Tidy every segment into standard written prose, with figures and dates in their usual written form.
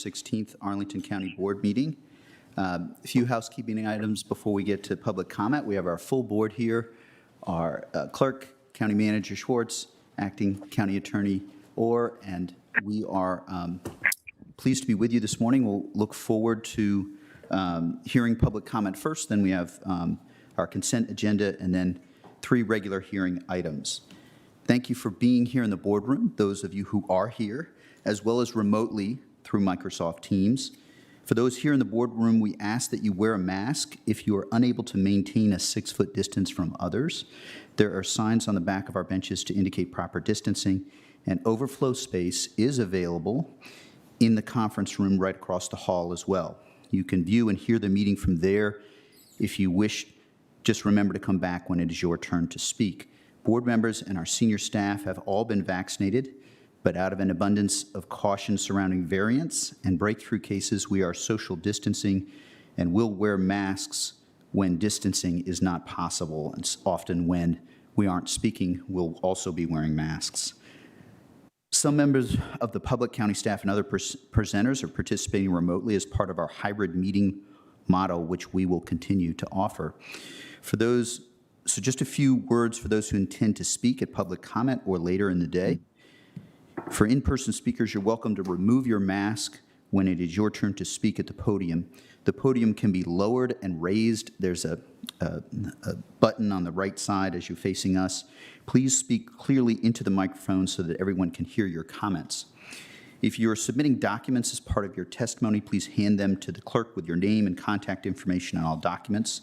16th Arlington County Board meeting. A few housekeeping items before we get to public comment. We have our full board here, our clerk, County Manager Schwartz, Acting County Attorney Orr, and we are pleased to be with you this morning. We'll look forward to hearing public comment first, then we have our consent agenda, and then 3 regular hearing items. Thank you for being here in the boardroom, those of you who are here, as well as remotely through Microsoft Teams. For those here in the boardroom, we ask that you wear a mask if you are unable to maintain a 6-foot distance from others. There are signs on the back of our benches to indicate proper distancing, and overflow space is available in the conference room right across the hall as well. You can view and hear the meeting from there. If you wish, just remember to come back when it is your turn to speak. Board members and our senior staff have all been vaccinated, but out of an abundance of caution surrounding variants and breakthrough cases, we are social distancing and will wear masks when distancing is not possible. And often when we aren't speaking, we'll also be wearing masks. Some members of the public, county staff, and other presenters are participating remotely as part of our hybrid meeting model, which we will continue to offer. So just a few words for those who intend to speak at public comment or later in the day. For in-person speakers, you're welcome to remove your mask when it is your turn to speak at the podium. The podium can be lowered and raised. There's a button on the right side as you're facing us. Please speak clearly into the microphone so that everyone can hear your comments. If you are submitting documents as part of your testimony, please hand them to the clerk with your name and contact information on all documents.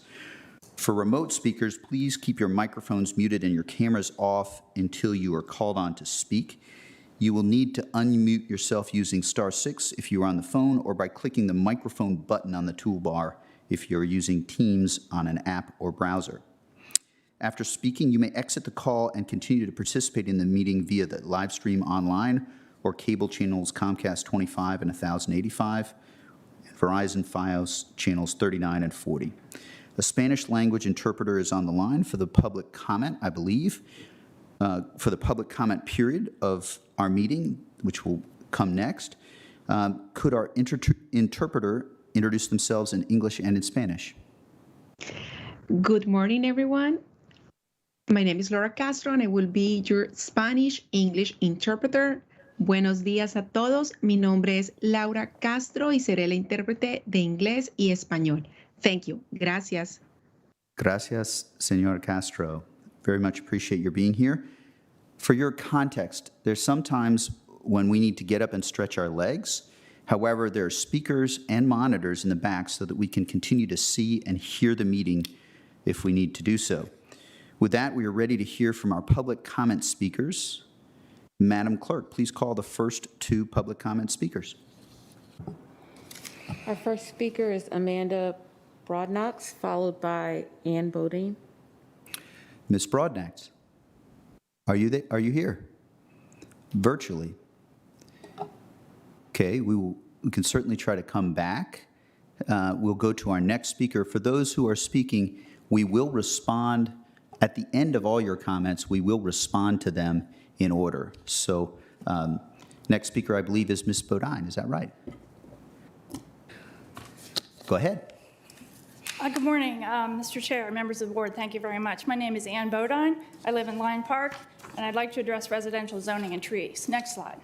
For remote speakers, please keep your microphones muted and your cameras off until you are called on to speak. You will need to unmute yourself using *6 if you are on the phone, or by clicking the microphone button on the toolbar if you're using Teams on an app or browser. After speaking, you may exit the call and continue to participate in the meeting via the live stream online or cable channels Comcast 25 and 1085, and Verizon Fios channels 39 and 40. A Spanish language interpreter is on the line for the public comment, I believe, for the public comment period of our meeting, which will come next. Could our interpreter introduce themselves in English and in Spanish? Good morning, everyone. My name is Laura Castro, and I will be your Spanish-English interpreter. Buenos días a todos. Mi nombre es Laura Castro y seré la intérprete de inglés y español. Thank you. Gracias. Gracias, Senor Castro. Very much appreciate your being here. For your context, there's sometimes when we need to get up and stretch our legs. However, there are speakers and monitors in the back so that we can continue to see and hear the meeting if we need to do so. With that, we are ready to hear from our public comment speakers. Madam Clerk, please call the first 2 public comment speakers. Our first speaker is Amanda Broadnax, followed by Ann Bodine. Ms. Broadnax, are you here? Virtually. Okay, we can certainly try to come back. We'll go to our next speaker. For those who are speaking, we will respond at the end of all your comments. We will respond to them in order. So next speaker, I believe, is Ms. Bodine. Is that right? Go ahead. Good morning, Mr. Chair, members of the board. Thank you very much. My name is Ann Bodine. I live in Lyon Park, and I'd like to address residential zoning and trees. Next slide.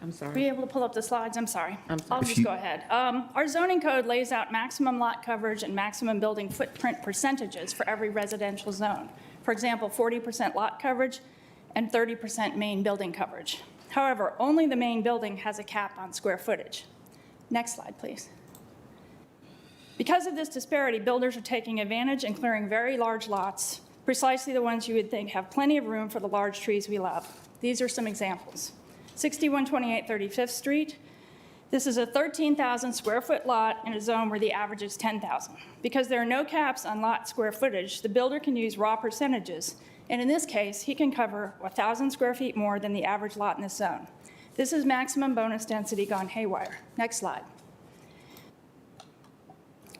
I'm sorry. Are you able to pull up the slides? I'm sorry. I'll just you- go ahead. Our zoning code lays out maximum lot coverage and maximum building footprint percentages for every residential zone. For example, 40% lot coverage and 30% main building coverage. However, only the main building has a cap on square footage. Next slide, please. Because of this disparity, builders are taking advantage and clearing very large lots, precisely the ones you would think have plenty of room for the large trees we love. These are some examples. 6128 35th Street. This is a 13,000 square foot lot in a zone where the average is 10,000. Because there are no caps on lot square footage, the builder can use raw percentages, and in this case, he can cover 1,000 square feet more than the average lot in this zone. This is maximum bonus density gone haywire. Next slide.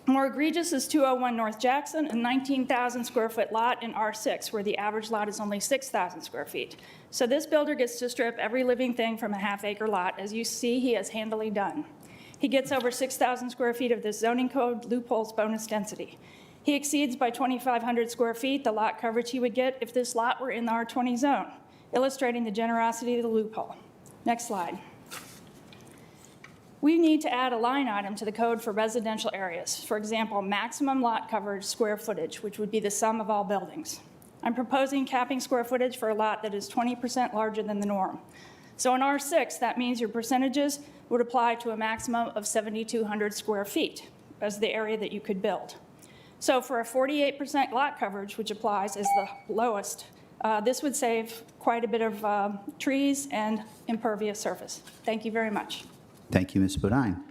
More egregious is 201 North Jackson, a 19,000 square foot lot in R6, where the average lot is only 6,000 square feet. So this builder gets to strip every living thing from a half-acre lot. As you see, he has handily done. He gets over 6,000 square feet of this zoning code loophole's bonus density. He exceeds by 2,500 square feet the lot coverage he would get if this lot were in the R20 zone, illustrating the generosity of the loophole. Next slide. We need to add a line item to the code for residential areas. For example, maximum lot coverage square footage, which would be the sum of all buildings. I'm proposing capping square footage for a lot that is 20% larger than the norm. So in R6, that means your percentages would apply to a maximum of 7,200 square feet as the area that you could build. So for a 48% lot coverage, which applies as the lowest, this would save quite a bit of trees and impervious surface. Thank you very much. Thank you, Ms. Bodine.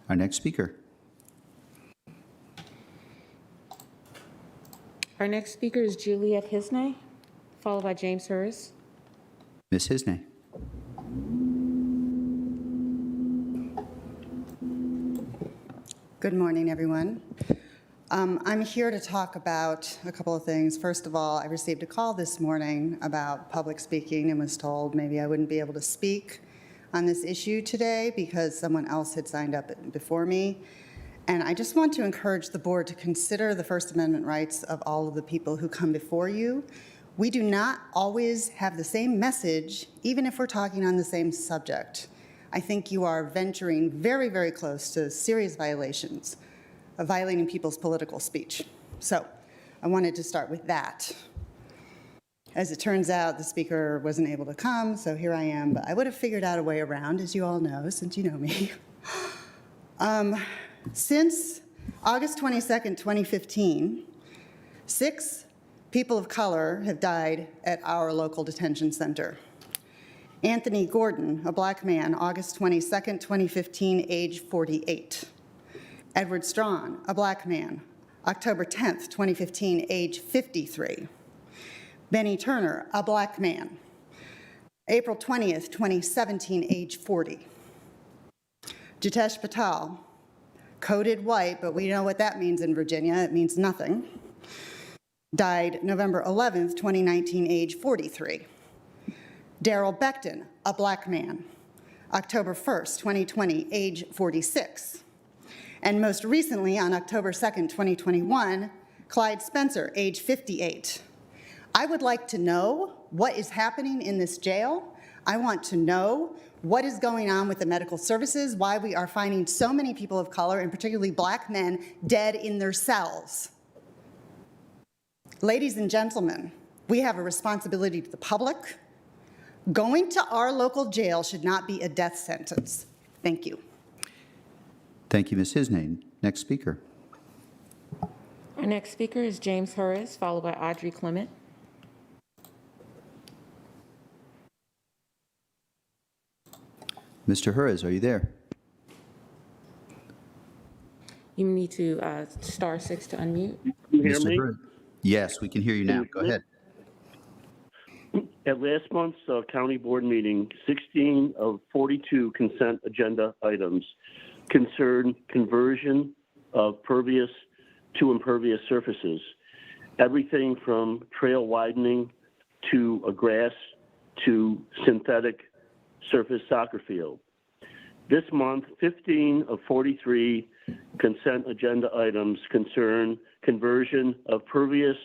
Our next speaker. Our next speaker is Juliet Hisney, followed by James Hurst. Ms. Hisney. Good morning, everyone. I'm here to talk about a couple of things. First of all, I received a call this morning about public speaking and was told maybe I wouldn't be able to speak on this issue today because someone else had signed up before me. And I just want to encourage the board to consider the First Amendment rights of all of the people who come before you. We do not always have the same message, even if we're talking on the same subject. I think you are venturing very, very close to serious violations of violating people's political speech. So I wanted to start with that. As it turns out, the speaker wasn't able to come, so here I am, but I would have figured out a way around, as you all know, since you know me. Since August 22nd, 2015, 6 people of color have died at our local detention center. Anthony Gordon, a black man, August 22nd, 2015, age 48. Edward Strawn, a black man, October 10th, 2015, age 53. Benny Turner, a black man, April 20th, 2017, age 40. Jitesh Patel, coded white, but we know what that means in Virginia. It means nothing. Died November 11th, 2019, age 43. Daryl Becton, a black man, October 1st, 2020, age 46. And most recently, on October 2nd, 2021, Clyde Spencer, age 58. I would like to know what is happening in this jail. I want to know what is going on with the medical services, why we are finding so many people of color, and particularly black men, dead in their cells. Ladies and gentlemen, we have a responsibility to the public. Going to our local jail should not be a death sentence. Thank you. Thank you, Ms. Hisney. Next speaker. Our next speaker is James Hurst, followed by Audrey Clement. Mr. Hurst, are you there? You need to *6 to unmute. Can you hear Mr. me? Hurst? Yes, we can hear you now. Go ahead. At last month's county board meeting, 16 of 42 consent agenda items concern conversion of pervious to impervious surfaces. Everything from trail widening to a grass to synthetic surface soccer field. This month, 15 of 43 consent agenda items concern conversion of pervious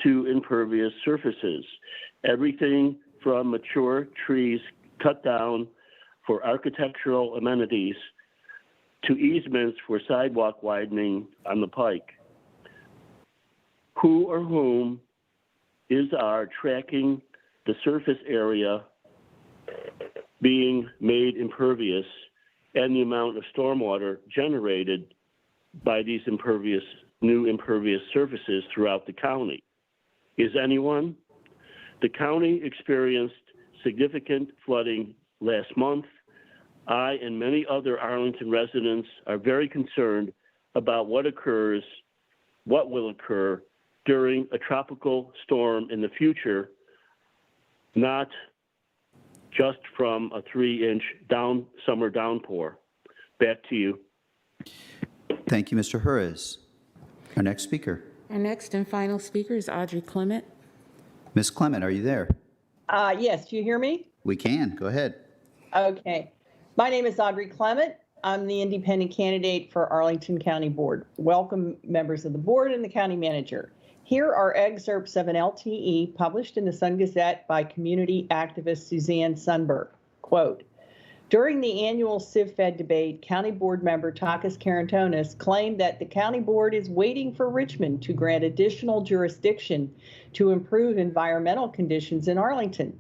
to impervious surfaces. Everything from mature trees cut down for architectural amenities to easements for sidewalk widening on the Pike. Who or whom is our tracking the surface area being made impervious and the amount of stormwater generated by these new impervious surfaces throughout the county? Is anyone? The county experienced significant flooding last month. I and many other Arlington residents are very concerned about what will occur during a tropical storm in the future, not just from a 3-inch summer downpour. Back to you. Thank you, Mr. Hurst. Our next speaker. Our next and final speaker is Audrey Clement. Ms. Clement, are you there? Yes, do you hear me? We can. Go ahead. Okay. My name is Audrey Clement. I'm the independent candidate for Arlington County Board. Welcome, members of the board and the county manager. Here are excerpts of an LTE published in the Sun Gazette by community activist Suzanne Sunberg. Quote, during the annual CivFed debate, County Board member Takis Karantonis claimed that the County Board is waiting for Richmond to grant additional jurisdiction to improve environmental conditions in Arlington.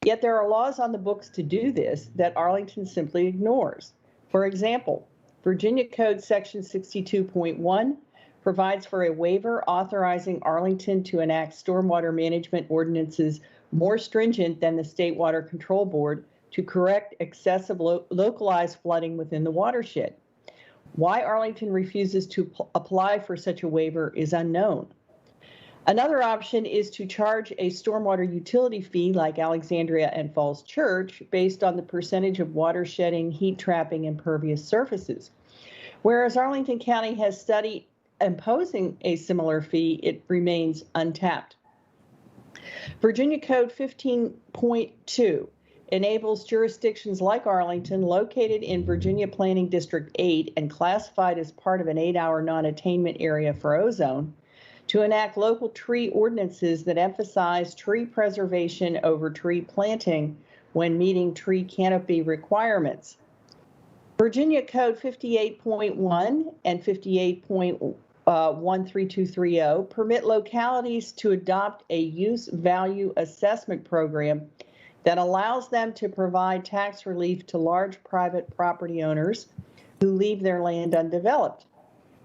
Yet there are laws on the books to do this that Arlington simply ignores. For example, Virginia Code Section 62.1 provides for a waiver authorizing Arlington to enact stormwater management ordinances more stringent than the State Water Control Board to correct excessive localized flooding within the watershed. Why Arlington refuses to apply for such a waiver is unknown. Another option is to charge a stormwater utility fee like Alexandria and Falls Church based on the percentage of water shedding, heat trapping, impervious surfaces. Whereas Arlington County has studied imposing a similar fee, it remains untapped. Virginia Code 15.2 enables jurisdictions like Arlington, located in Virginia Planning District 8 and classified as part of an 8-hour non-attainment area for ozone, to enact local tree ordinances that emphasize tree preservation over tree planting when meeting tree canopy requirements. Virginia Code 58.1 and 58.13230 permit localities to adopt a use value assessment program that allows them to provide tax relief to large private property owners who leave their land undeveloped.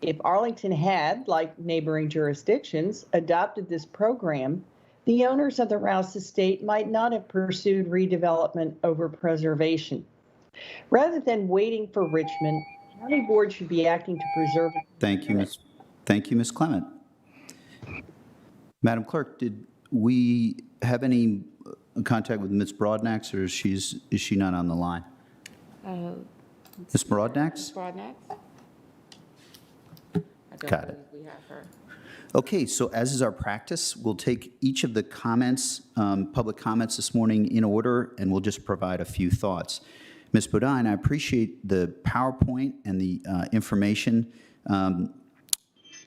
If Arlington had, like neighboring jurisdictions, adopted this program, the owners of the Rouse estate might not have pursued redevelopment over preservation. Rather than waiting for Richmond, the county board should be acting to preserve. Thank you, Ms. Clement. Madam Clerk, did we have any contact with Ms. Broadnax, or is she not on the line? Ms. Broadnax? Broadnax? Got it. We have her. Okay, so as is our practice, we'll take each of the comments, public comments this morning in order, and we'll just provide a few thoughts. Ms. Bodine, I appreciate the PowerPoint and the information and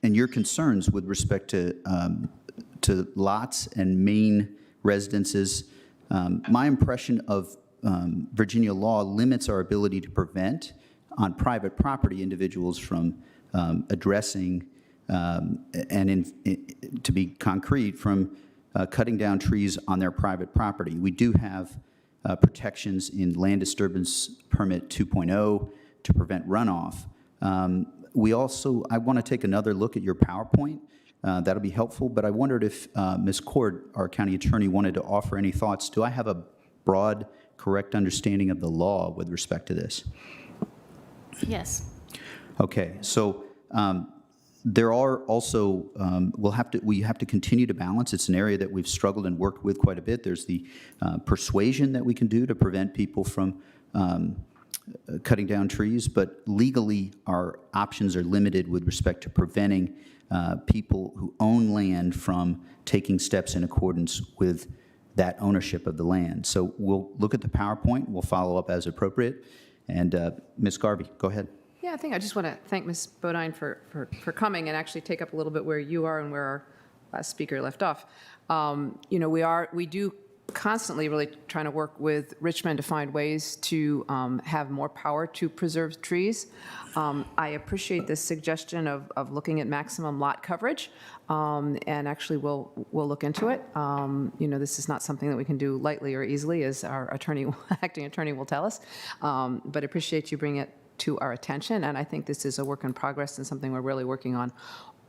your concerns with respect to lots and main residences. My impression of Virginia law limits our ability to prevent on private property individuals from addressing and to be concrete, from cutting down trees on their private property. We do have protections in Land Disturbance Permit 2.0 to prevent runoff. We also, I want to take another look at your PowerPoint. That'll be helpful, but I wondered if Ms. Cord, our county attorney, wanted to offer any thoughts. Do I have a broad, correct understanding of the law with respect to this? Yes. Okay, so there are also, we have to continue to balance. It's an area that we've struggled and worked with quite a bit. There's the persuasion that we can do to prevent people from cutting down trees, but legally our options are limited with respect to preventing people who own land from taking steps in accordance with that ownership of the land. So we'll look at the PowerPoint, we'll follow up as appropriate. And Ms. Garvey, go ahead. Yeah, I think I just want to thank Ms. Bodine for coming and actually take up a little bit where you are and where our last speaker left off. You know, we do constantly really trying to work with Richmond to find ways to have more power to preserve trees. I appreciate this suggestion of looking at maximum lot coverage, and actually we'll look into it. You know, this is not something that we can do lightly or easily, as our acting attorney will tell us, but I appreciate you bringing it to our attention, and I think this is a work in progress and something we're really working on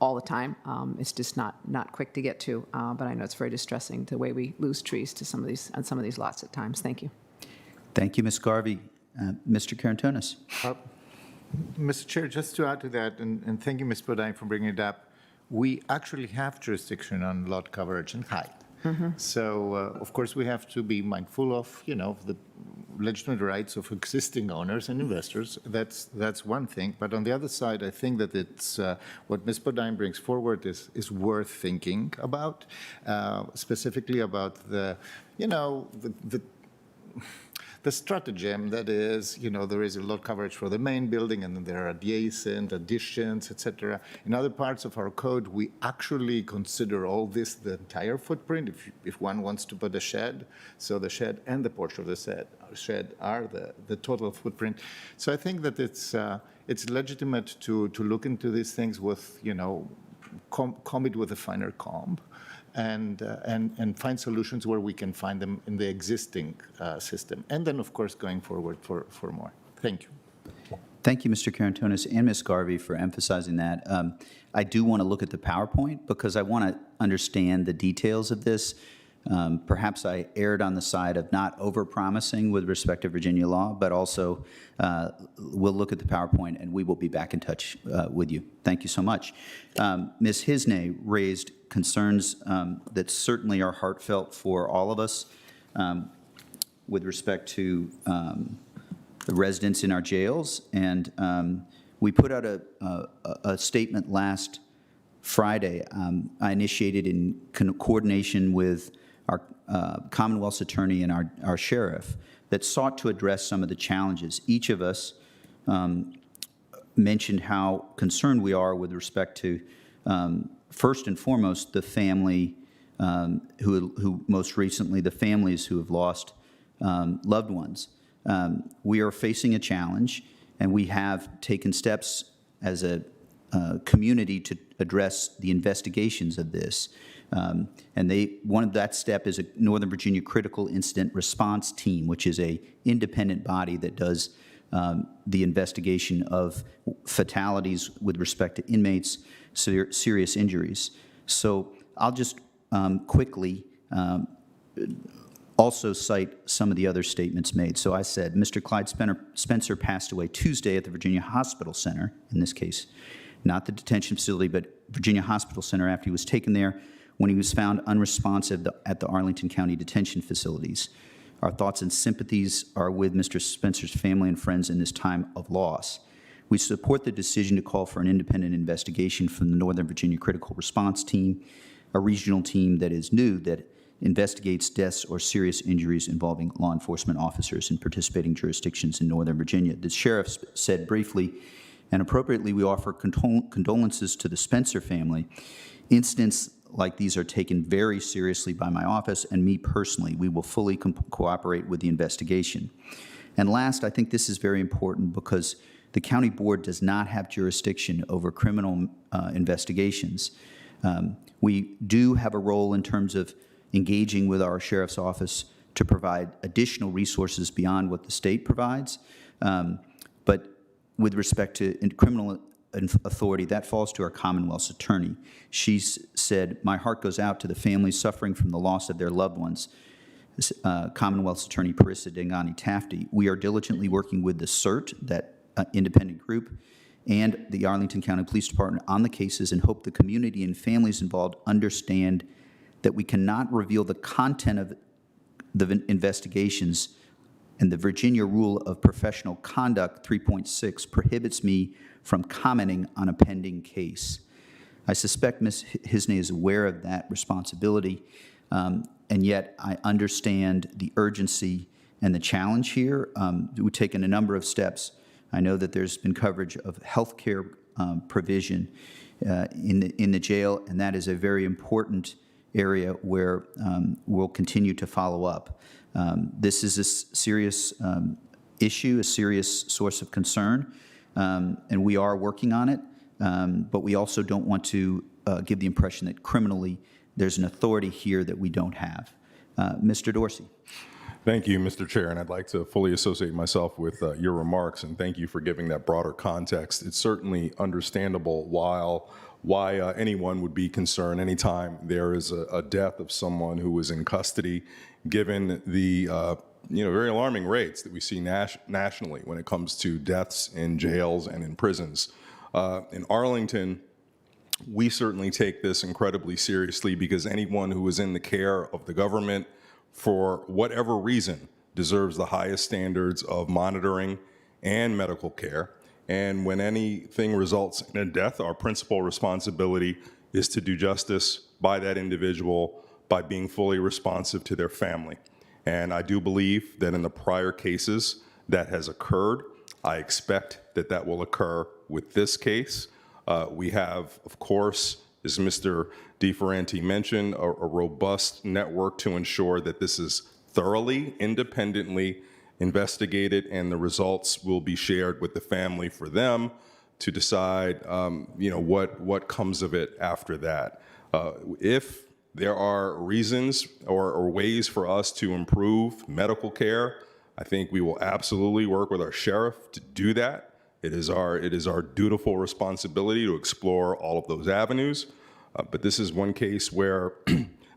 all the time. It's just not quick to get to, but I know it's very distressing the way we lose trees to some of these lots at times. Thank you. Thank you, Ms. Garvey. Mr. Karantonis. Mr. Chair, just to add to that, and thank you, Ms. Bodine, for bringing it up, we actually have jurisdiction on lot coverage and height. So, of course, we have to be mindful of, you know, legitimate rights of existing owners and investors. That's one thing. But on the other side, I think that it's what Ms. Bodine brings forward is worth thinking about, specifically about the stratagem that is, there is a lot coverage for the main building, and then there are adjacent additions, et cetera. In other parts of our code, we actually consider all this the entire footprint. If one wants to put a shed, so the shed and the porch of the shed are the total footprint. So I think that it's legitimate to look into these things with, comb it with a finer comb. And find solutions where we can find them in the existing system. And then, of course, going forward for more. Thank you. Thank you, Mr. Carantonis and Ms. Garvey, for emphasizing that. I do want to look at the PowerPoint because I want to understand the details of this. Perhaps I erred on the side of not over-promising with respect to Virginia law, but also we'll look at the PowerPoint and we will be back in touch with you. Thank you so much. Ms. Hisney raised concerns that certainly are heartfelt for all of us with respect to the residents in our jails. And we put out a statement last Friday. I initiated in coordination with our Commonwealth's attorney and our sheriff that sought to address some of the challenges. Each of us mentioned how concerned we are with respect to, first and foremost, the family who most recently, the families who have lost loved ones. We are facing a challenge, and we have taken steps as a community to address the investigations of this. And one of that step is a Northern Virginia Critical Incident Response Team, which is a independent body that does the investigation of fatalities with respect to inmates, serious injuries. So I'll just quickly also cite some of the other statements made. So I said, Mr. Clyde Spencer passed away Tuesday at the Virginia Hospital Center, in this case, not the detention facility, but Virginia Hospital Center, after he was taken there when he was found unresponsive at the Arlington County detention facilities. Our thoughts and sympathies are with Mr. Spencer's family and friends in this time of loss. We support the decision to call for an independent investigation from the Northern Virginia Critical Response Team, a regional team that is new that investigates deaths or serious injuries involving law enforcement officers in participating jurisdictions in Northern Virginia. The sheriff said briefly and appropriately, we offer condolences to the Spencer family. Incidents like these are taken very seriously by my office and me personally. We will fully cooperate with the investigation. And last, I think this is very important because the county board does not have jurisdiction over criminal investigations. We do have a role in terms of engaging with our sheriff's office to provide additional resources beyond what the state provides. But with respect to criminal authority, that falls to our Commonwealth's attorney. She said, my heart goes out to the families suffering from the loss of their loved ones. Commonwealth's attorney, Parissa Dengani-Tafti. We are diligently working with the CERT, that independent group, and the Arlington County Police Department on the cases and hope the community and families involved understand that we cannot reveal the content of the investigations, and the Virginia Rule of Professional Conduct 3.6 prohibits me from commenting on a pending case. I suspect Ms. Hisney is aware of that responsibility, and yet I understand the urgency and the challenge here. We've taken a number of steps. I know that there's been coverage of health care provision in the jail, and that is a very important area where we'll continue to follow up. This is a serious issue, a serious source of concern, and we are working on it, but we also don't want to give the impression that criminally there's an authority here that we don't have. Mr. Dorsey. Thank you, Mr. Chair, and I'd like to fully associate myself with your remarks, and thank you for giving that broader context. It's certainly understandable why anyone would be concerned anytime there is a death of someone who is in custody, given the very alarming rates that we see nationally when it comes to deaths in jails and in prisons. In Arlington, we certainly take this incredibly seriously because anyone who is in the care of the government for whatever reason deserves the highest standards of monitoring and medical care. And when anything results in a death, our principal responsibility is to do justice by that individual by being fully responsive to their family. And I do believe that in the prior cases that has occurred. I expect that that will occur with this case. We have, of course, as Mr. DeFerranti mentioned, a robust network to ensure that this is thoroughly, independently investigated, and the results will be shared with the family for them to decide, what comes of it after that. If there are reasons or ways for us to improve medical care, I think we will absolutely work with our sheriff to do that. It is our dutiful responsibility to explore all of those avenues. But this is one case where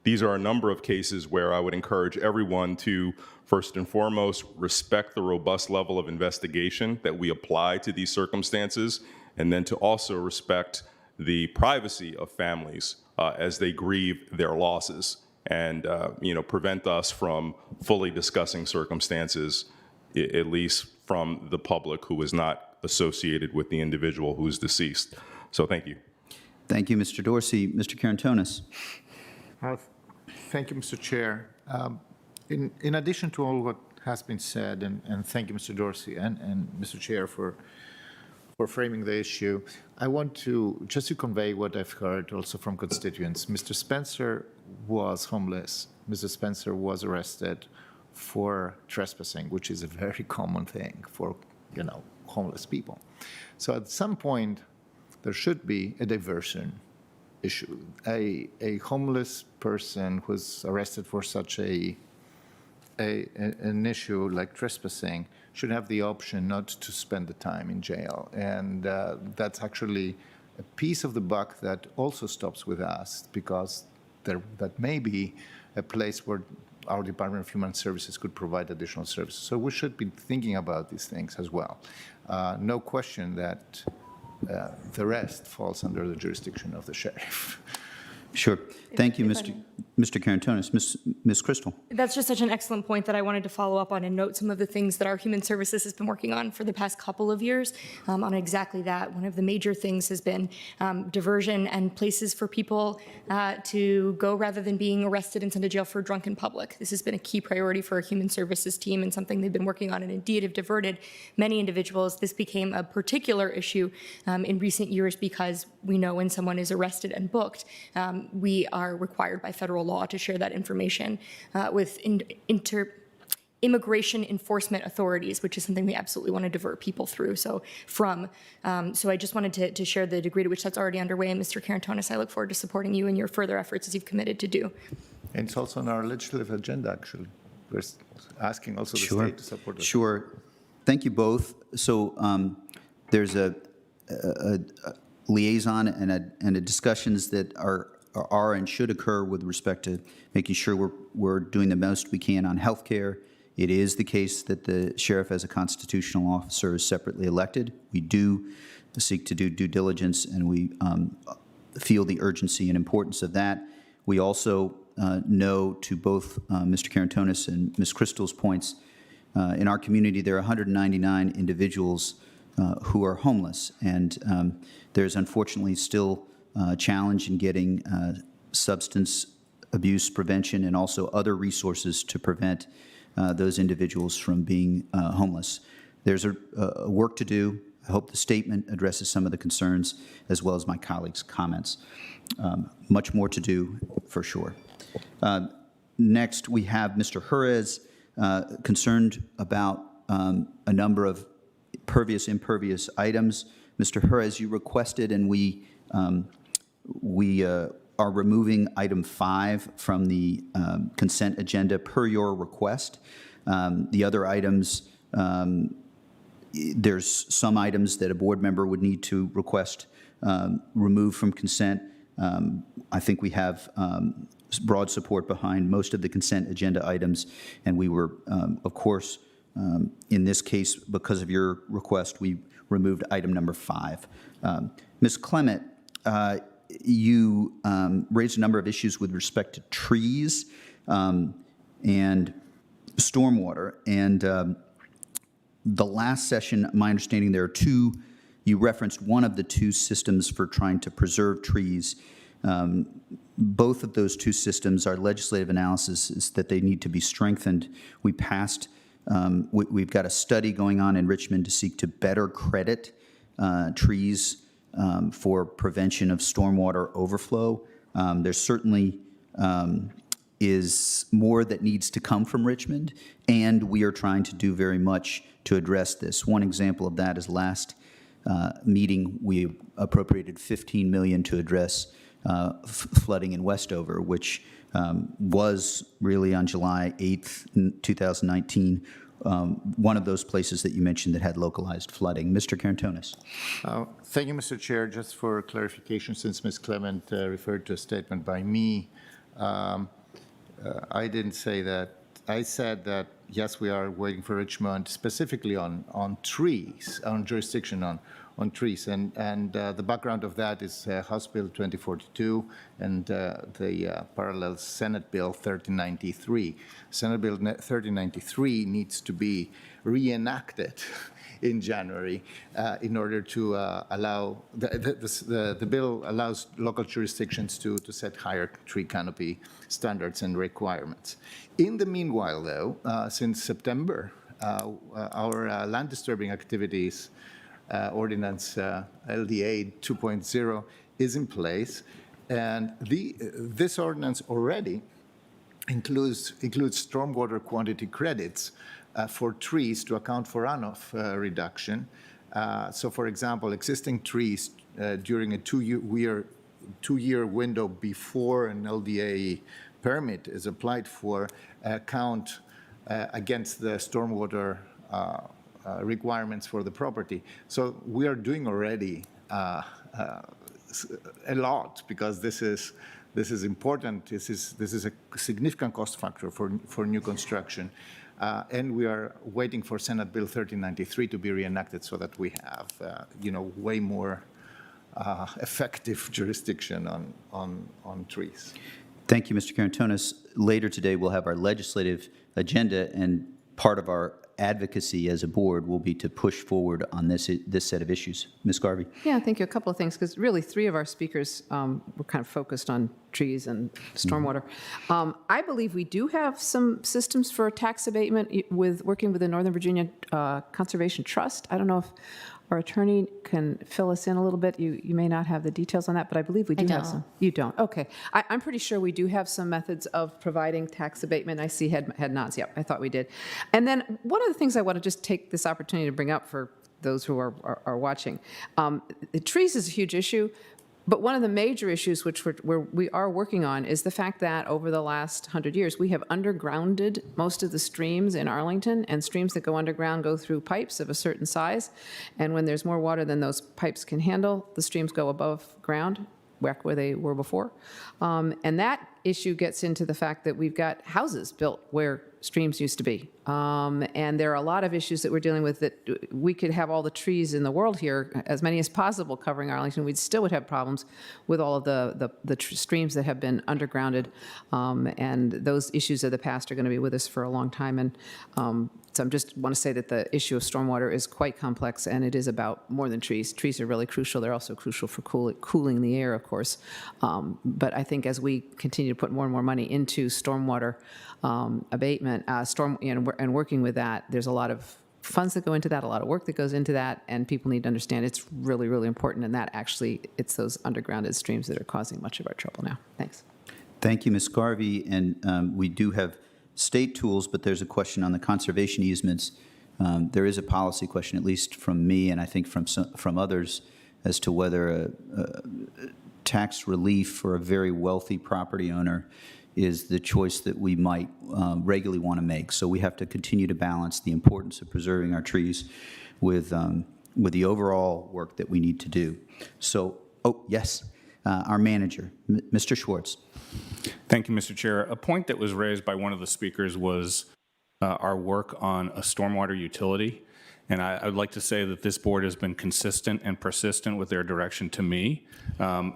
these are a number of cases where I would encourage everyone to, first and foremost, respect the robust level of investigation that we apply to these circumstances, and then to also respect the privacy of families as they grieve their losses, and prevent us from fully discussing circumstances, at least from the public who is not associated with the individual who is deceased. So thank you. Thank you, Mr. Dorsey. Mr. Karantonis. Thank you, Mr. Chair. In addition to all what has been said, and thank you, Mr. Dorsey and Mr. Chair for framing the issue, I want to just to convey what I've heard also from constituents. Mr. Spencer was homeless. Mr. Spencer was arrested for trespassing, which is a very common thing for, homeless people. So at some point, there should be a diversion issue. A homeless person who's arrested for such an issue like trespassing should have the option not to spend the time in jail. And that's actually a piece of the buck that also stops with us, because that may be a place where our Department of Human Services could provide additional services. So we should be thinking about these things as well. No question that the rest falls under the jurisdiction of the sheriff. Sure. Thank you, Mr. Karantonis. Ms. Crystal. That's just such an excellent point that I wanted to follow up on and note some of the things that our Human Services has been working on for the past couple of years on exactly that. One of the major things has been diversion and places for people to go rather than being arrested and sent to jail for drunk in public. This has been a key priority for our Human Services team and something they've been working on, and indeed have diverted many individuals. This became a particular issue in recent years because we know when someone is arrested and booked, we are required by federal law to share that information with immigration enforcement authorities, which is something we absolutely want to divert people through. So I just wanted to share the degree to which that's already underway. And Mr. Karantonis, I look forward to supporting you in your further efforts as you've committed to do. And it's also on our legislative agenda, actually. We're asking also the state to support us. Sure. Thank you both. So there's a liaison and a discussions that are and should occur with respect to making sure we're doing the most we can on healthcare. It is the case that the sheriff, as a constitutional officer, is separately elected. We do seek to do due diligence, and we feel the urgency and importance of that. We also know, to both Mr. Karantonis and Ms. Crystal's points, in our community there are 199 individuals who are homeless, and there's unfortunately still a challenge in getting substance abuse prevention and also other resources to prevent those individuals from being homeless. There's a work to do. I hope the statement addresses some of the concerns as well as my colleagues' comments. Much more to do, for sure. Next, we have Mr. Jerez concerned about a number of impervious items. Mr. Jerez, you requested, and we are removing item 5 from the consent agenda per your request. The other items, there's some items that a board member would need to request removed from consent. I think we have broad support behind most of the consent agenda items, and we were, of course, in this case, because of your request, we removed item number 5. Ms. Clement, you raised a number of issues with respect to trees, and stormwater. And the last session, my understanding, there are two, you referenced one of the two systems for trying to preserve trees. Both of those two systems, our legislative analysis is that they need to be strengthened. We passed, we've got a study going on in Richmond to seek to better credit trees for prevention of stormwater overflow. There certainly is more that needs to come from Richmond, and we are trying to do very much to address this. One example of that is last meeting, we appropriated $15 million to address flooding in Westover, which was really on July 8th, 2019, one of those places that you mentioned that had localized flooding. Mr. Karantonis. Thank you, Mr. Chair. Just for clarification, since Ms. Clement referred to a statement by me, I didn't say that. I said that, yes, we are waiting for Richmond specifically on trees, on jurisdiction on trees. And the background of that is House Bill 2042 and the parallel Senate Bill 1393. Senate Bill 1393 needs to be reenacted in January in order to allow, the bill allows local jurisdictions to set higher tree canopy standards and requirements. In the meanwhile, though, since September, our land disturbing activities ordinance LDA 2.0 is in place, and this ordinance already includes stormwater quantity credits for trees to account for runoff reduction. So, for example, existing trees during a two-year window before an LDA permit is applied for count against the stormwater requirements for the property. So we are doing already a lot, because this is important. This is a significant cost factor for new construction. And we are waiting for Senate Bill 1393 to be reenacted so that we have, way more effective jurisdiction on trees. Thank you, Mr. Karantonis. Later today, we'll have our legislative agenda, and part of our advocacy as a board will be to push forward on this set of issues. Ms. Garvey. Yeah, thank you. A couple of things, because really three of our speakers were kind of focused on trees and stormwater. I believe we do have some systems for tax abatement working with the Northern Virginia Conservation Trust. I don't know if our attorney can fill us in a little bit. You may not have the details on that, but I believe we do have some. You don't? Okay. I'm pretty sure we do have some methods of providing tax abatement. I see head nods. Yep, I thought we did. And then one of the things I want to just take this opportunity to bring up for those who are watching. The trees is a huge issue. But one of the major issues where we are working on is the fact that over the last 100 years, we have undergrounded most of the streams in Arlington, and streams that go underground go through pipes of a certain size. And when there's more water than those pipes can handle, the streams go above ground, back where they were before. And that issue gets into the fact that we've got houses built where streams used to be. And there are a lot of issues that we're dealing with that we could have all the trees in the world here, as many as possible covering Arlington. We still would have problems with all of the streams that have been undergrounded. And those issues of the past are going to be with us for a long time. And so I just want to say that the issue of stormwater is quite complex, and it is about more than trees. Trees are really crucial. They're also crucial for cooling the air, of course. But I think as we continue to put more and more money into stormwater abatement, and working with that, there's a lot of funds that go into that, a lot of work that goes into that, and people need to understand it's really, really important, and that actually, it's those undergrounded streams that are causing much of our trouble now. Thanks. Thank you, Ms. Garvey. And we do have state tools, but there's a question on the conservation easements. There is a policy question, at least from me, and I think from others, as to whether a tax relief for a very wealthy property owner is the choice that we might regularly want to make. So we have to continue to balance the importance of preserving our trees with the overall work that we need to do. So, yes, our manager, Mr. Schwartz. Thank you, Mr. Chair. A point that was raised by one of the speakers was our work on a stormwater utility. And I would like to say that this board has been consistent and persistent with their direction to me.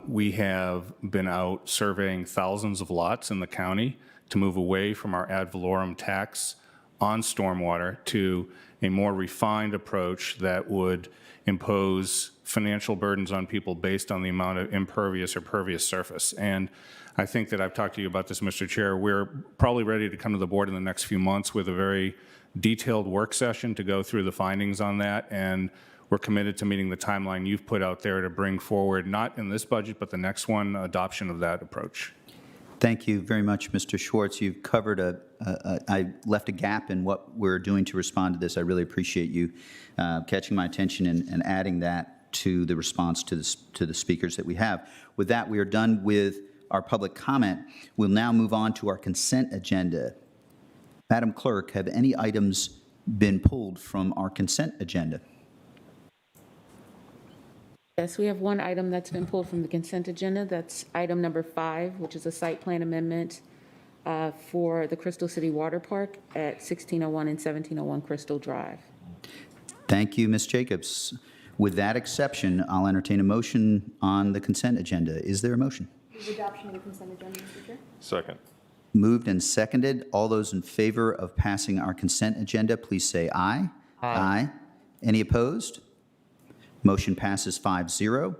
We have been out surveying thousands of lots in the county to move away from our ad valorem tax on stormwater to a more refined approach that would impose financial burdens on people based on the amount of impervious or pervious surface. And I think that I've talked to you about this, Mr. Chair. We're probably ready to come to the board in the next few months with a very detailed work session to go through the findings on that. And we're committed to meeting the timeline you've put out there to bring forward, not in this budget, but the next one, adoption of that approach. Thank you very much, Mr. Schwartz. You've covered I left a gap in what we're doing to respond to this. I really appreciate you catching my attention and adding that to the response to the speakers that we have. With that, we are done with our public comment. We'll now move on to our consent agenda. Madam Clerk, have any items been pulled from our consent agenda? Yes, we have one item that's been pulled from the consent agenda. That's item number 5, which is a site plan amendment for the Crystal City Water Park at 1601 and 1701 Crystal Drive. Thank you, Ms. Jacobs. With that exception, I'll entertain a motion on the consent agenda. Is there a motion? Adoption of the consent agenda, Mr. Chair. Second. Moved and seconded. All those in favor of passing our consent agenda, please say aye. Aye. Any opposed? Motion passes 5-0.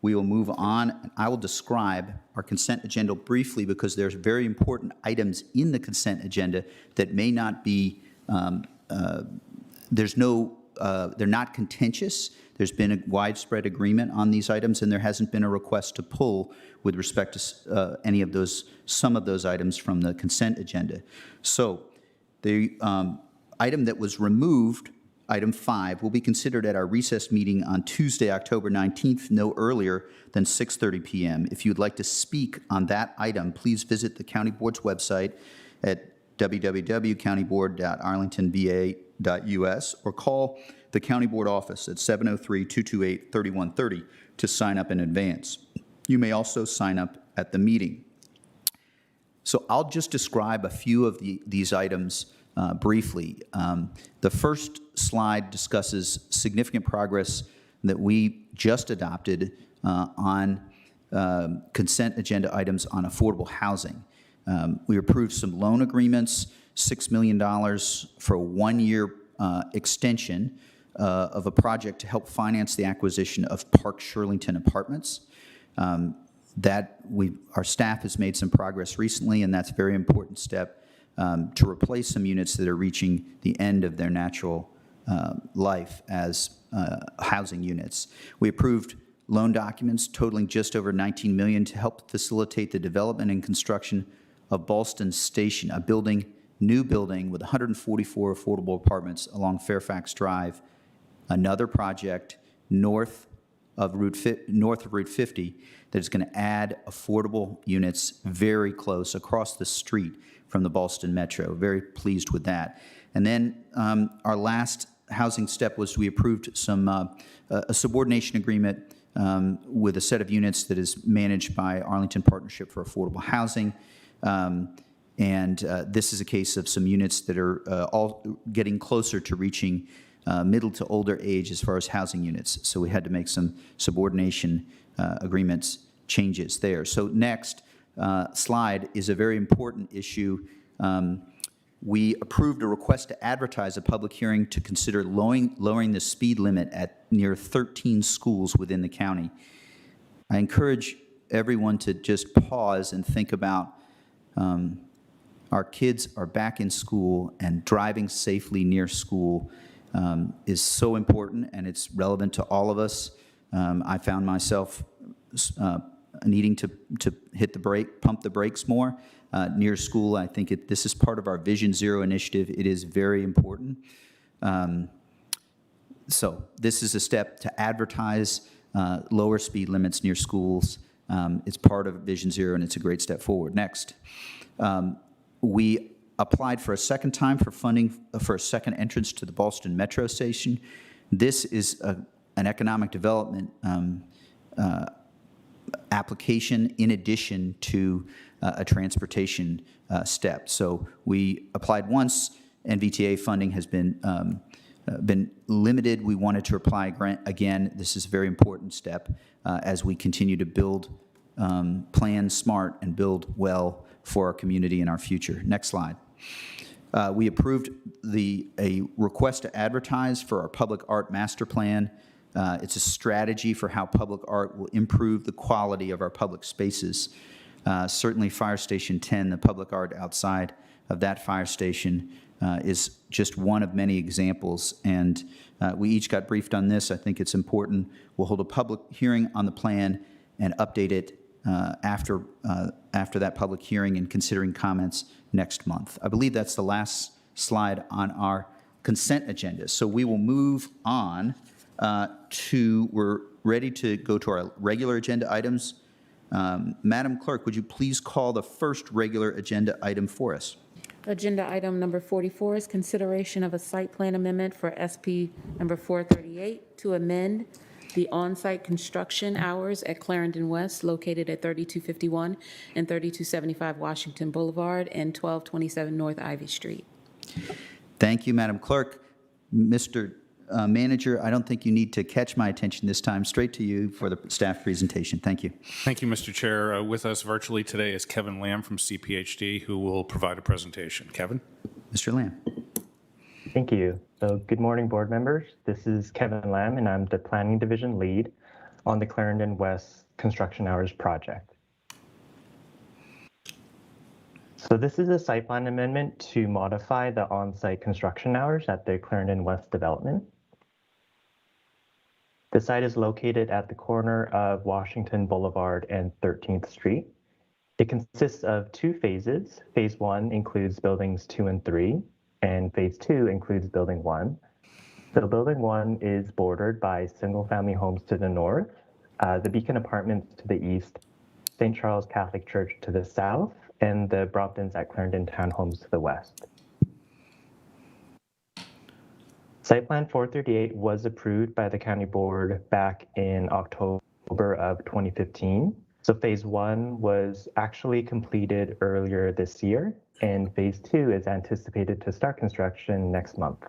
We will move on. I will describe our consent agenda briefly because there's very important items in the consent agenda that may not be, they're not contentious. There's been a widespread agreement on these items, and there hasn't been a request to pull with respect to some of those items from the consent agenda. So the item that was removed, item 5, will be considered at our recess meeting on Tuesday, October 19th, no earlier than 6:30 p.m. If you'd like to speak on that item, please visit the County Board's website at www.countyboard.arlingtonva.us or call the County Board office at 703-228-3130 to sign up in advance. You may also sign up at the meeting. So I'll just describe a few of these items briefly. The first slide discusses significant progress that we just adopted on consent agenda items on affordable housing. We approved some loan agreements, $6 million for a one-year extension of a project to help finance the acquisition of Park Shirlington Apartments. Our staff has made some progress recently, and that's a very important step to replace some units that are reaching the end of their natural life as housing units. We approved loan documents totaling just over $19 million to help facilitate the development and construction of Ballston Station, a new building with 144 affordable apartments along Fairfax Drive, another project north of Route 50 that is going to add affordable units very close across the street from the Ballston Metro. Very pleased with that. And then our last housing step was we approved a subordination agreement with a set of units that is managed by Arlington Partnership for Affordable Housing. This is a case of some units that are all getting closer to reaching middle to older age as far as housing units. So we had to make some subordination agreements changes there. So next slide is a very important issue. We approved a request to advertise a public hearing to consider lowering the speed limit at near 13 schools within the county. I encourage everyone to just pause and think about our kids are back in school, and driving safely near school is so important, and it's relevant to all of us. I found myself needing to pump the brakes more near school. I think this is part of our Vision Zero initiative. It is very important. So this is a step to advertise lower speed limits near schools. It's part of Vision Zero, and it's a great step forward. Next, we applied for a second time for funding for a second entrance to the Ballston Metro Station. This is an economic development application in addition to a transportation step. So we applied once. NVTA funding has been limited. We wanted to apply again. This is a very important step as we continue to build, plan smart, and build well for our community and our future. Next slide. We approved a request to advertise for our public art master plan. It's a strategy for how public art will improve the quality of our public spaces. Certainly, Fire Station 10, the public art outside of that fire station, is just one of many examples, and we each got briefed on this. I think it's important. We'll hold a public hearing on the plan and update it after that public hearing and considering comments next month. I believe that's the last slide on our consent agenda. So we will move on we're ready to go to our regular agenda items. Madam Clerk, would you please call the first regular agenda item for us? Agenda item number 44 is consideration of a site plan amendment for SP number 438 to amend the on-site construction hours at Clarendon West, located at 3251 and 3275 Washington Boulevard and 1227 North Ivy Street. Thank you, Madam Clerk. Mr. Manager, I don't think you need to catch my attention this time. Straight to you for the staff presentation. Thank you. Thank you, Mr. Chair. With us virtually today is Kevin Lamb from CPHD, who will provide a presentation. Kevin? Mr. Lamb. Thank you. So good morning, board members. This is Kevin Lamb, and I'm the Planning Division Lead on the Clarendon West Construction Hours project. So this is a site plan amendment to modify the on-site construction hours at the Clarendon West development. The site is located at the corner of Washington Boulevard and 13th Street. It consists of two phases. Phase 1 includes buildings 2 and 3, and phase 2 includes building 1. So building 1 is bordered by single-family homes to the north, the Beacon Apartments to the east, St. Charles Catholic Church to the south, and the Bromptons at Clarendon Townhomes to the west. Site Plan 438 was approved by the County Board back in October of 2015. So phase 1 was actually completed earlier this year, and phase 2 is anticipated to start construction next month.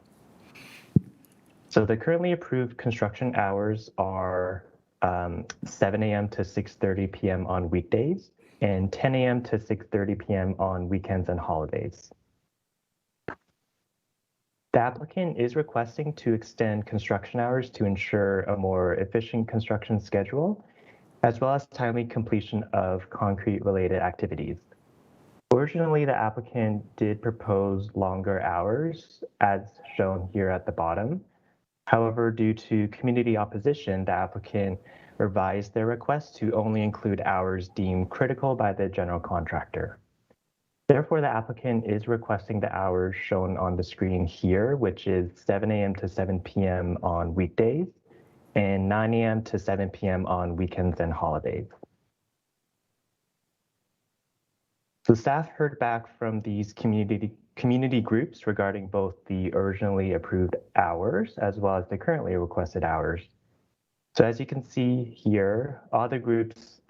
So the currently approved construction hours are 7 a.m. to 6:30 p.m. on weekdays and 10 a.m. to 6:30 p.m. on weekends and holidays. The applicant is requesting to extend construction hours to ensure a more efficient construction schedule, as well as timely completion of concrete-related activities. Originally, the applicant did propose longer hours, as shown here at the bottom. However, due to community opposition, the applicant revised their request to only include hours deemed critical by the general contractor. Therefore, the applicant is requesting the hours shown on the screen here, which is 7 a.m. to 7 p.m. on weekdays and 9 a.m. to 7 p.m. on weekends and holidays. So staff heard back from these community groups regarding both the originally approved hours as well as the currently requested hours. So as you can see here, all the groups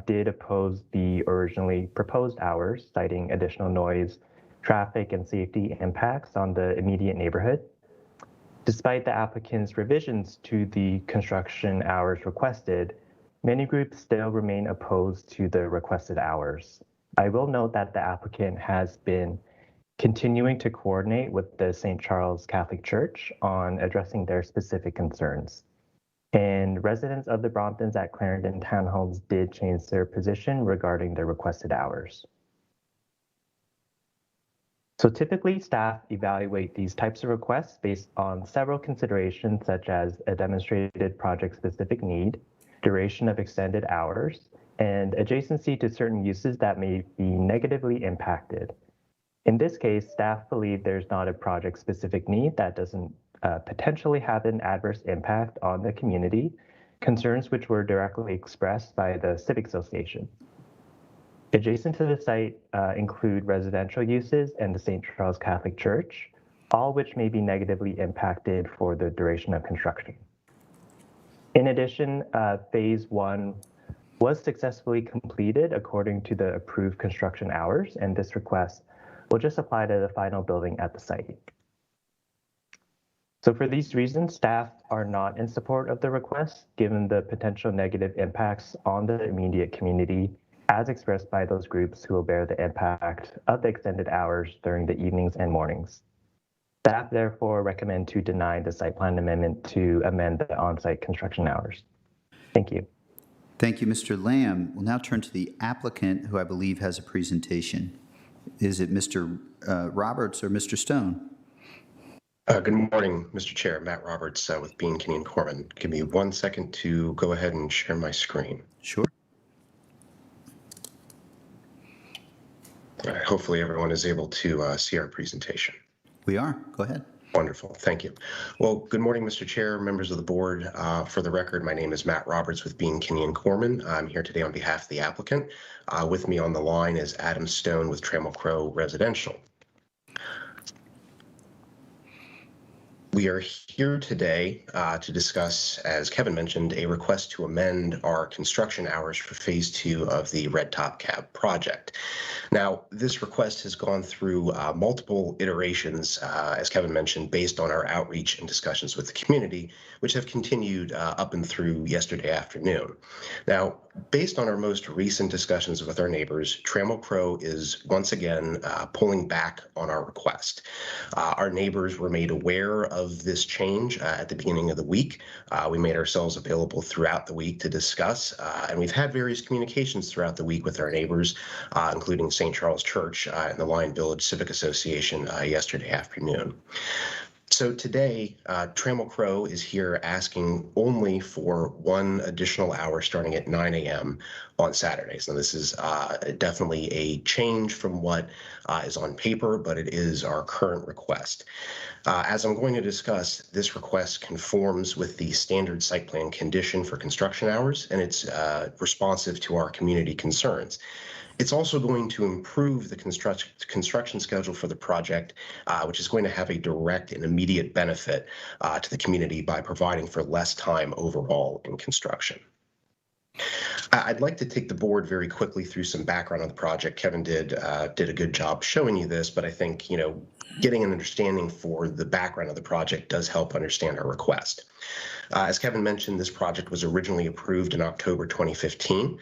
did oppose the originally proposed hours, citing additional noise, traffic, and safety impacts on the immediate neighborhood. Despite the applicant's revisions to the construction hours requested, many groups still remain opposed to the requested hours. I will note that the applicant has been continuing to coordinate with the St. Charles Catholic Church on addressing their specific concerns. And residents of the Bromptons at Clarendon Townhomes did change their position regarding the requested hours. So typically, staff evaluate these types of requests based on several considerations, such as a demonstrated project-specific need, duration of extended hours, and adjacency to certain uses that may be negatively impacted. In this case, staff believe there's not a project-specific need that doesn't potentially have an adverse impact on the community, concerns which were directly expressed by the Civic Association. Adjacent to the site include residential uses and the St. Charles Catholic Church, all which may be negatively impacted for the duration of construction. In addition, phase 1 was successfully completed according to the approved construction hours, and this request will just apply to the final building at the site. So for these reasons, staff are not in support of the request, given the potential negative impacts on the immediate community, as expressed by those groups who will bear the impact of the extended hours during the evenings and mornings. Staff therefore recommend to deny the site plan amendment to amend the on-site construction hours. Thank you. Thank you, Mr. Lamb. We'll now turn to the applicant, who I believe has a presentation. Is it Mr. Roberts or Mr. Stone? Good morning, Mr. Chair. Matt Roberts with Bean, Kinney, and Corman. Give me 1 second to go ahead and share my screen. Sure. All right, hopefully everyone is able to see our presentation. We are. Go ahead. Wonderful. Thank you. Well, good morning, Mr. Chair, members of the board. For the record, my name is Matt Roberts with Bean, Kinney, and Corman. I'm here today on behalf of the applicant. With me on the line is Adam Stone with Trammell Crow Residential. We are here today to discuss, as Kevin mentioned, a request to amend our construction hours for phase 2 of the Red Top Cab project. Now, this request has gone through multiple iterations, as Kevin mentioned, based on our outreach and discussions with the community, which have continued up and through yesterday afternoon. Now, based on our most recent discussions with our neighbors, Trammell Crow is once again pulling back on our request. Our neighbors were made aware of this change at the beginning of the week. We made ourselves available throughout the week to discuss, and we've had various communications throughout the week with our neighbors, including St. Charles Church and the Lion Village Civic Association yesterday afternoon. So today, Trammell Crow is here asking only for 1 additional hour starting at 9 a.m. on Saturdays. Now, this is definitely a change from what is on paper, but it is our current request. As I'm going to discuss, this request conforms with the standard site plan condition for construction hours, and it's responsive to our community concerns. It's also going to improve the construction schedule for the project, which is going to have a direct and immediate benefit to the community by providing for less time overall in construction. I'd like to take the board very quickly through some background on the project. Kevin did a good job showing you this, but I think, getting an understanding for the background of the project does help understand our request. As Kevin mentioned, this project was originally approved in October 2015.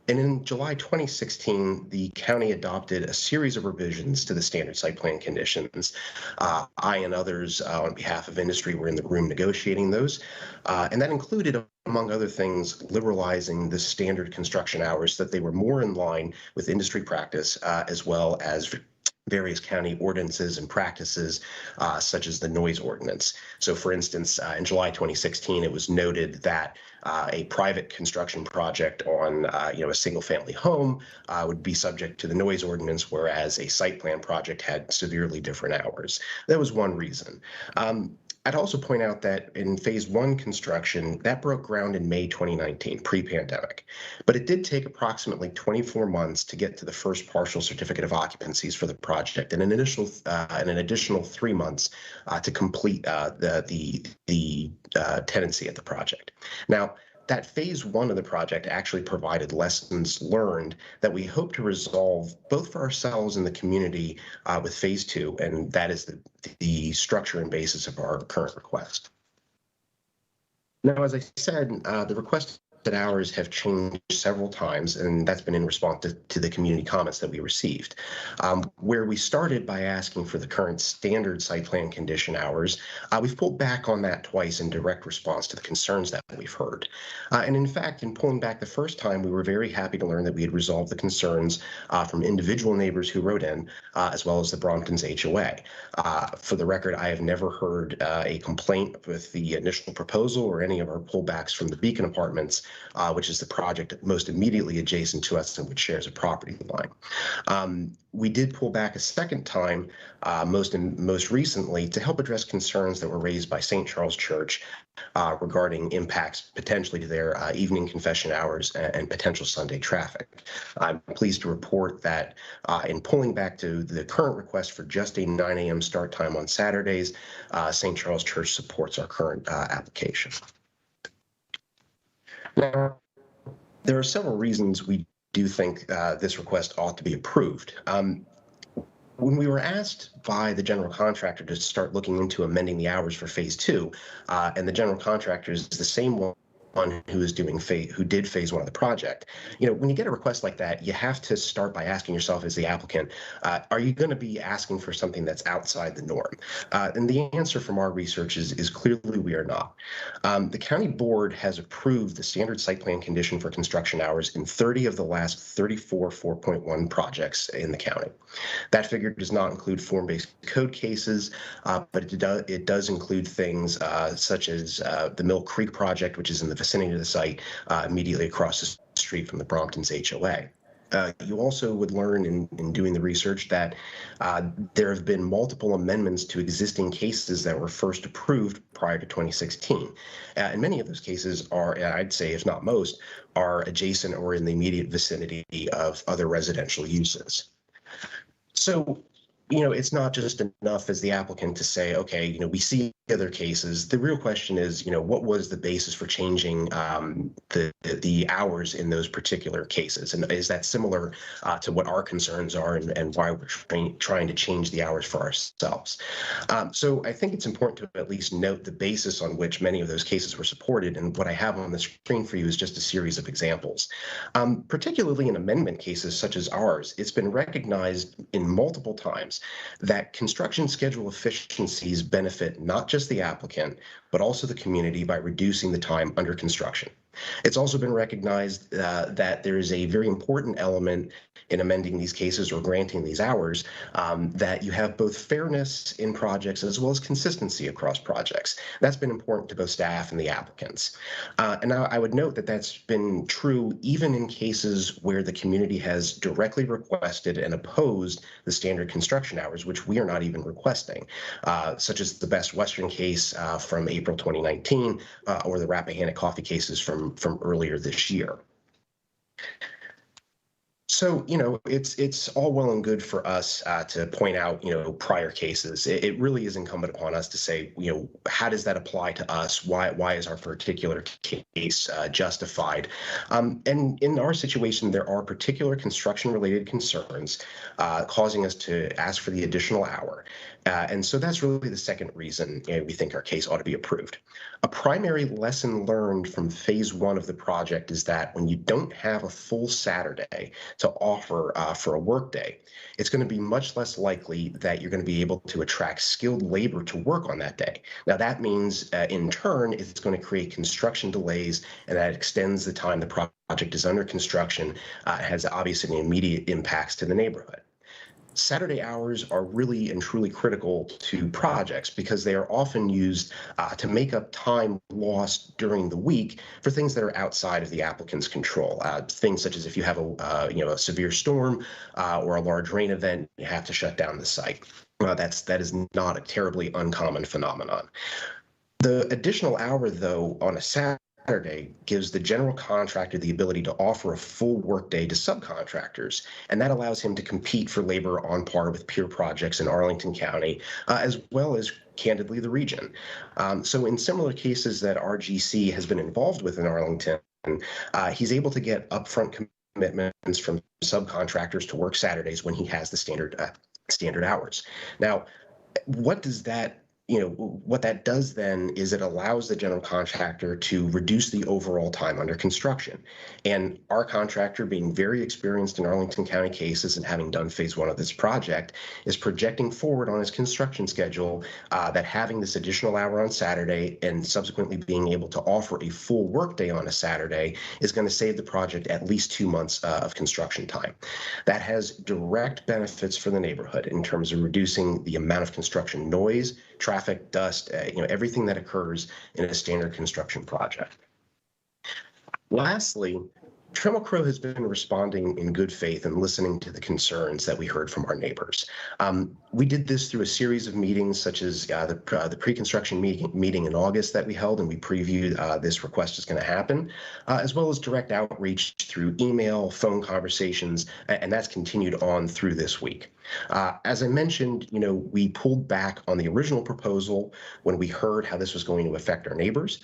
And in July 2016, the county adopted a series of revisions to the standard site plan conditions. I and others on behalf of industry were in the room negotiating those. And that included, among other things, liberalizing the standard construction hours so that they were more in line with industry practice, as well as various county ordinances and practices, such as the noise ordinance. So for instance, in July 2016, it was noted that a private construction project on a single family home would be subject to the noise ordinance, whereas a site plan project had severely different hours. That was one reason. I'd also point out that in phase 1 construction, that broke ground in May 2019, pre-pandemic. But it did take approximately 24 months to get to the first partial certificate of occupancies for the project, and an additional 3 months to complete the tenancy at the project. Now, that phase 1 of the project actually provided lessons learned that we hope to resolve both for ourselves and the community with phase 2, and that is the structure and basis of our current request. Now, as I said, the requested hours have changed several times, and that's been in response to the community comments that we received. Where we started by asking for the current standard site plan condition hours, we've pulled back on that twice in direct response to the concerns that we've heard. And in fact, in pulling back the first time, we were very happy to learn that we had resolved the concerns from individual neighbors who wrote in, as well as the Brompton's HOA. For the record, I have never heard a complaint with the initial proposal or any of our pullbacks from the Beacon Apartments, which is the project most immediately adjacent to us and which shares a property line. We did pull back a second time, most recently, to help address concerns that were raised by St. Charles Church regarding impacts potentially to their evening confession hours and potential Sunday traffic. I'm pleased to report that in pulling back to the current request for just a 9 a.m. start time on Saturdays, St. Charles Church supports our current application. Now, there are several reasons we do think this request ought to be approved. When we were asked by the general contractor to start looking into amending the hours for phase 2, and the general contractor is the same one who did phase one of the project. When you get a request like that, you have to start by asking yourself as the applicant, are you going to be asking for something that's outside the norm? And the answer from our research is clearly we are not. The county board has approved the standard site plan condition for construction hours in 30 of the last 34 4.1 projects in the county. That figure does not include form-based code cases, but it does include things such as the Mill Creek project, which is in the vicinity of the site immediately across the street from the Brompton's HOA. You also would learn in doing the research that there have been multiple amendments to existing cases that were first approved prior to 2016. And many of those cases are, I'd say, if not most, are adjacent or in the immediate vicinity of other residential uses. So, it's not just enough as the applicant to say, okay, we see other cases. The real question is, what was the basis for changing the hours in those particular cases? And is that similar to what our concerns are and why we're trying to change the hours for ourselves? So I think it's important to at least note the basis on which many of those cases were supported. And what I have on the screen for you is just a series of examples. Particularly in amendment cases such as ours, it's been recognized in multiple times that construction schedule efficiencies benefit not just the applicant, but also the community by reducing the time under construction. It's also been recognized that there is a very important element in amending these cases or granting these hours, that you have both fairness in projects as well as consistency across projects. That's been important to both staff and the applicants. And I would note that that's been true even in cases where the community has directly requested and opposed the standard construction hours, which we are not even requesting, such as the Best Western case from April 2019 or the Rappahannock Coffee cases from earlier this year. So, it's all well and good for us to point out, prior cases. It really is incumbent upon us to say, how does that apply to us? Why is our particular case justified? And in our situation, there are particular construction-related concerns causing us to ask for the additional hour. And so that's really the second reason we think our case ought to be approved. A primary lesson learned from phase one of the project is that when you don't have a full Saturday to offer for a workday, it's going to be much less likely that you're going to be able to attract skilled labor to work on that day. Now, that means in turn, it's going to create construction delays, and that extends the time the project is under construction, has obviously immediate impacts to the neighborhood. Saturday hours are really and truly critical to projects because they are often used to make up time lost during the week for things that are outside of the applicant's control. Things such as if you have a severe storm or a large rain event, you have to shut down the site. That is not a terribly uncommon phenomenon. The additional hour, though, on a Saturday gives the general contractor the ability to offer a full workday to subcontractors, and that allows him to compete for labor on par with peer projects in Arlington County, as well as, candidly, the region. So in similar cases that RGC has been involved with in Arlington, he's able to get upfront commitments from subcontractors to work Saturdays when he has the standard hours. Now, what that does then is it allows the general contractor to reduce the overall time under construction. And our contractor, being very experienced in Arlington County cases and having done phase one of this project, is projecting forward on his construction schedule that having this additional hour on Saturday and subsequently being able to offer a full workday on a Saturday is going to save the project at least 2 months of construction time. That has direct benefits for the neighborhood in terms of reducing the amount of construction noise, traffic, dust, everything that occurs in a standard construction project. Lastly, Trammell Crow has been responding in good faith and listening to the concerns that we heard from our neighbors. We did this through a series of meetings, such as the pre-construction meeting in August that we held, and we previewed this request is going to happen, as well as direct outreach through email, phone conversations, and that's continued on through this week. As I mentioned, we pulled back on the original proposal when we heard how this was going to affect our neighbors.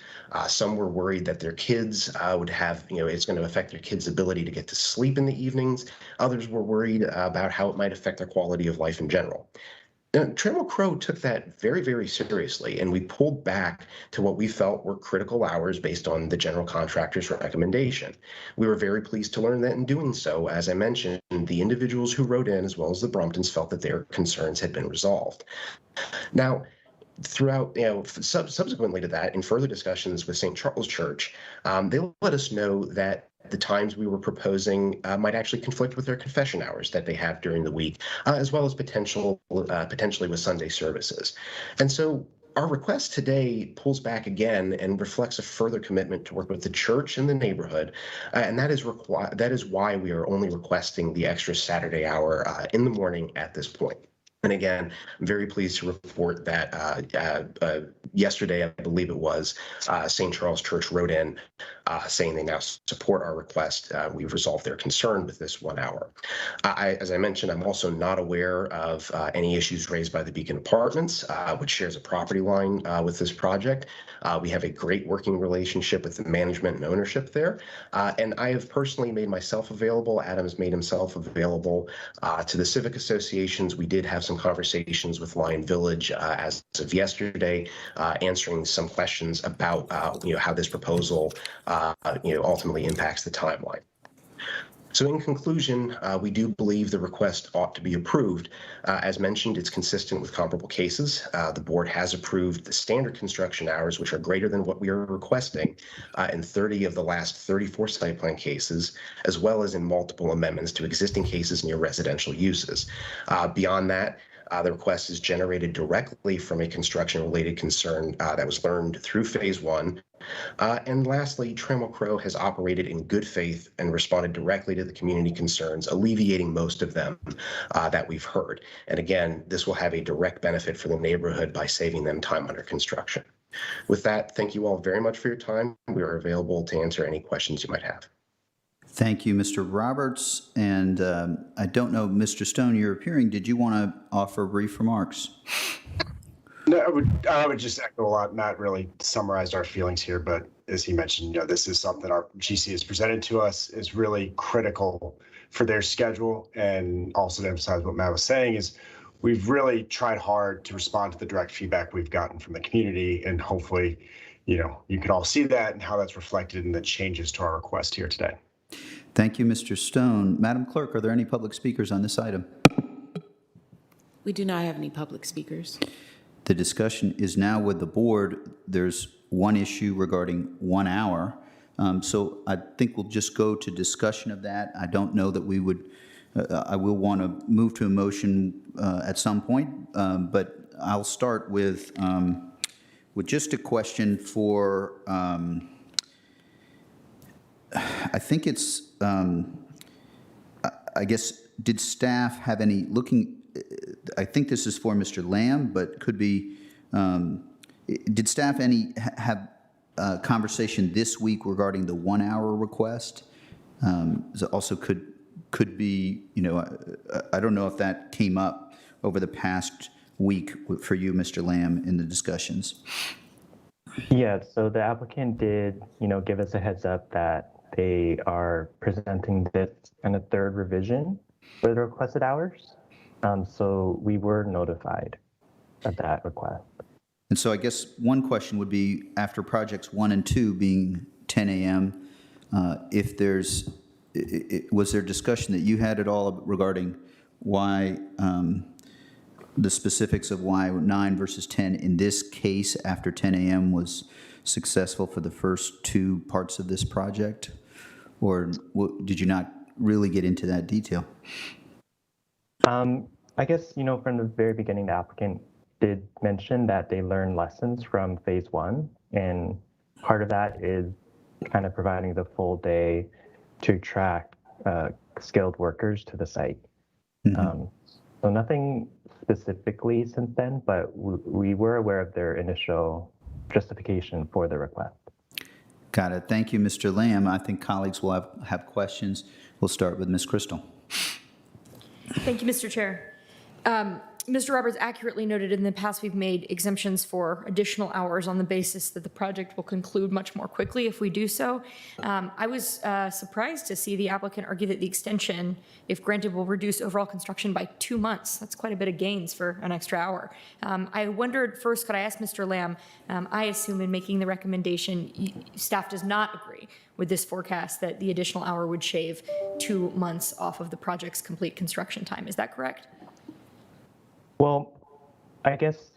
Some were worried that their kids would have, it's going to affect their kids' ability to get to sleep in the evenings. Others were worried about how it might affect their quality of life in general. Now, Trammell Crow took that very, very seriously, and we pulled back to what we felt were critical hours based on the general contractor's recommendation. We were very pleased to learn that in doing so, as I mentioned, the individuals who wrote in, as well as the Bromptons, felt that their concerns had been resolved. Now, throughout, subsequently to that, in further discussions with St. Charles Church, they let us know that the times we were proposing might actually conflict with their confession hours that they have during the week, as well as potentially with Sunday services. And so our request today pulls back again and reflects a further commitment to work with the church and the neighborhood, and that is why we are only requesting the extra Saturday hour in the morning at this point. And again, I'm very pleased to report that yesterday, I believe it was, St. Charles Church wrote in saying they now support our request. We've resolved their concern with this 1 hour. As I mentioned, I'm also not aware of any issues raised by the Beacon Apartments, which shares a property line with this project. We have a great working relationship with the management and ownership there. And I have personally made myself available. Adam's made himself available to the civic associations. We did have some conversations with Lion Village as of yesterday, answering some questions about how this proposal ultimately impacts the timeline. So in conclusion, we do believe the request ought to be approved. As mentioned, it's consistent with comparable cases. The board has approved the standard construction hours, which are greater than what we are requesting in 30 of the last 34 site plan cases, as well as in multiple amendments to existing cases near residential uses. Beyond that, the request is generated directly from a construction-related concern that was learned through phase 1. And lastly, Trammell Crow has operated in good faith and responded directly to the community concerns, alleviating most of them that we've heard. And again, this will have a direct benefit for the neighborhood by saving them time under construction. With that, thank you all very much for your time. We are available to answer any questions you might have. Thank you, Mr. Roberts. And I don't know, Mr. Stone, you're appearing. Did you want to offer brief remarks? No, I would just echo a lot. Matt really summarized our feelings here, but as he mentioned, this is something our GC has presented to us is really critical for their schedule. And also to emphasize what Matt was saying is we've really tried hard to respond to the direct feedback we've gotten from the community, and hopefully, you can all see that and how that's reflected in the changes to our request here today. Thank you, Mr. Stone. Madam Clerk, are there any public speakers on this item? We do not have any public speakers. The discussion is now with the board. There's one issue regarding 1 hour. So I think we'll just go to discussion of that. I don't know that we would, I will want to move to a motion at some point, but I'll start with just a question for, I think it's, I guess, did staff have any I think this is for Mr. Lamb, but could be, did staff have conversation this week regarding the 1 hour request? It also could be, I don't know if that came up over the past week for you, Mr. Lamb, in the discussions. Yeah, so the applicant did, give us a heads up that they are presenting this in a third revision for the requested hours. So we were notified of that request. And so I guess one question would be, after projects 1 and 2 being 10 a.m., if there's, was there discussion that you had at all regarding why, the specifics of why 9 versus 10 in this case after 10 a.m. was successful for the first 2 parts of this project? Or did you not really get into that detail? I guess, from the very beginning, the applicant did mention that they learned lessons from phase 1. And part of that is kind of providing the full day to track skilled workers to the site. Mm-hmm. So nothing specifically since then, but we were aware of their initial justification for the request. Got it. Thank you, Mr. Lamb. I think colleagues will have questions. We'll start with Ms. Crystal. Thank you, Mr. Chair. Mr. Roberts accurately noted in the past we've made exemptions for additional hours on the basis that the project will conclude much more quickly if we do so. I was surprised to see the applicant argue that the extension, if granted, will reduce overall construction by 2 months. That's quite a bit of gains for an extra hour. I wondered first, could I ask Mr. Lamb, I assume in making the recommendation, staff does not agree with this forecast that the additional hour would shave 2 months off of the project's complete construction time. Is that correct? Well, I guess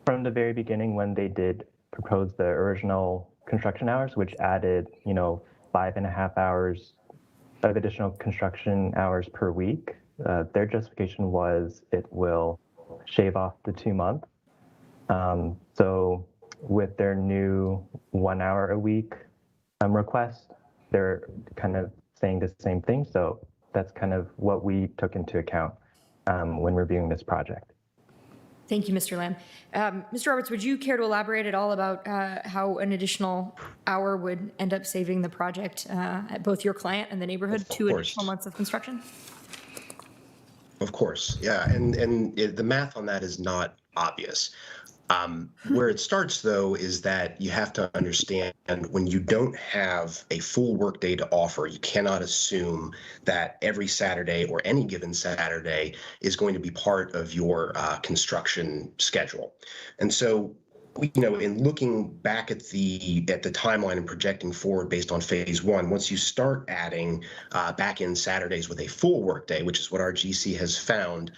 from the very beginning when they did propose the original construction hours, which added, 5.5 hours of additional construction hours per week, their justification was it will shave off the 2 months. So with their new 1 hour a week request, they're kind of saying the same thing. So that's kind of what we took into account when reviewing this project. Thank you, Mr. Lamb. Mr. Roberts, would you care to elaborate at all about how an additional hour would end up saving the project at both your client and the neighborhood, 2 additional months of construction? Of course, yeah, and the math on that is not obvious. Where it starts, though, is that you have to understand when you don't have a full workday to offer, you cannot assume that every Saturday or any given Saturday is going to be part of your construction schedule. And so, in looking back at the timeline and projecting forward based on phase one, once you start adding back in Saturdays with a full workday, which is what our GC has found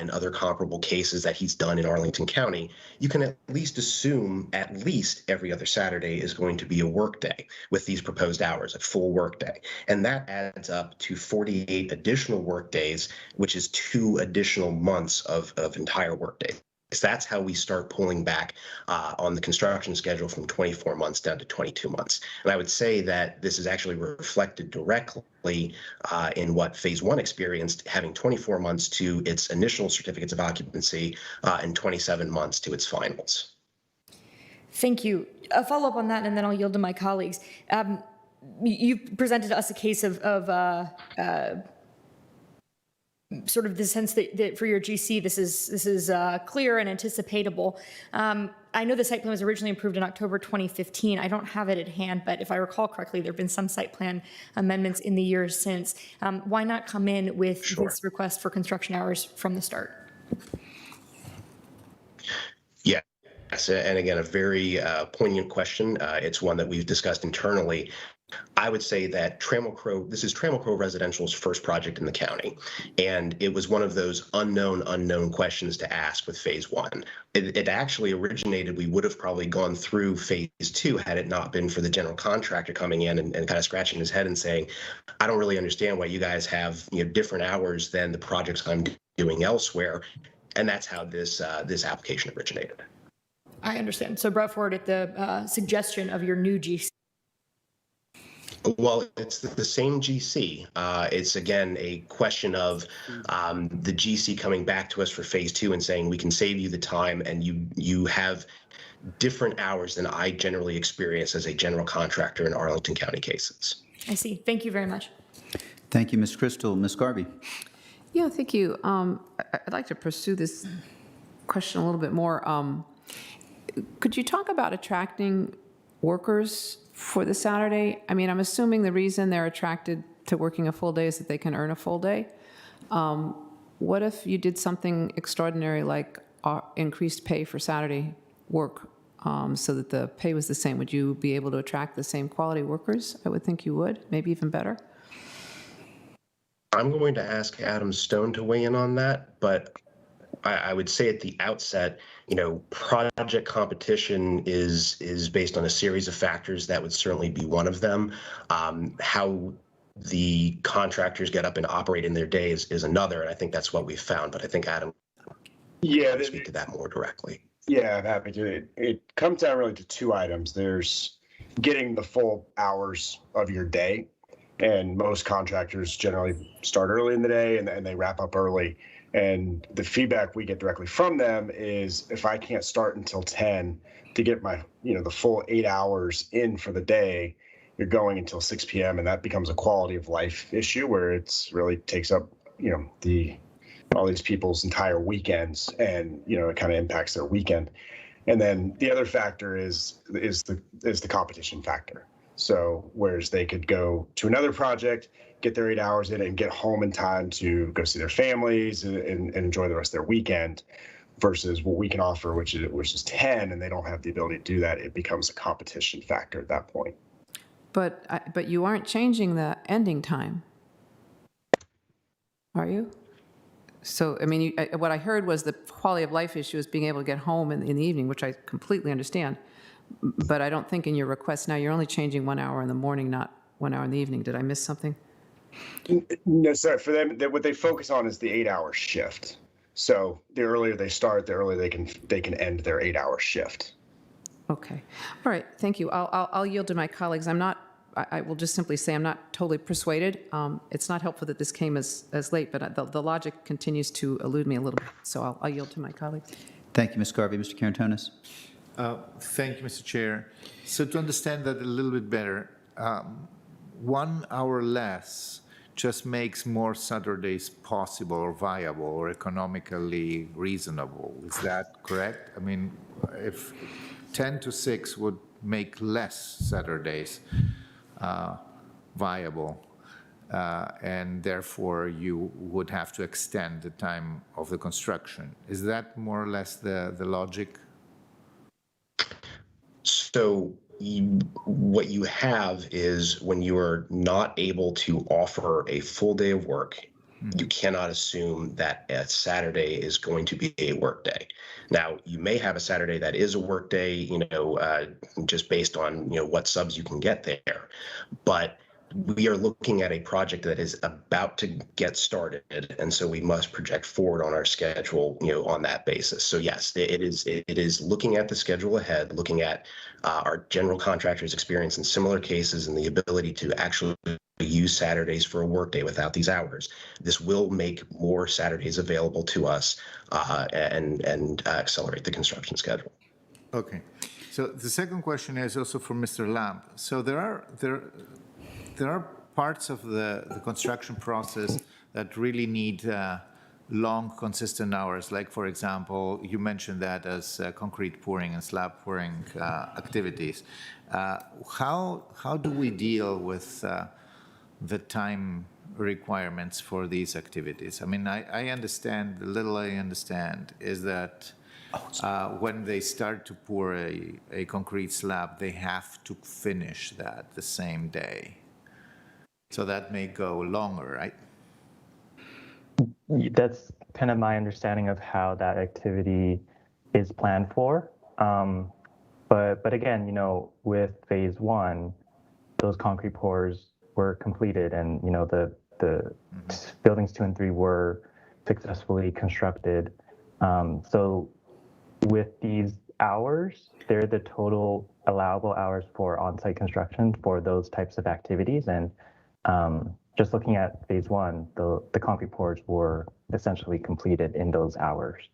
in other comparable cases that he's done in Arlington County, you can at least assume at least every other Saturday is going to be a workday with these proposed hours, a full workday. And that adds up to 48 additional workdays, which is 2 additional months of entire workdays. So that's how we start pulling back on the construction schedule from 24 months down to 22 months. And I would say that this is actually reflected directly in what phase one experienced, having 24 months to its initial certificates of occupancy and 27 months to its finals. Thank you. A follow-up on that, and then I'll yield to my colleagues. You've presented us a case of sort of the sense that for your GC, this is clear and anticipatable. I know the site plan was originally approved in October 2015. I don't have it at hand, but if I recall correctly, there have been some site plan amendments in the years since. Why not come in with this request for construction hours from the start? Yes, and again, a very poignant question. It's one that we've discussed internally. I would say that this is Trammell Crow Residential's first project in the county, and it was one of those unknown questions to ask with phase one. It actually originated, we would have probably gone through phase two had it not been for the general contractor coming in and kind of scratching his head and saying, I don't really understand why you guys have different hours than the projects I'm doing elsewhere. And that's how this application originated. I understand. So brought forward at the suggestion of your new GC. Well, it's the same GC. It's, again, a question of the GC coming back to us for phase two and saying, we can save you the time and you have different hours than I generally experience as a general contractor in Arlington County cases. I see. Thank you very much. Thank you, Ms. Crystal. Ms. Garvey. Yeah, thank you. I'd like to pursue this question a little bit more. Could you talk about attracting workers for the Saturday? I mean, I'm assuming the reason they're attracted to working a full day is that they can earn a full day. What if you did something extraordinary like increased pay for Saturday work so that the pay was the same? Would you be able to attract the same quality workers? I would think you would, maybe even better. I'm going to ask Adam Stone to weigh in on that, but I would say at the outset, project competition is based on a series of factors. That would certainly be one of them. How the contractors get up and operate in their days is another, and I think that's what we've found. But I think Adam can speak to that more directly. Yeah, I'm happy to. It comes down really to 2 items. There's getting the full hours of your day, and most contractors generally start early in the day and they wrap up early. And the feedback we get directly from them is if I can't start until 10 to get my, the full 8 hours in for the day, you're going until 6 p.m. And that becomes a quality of life issue where it's really takes up, the all these people's entire weekends, and it kind of impacts their weekend. And then the other factor is the competition factor. So whereas they could go to another project, get their 8 hours in, and get home in time to go see their families and enjoy the rest of their weekend, versus what we can offer, which is 10, and they don't have the ability to do that, it becomes a competition factor at that point. But you aren't changing the ending time, are you? So, I mean, what I heard was the quality of life issue is being able to get home in the evening, which I completely understand. But I don't think in your request now, you're only changing 1 hour in the morning, not 1 hour in the evening. Did I miss something? No, sorry. For them, what they focus on is the 8-hour shift. So the earlier they start, the earlier they can end their 8-hour shift. Okay. All right. Thank you. I'll yield to my colleagues. I will just simply say I'm not totally persuaded. It's not helpful that this came as late, but the logic continues to elude me a little bit. So I'll yield to my colleagues. Thank you, Ms. Garvey. Mr. Karantonis. Thank you, Mr. Chair. So to understand that a little bit better, 1 hour less just makes more Saturdays possible or viable or economically reasonable. Is that correct? I mean, if 10 to 6 would make less Saturdays viable, and therefore you would have to extend the time of the construction. Is that more or less the logic? So what you have is when you are not able to offer a full day of work, you cannot assume that a Saturday is going to be a work day. Now, you may have a Saturday that is a work day, just based on, what subs you can get there. But we are looking at a project that is about to get started, and so we must project forward on our schedule, on that basis. So yes, it is looking at the schedule ahead, looking at our general contractors' experience in similar cases and the ability to actually use Saturdays for a workday without these hours. This will make more Saturdays available to us and accelerate the construction schedule. Okay. So the second question is also for Mr. Lamb. So there are parts of the construction process that really need long, consistent hours. Like, for example, you mentioned that as concrete pouring and slab pouring activities. How do we deal with the time requirements for these activities? I mean, I understand, the little I understand is that when they start to pour a concrete slab, they have to finish that the same day. So that may go longer, right? That's kind of my understanding of how that activity is planned for. But again, with phase 1, those concrete pours were completed, and the buildings 2 and 3 were successfully constructed. So with these hours, they're the total allowable hours for on-site construction for those types of activities. And just looking at phase 1, the concrete pours were essentially completed in those hours.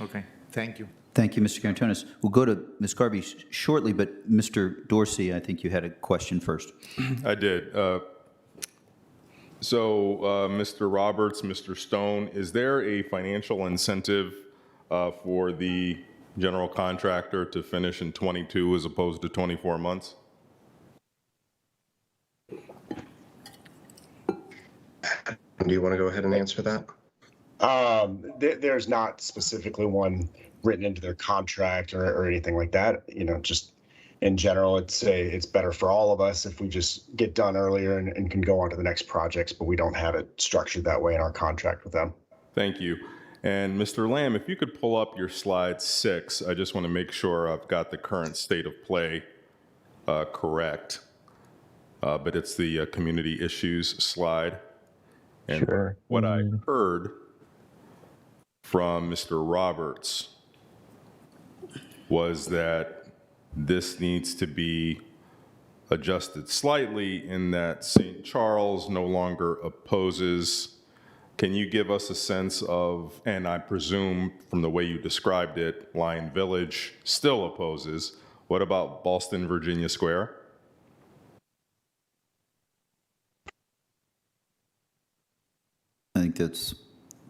Okay, thank you. Thank you, Mr. Karantonis. We'll go to Ms. Garvey shortly, but Mr. Dorsey, I think you had a question first. I did. Mr. Roberts, Mr. Stone, is there a financial incentive for the general contractor to finish in 22 as opposed to 24 months? Do you want to go ahead and answer that? There's not specifically one written into their contract or anything like that. Just in general, it's better for all of us if we just get done earlier and can go on to the next projects, but we don't have it structured that way in our contract with them. Thank you. And Mr. Lamb, if you could pull up your slide 6, I just want to make sure I've got the current state of play correct. But it's the community issues slide. And sure. What I heard from Mr. Roberts was that this needs to be adjusted slightly in that St. Charles no longer opposes. Can you give us a sense of, and I presume from the way you described it, Lion Village still opposes. What about Boston, Virginia Square? I think that's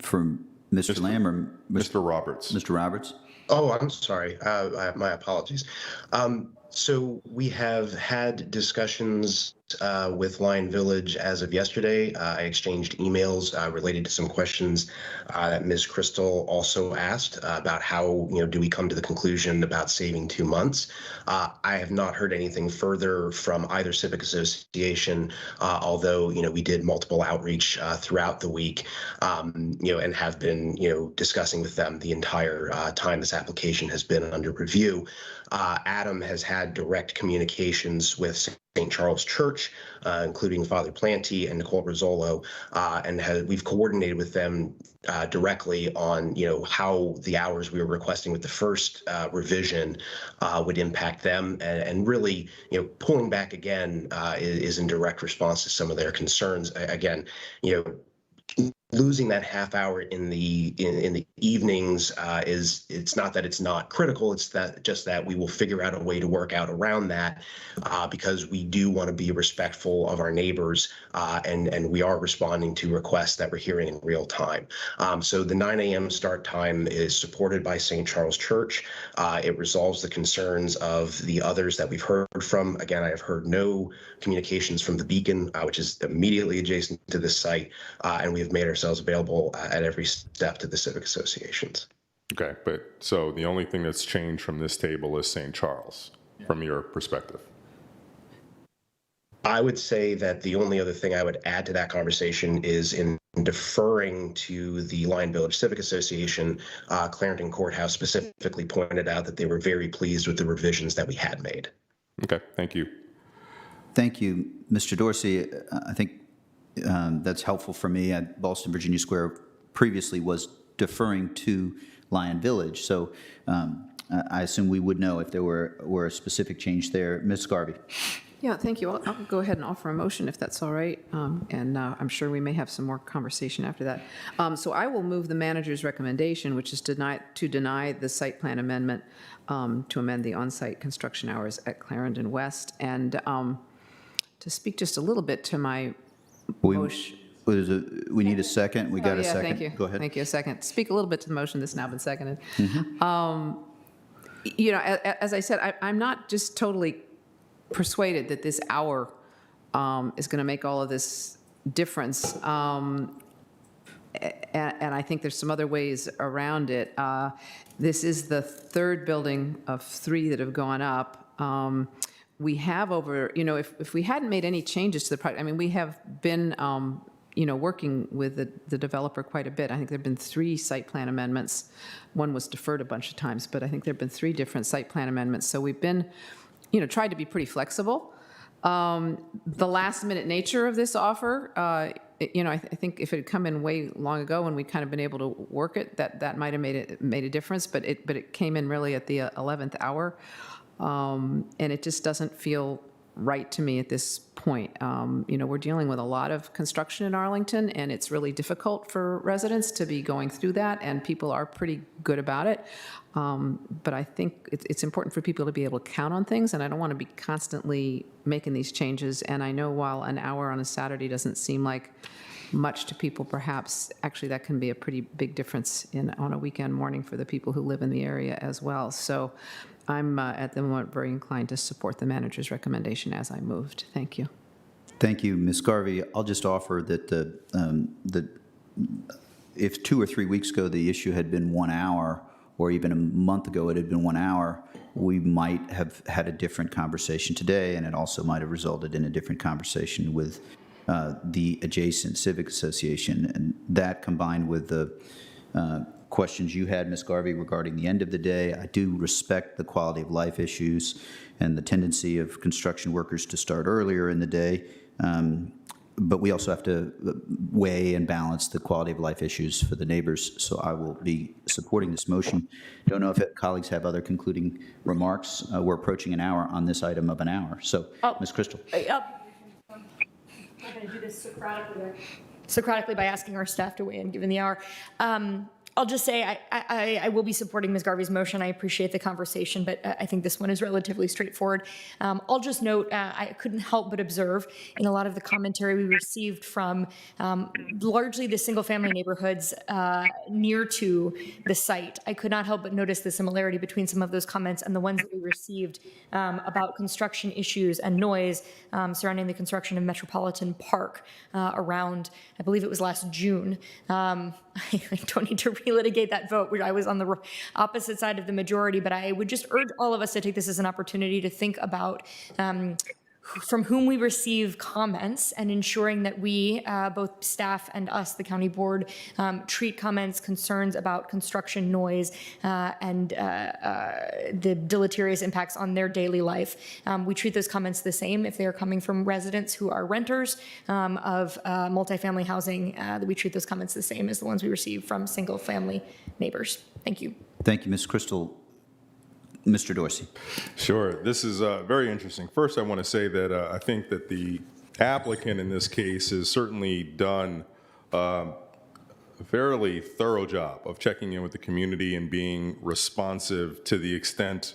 for Mr. Lamb or Mr. Roberts. Mr. Roberts? Oh, I'm sorry. My apologies. So we have had discussions with Lion Village as of yesterday. I exchanged emails related to some questions that Ms. Crystal also asked about how, do we come to the conclusion about saving 2 months? I have not heard anything further from either civic association, although, we did multiple outreach throughout the week, and have been, discussing with them the entire time this application has been under review. Adam has had direct communications with St. Charles Church, including Father Planty and Nicole Rizzolo, and we've coordinated with them directly on, how the hours we were requesting with the first revision would impact them, and really, pulling back again is in direct response to some of their concerns. Again, losing that half hour in the evenings it's not that it's not critical, it's that we will figure out a way to work out around that because we do want to be respectful of our neighbors and we are responding to requests that we're hearing in real time. So the 9 a.m. start time is supported by St. Charles Church. It resolves the concerns of the others that we've heard from. Again, I have heard no communications from the Beacon, which is immediately adjacent to this site, and we have made ourselves available at every step to the civic associations. Okay, but so the only thing that's changed from this table is St. Charles, from your perspective? I would say that the only other thing I would add to that conversation is in deferring to the Lion Village Civic Association. Clarendon Courthouse specifically pointed out that they were very pleased with the revisions that we had made. Okay, thank you. Thank you, Mr. Dorsey. I think that's helpful for me. Boston Virginia Square previously was deferring to Lion Village, so I assume we would know if there were a specific change there. Ms. Garvey. Yeah, thank you. I'll go ahead and offer a motion if that's all right, and I'm sure we may have some more conversation after that. So I will move the manager's recommendation, which is to deny the site plan amendment to amend the on-site construction hours at Clarendon West, and to speak just a little bit to my motion. We need a second. We got a second. Thank you. Go ahead. Thank you. A second. Speak a little bit to the motion that's now been seconded. As I said, I'm not just totally persuaded that this hour is going to make all of this difference. And I think there's some other ways around it. This is the third building of 3 that have gone up. We have over, if we hadn't made any changes to the project, I mean, we have been, working with the developer quite a bit. I think there have been 3 site plan amendments. One was deferred a bunch of times, but I think there have been 3 different site plan amendments. So we've been, tried to be pretty flexible. The last minute nature of this offer, I think if it had come in way long ago and we'd kind of been able to work it, that might have made a difference, but it came in really at the 11th hour. And it just doesn't feel right to me at this point. We're dealing with a lot of construction in Arlington, and it's really difficult for residents to be going through that, and people are pretty good about it. But I think it's important for people to be able to count on things, and I don't want to be constantly making these changes. And I know while an hour on a Saturday doesn't seem like much to people, perhaps actually that can be a pretty big difference on a weekend morning for the people who live in the area as well. So I'm at the moment very inclined to support the manager's recommendation as I moved. Thank you. Thank you, Ms. Garvey. I'll just offer that if 2 or 3 weeks ago the issue had been 1 hour, or even a month ago it had been 1 hour, we might have had a different conversation today, and it also might have resulted in a different conversation with the adjacent civic association. And that, combined with the questions you had, Ms. Garvey, regarding the end of the day, I do respect the quality of life issues and the tendency of construction workers to start earlier in the day. But we also have to weigh and balance the quality of life issues for the neighbors. So I will be supporting this motion. Don't know if colleagues have other concluding remarks. We're approaching an hour on this item of an hour. So, Ms. Crystal. I'm going to do this Socratically by asking our staff to weigh in, given the hour. I'll just say I will be supporting Ms. Garvey's motion. I appreciate the conversation, but I think this one is relatively straightforward. I'll just note I couldn't help but observe in a lot of the commentary we received from largely the single-family neighborhoods near to the site. I could not help but notice the similarity between some of those comments and the ones that we received about construction issues and noise surrounding the construction of Metropolitan Park around, I believe it was last June. I don't need to relitigate that vote, which I was on the opposite side of the majority, but I would just urge all of us to take this as an opportunity to think about from whom we receive comments and ensuring that we, both staff and us, the county board, treat comments, concerns about construction noise and the deleterious impacts on their daily life. We treat those comments the same if they are coming from residents who are renters of multifamily housing. That we treat those comments the same as the ones we receive from single-family neighbors. Thank you. Thank you, Ms. Crystal. Mr. Dorsey. Sure. This is very interesting. First, I want to say that I think that the applicant in this case has certainly done a fairly thorough job of checking in with the community and being responsive to the extent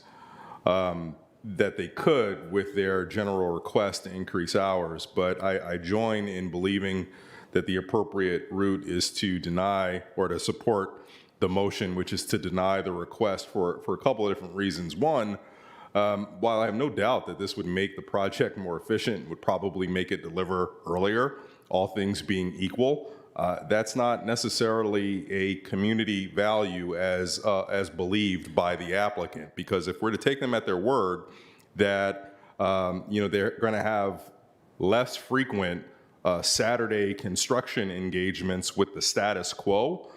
that they could with their general request to increase hours. But I join in believing that the appropriate route is to deny or to support the motion, which is to deny the request for a couple of different reasons. One, while I have no doubt that this would make the project more efficient, would probably make it deliver earlier, all things being equal, that's not necessarily a community value as believed by the applicant. Because if we're to take them at their word that they're going to have less frequent Saturday construction engagements with the status quo,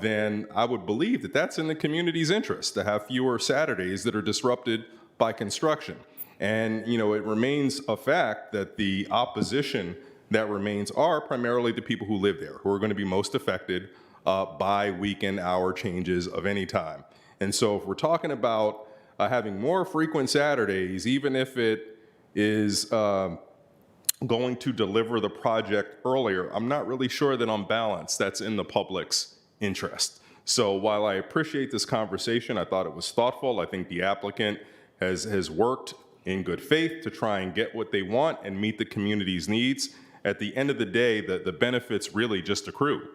then I would believe that that's in the community's interest to have fewer Saturdays that are disrupted by construction. And, it remains a fact that the opposition that remains are primarily the people who live there, who are going to be most affected by weekend hour changes of any time. And so if we're talking about having more frequent Saturdays, even if it is going to deliver the project earlier, I'm not really sure that on balance that's in the public's interest. So while I appreciate this conversation, I thought it was thoughtful. I think the applicant has worked in good faith to try and get what they want and meet the community's needs. At the end of the day, the benefits really just accrue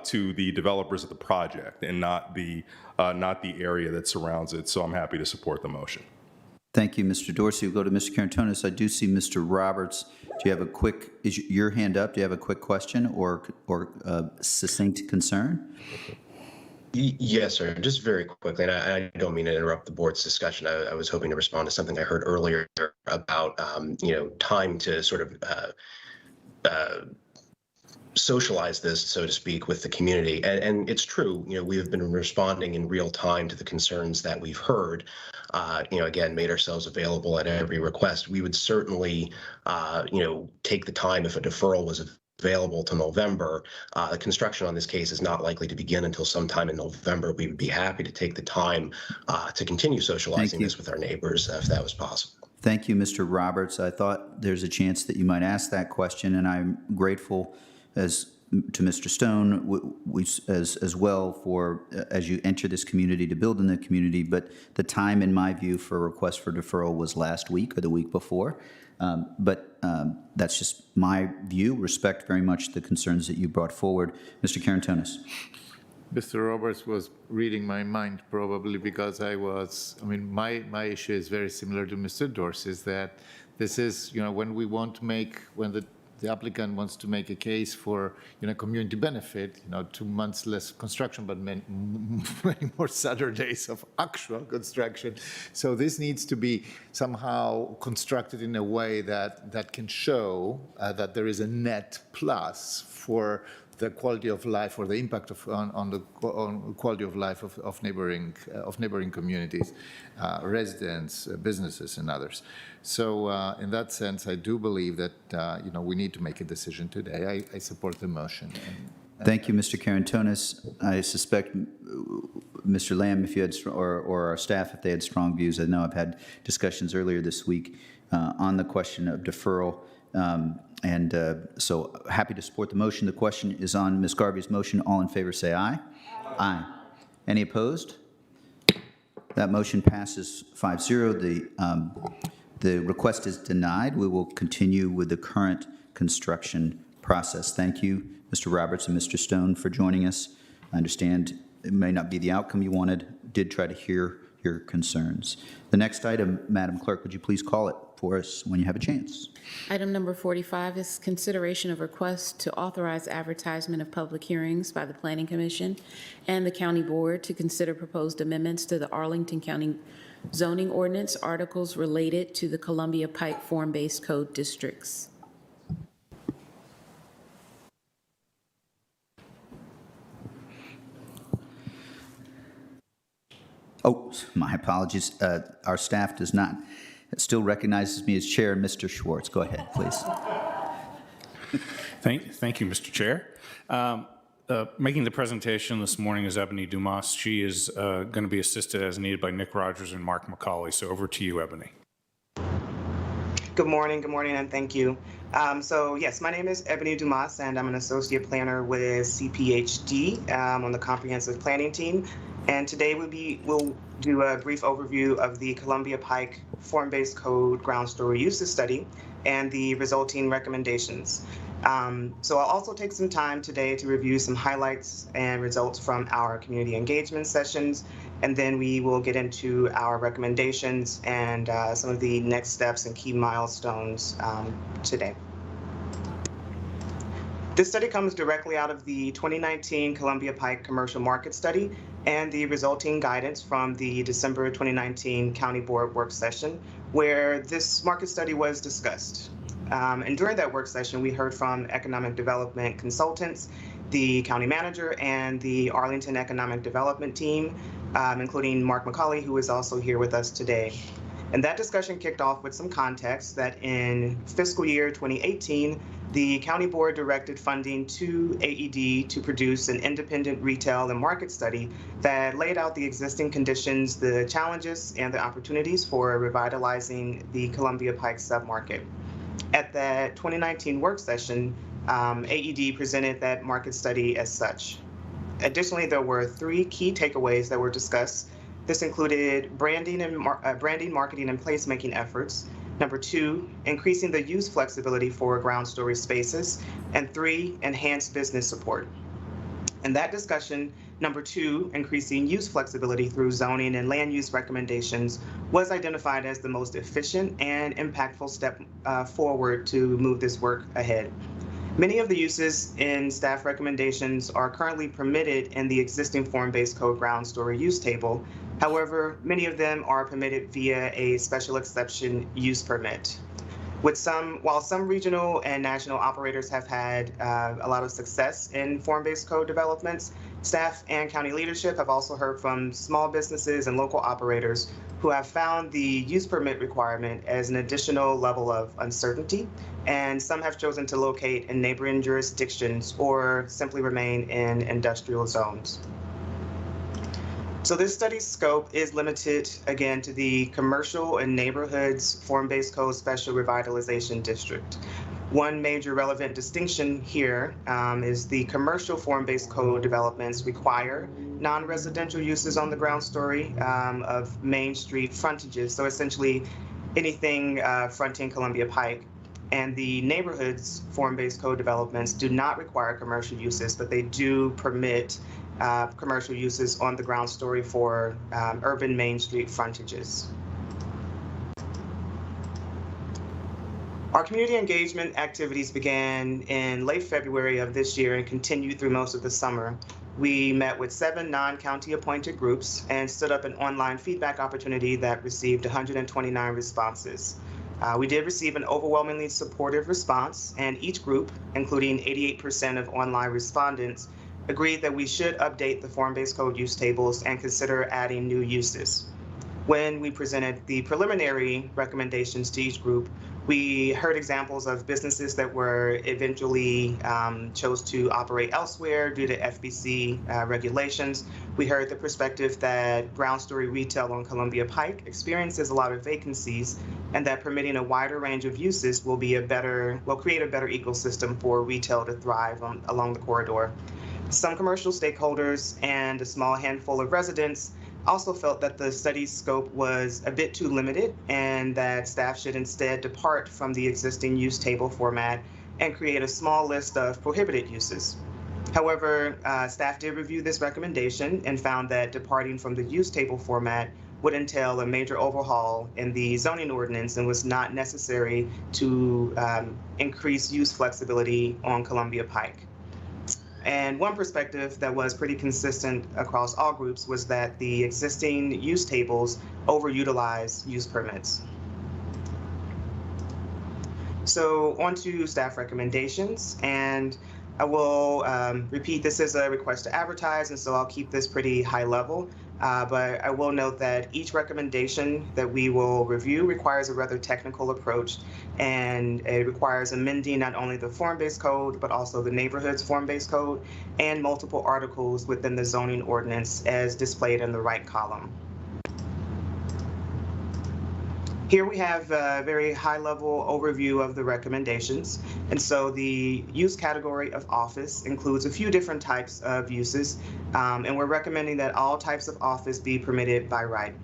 to the developers of the project and not the area that surrounds it. So I'm happy to support the motion. Thank you, Mr. Dorsey. We'll go to Mr. Carantonis. I do see Mr. Roberts. Do you have a quick, is your hand up? Do you have a quick question or succinct concern? Yes, sir. Just very quickly, and I don't mean to interrupt the board's discussion. I was hoping to respond to something I heard earlier about, time to sort of socialize this, so to speak, with the community. And it's true, we have been responding in real time to the concerns that we've heard. Again, made ourselves available at every request. We would certainly, take the time if a deferral was available to November. The construction on this case is not likely to begin until sometime in November. We would be happy to take the time to continue socializing this with our neighbors if that was possible. Thank you, Mr. Roberts. I thought there's a chance that you might ask that question, and I'm grateful to Mr. Stone as well for as you enter this community to build in the community. But the time, in my view, for a request for deferral was last week or the week before. But that's just my view. Respect very much the concerns that you brought forward. Mr. Carantonis. Mr. Roberts was reading my mind probably because my issue is very similar to Mr. Dorsey's, that this is, when the applicant wants to make a case for, community benefit, 2 months less construction, but many more Saturdays of actual construction. So this needs to be somehow constructed in a way that can show that there is a net plus for the quality of life or the impact on the quality of life of neighboring communities, residents, businesses, and others. So in that sense, I do believe that we need to make a decision today. I support the motion. Thank you, Mr. Carantonis. I suspect, Mr. Lamb, if you had, or our staff, if they had strong views. I know I've had discussions earlier this week on the question of deferral. So happy to support the motion. The question is on Ms. Garvey's motion. All in favor say aye. Aye. Any opposed? That motion passes 5-0. The request is denied. We will continue with the current construction process. Thank you, Mr. Roberts and Mr. Stone, for joining us. I understand it may not be the outcome you wanted. Did try to hear your concerns. The next item, Madam Clerk, would you please call it for us when you have a chance? Item number 45 is consideration of request to authorize advertisement of public hearings by the Planning Commission and the County Board to consider proposed amendments to the Arlington County zoning ordinance articles related to the Columbia Pike form-based code districts. Oh, my apologies. Our staff does not, still recognizes me as chair. Mr. Schwartz, go ahead, please. Thank you, Mr. Chair. Making the presentation this morning is Ebony Dumas. She is going to be assisted as needed by Nick Rogers and Mark McCauley. So over to you, Ebony. Good morning, and thank you. So yes, my name is Ebony Dumas, and I'm an associate planner with CPHD on the comprehensive planning team. And today we'll do a brief overview of the Columbia Pike form-based code ground story uses study and the resulting recommendations. So I'll also take some time today to review some highlights and results from our community engagement sessions, and then we will get into our recommendations and some of the next steps and key milestones today. This study comes directly out of the 2019 Columbia Pike Commercial Market Study and the resulting guidance from the December 2019 County Board work session, where this market study was discussed. And during that work session, we heard from economic development consultants, the county manager, and the Arlington Economic Development team, including Mark McCauley, who is also here with us today. And that discussion kicked off with some context that in fiscal year 2018, the county board directed funding to AED to produce an independent retail and market study that laid out the existing conditions, the challenges, and the opportunities for revitalizing the Columbia Pike submarket. At that 2019 work session, AED presented that market study as such. Additionally, there were 3 key takeaways that were discussed. This included branding, marketing, and placemaking efforts. Number 2, increasing the use flexibility for ground story spaces. And 3, enhanced business support. In that discussion, number 2, increasing use flexibility through zoning and land use recommendations, was identified as the most efficient and impactful step forward to move this work ahead. Many of the uses in staff recommendations are currently permitted in the existing form-based code ground story use table. However, many of them are permitted via a special exception use permit. While some regional and national operators have had a lot of success in form-based code developments, staff and county leadership have also heard from small businesses and local operators who have found the use permit requirement as an additional level of uncertainty, and some have chosen to locate in neighboring jurisdictions or simply remain in industrial zones. So this study's scope is limited, again, to the commercial and neighborhoods form-based code special revitalization district. One major relevant distinction here is the commercial form-based code developments require non-residential uses on the ground story of Main Street frontages, so essentially anything fronting Columbia Pike. And the neighborhoods form-based code developments do not require commercial uses, but they do permit commercial uses on the ground story for urban Main Street frontages. Our community engagement activities began in late February of this year and continued through most of the summer. We met with 7 non-county appointed groups and stood up an online feedback opportunity that received 129 responses. We did receive an overwhelmingly supportive response, and each group, including 88% of online respondents, agreed that we should update the form-based code use tables and consider adding new uses. When we presented the preliminary recommendations to each group, we heard examples of businesses that were eventually chose to operate elsewhere due to FBC regulations. We heard the perspective that ground story retail on Columbia Pike experiences a lot of vacancies, and that permitting a wider range of uses will create a better ecosystem for retail to thrive along the corridor. Some commercial stakeholders and a small handful of residents also felt that the study's scope was a bit too limited and that staff should instead depart from the existing use table format and create a small list of prohibited uses. However, staff did review this recommendation and found that departing from the use table format would entail a major overhaul in the zoning ordinance and was not necessary to increase use flexibility on Columbia Pike. And one perspective that was pretty consistent across all groups was that the existing use tables overutilize use permits. So on to staff recommendations, and I will repeat, this is a request to advertise, and so I'll keep this pretty high level. But I will note that each recommendation that we will review requires a rather technical approach, and it requires amending not only the form-based code, but also the neighborhood's form-based code and multiple articles within the zoning ordinance as displayed in the right column. Here we have a very high-level overview of the recommendations. And so the use category of office includes a few different types of uses, and we're recommending that all types of office be permitted by right.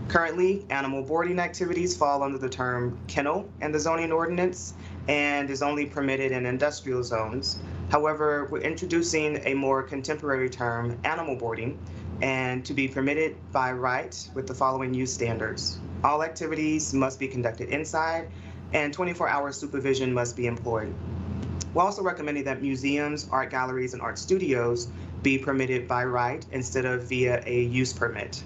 Currently, animal boarding activities fall under the term kennel in the zoning ordinance and is only permitted in industrial zones. However, we're introducing a more contemporary term, animal boarding, and to be permitted by right with the following use standards. All activities must be conducted inside, and 24-hour supervision must be employed. We're also recommending that museums, art galleries, and art studios be permitted by right instead of via a use permit.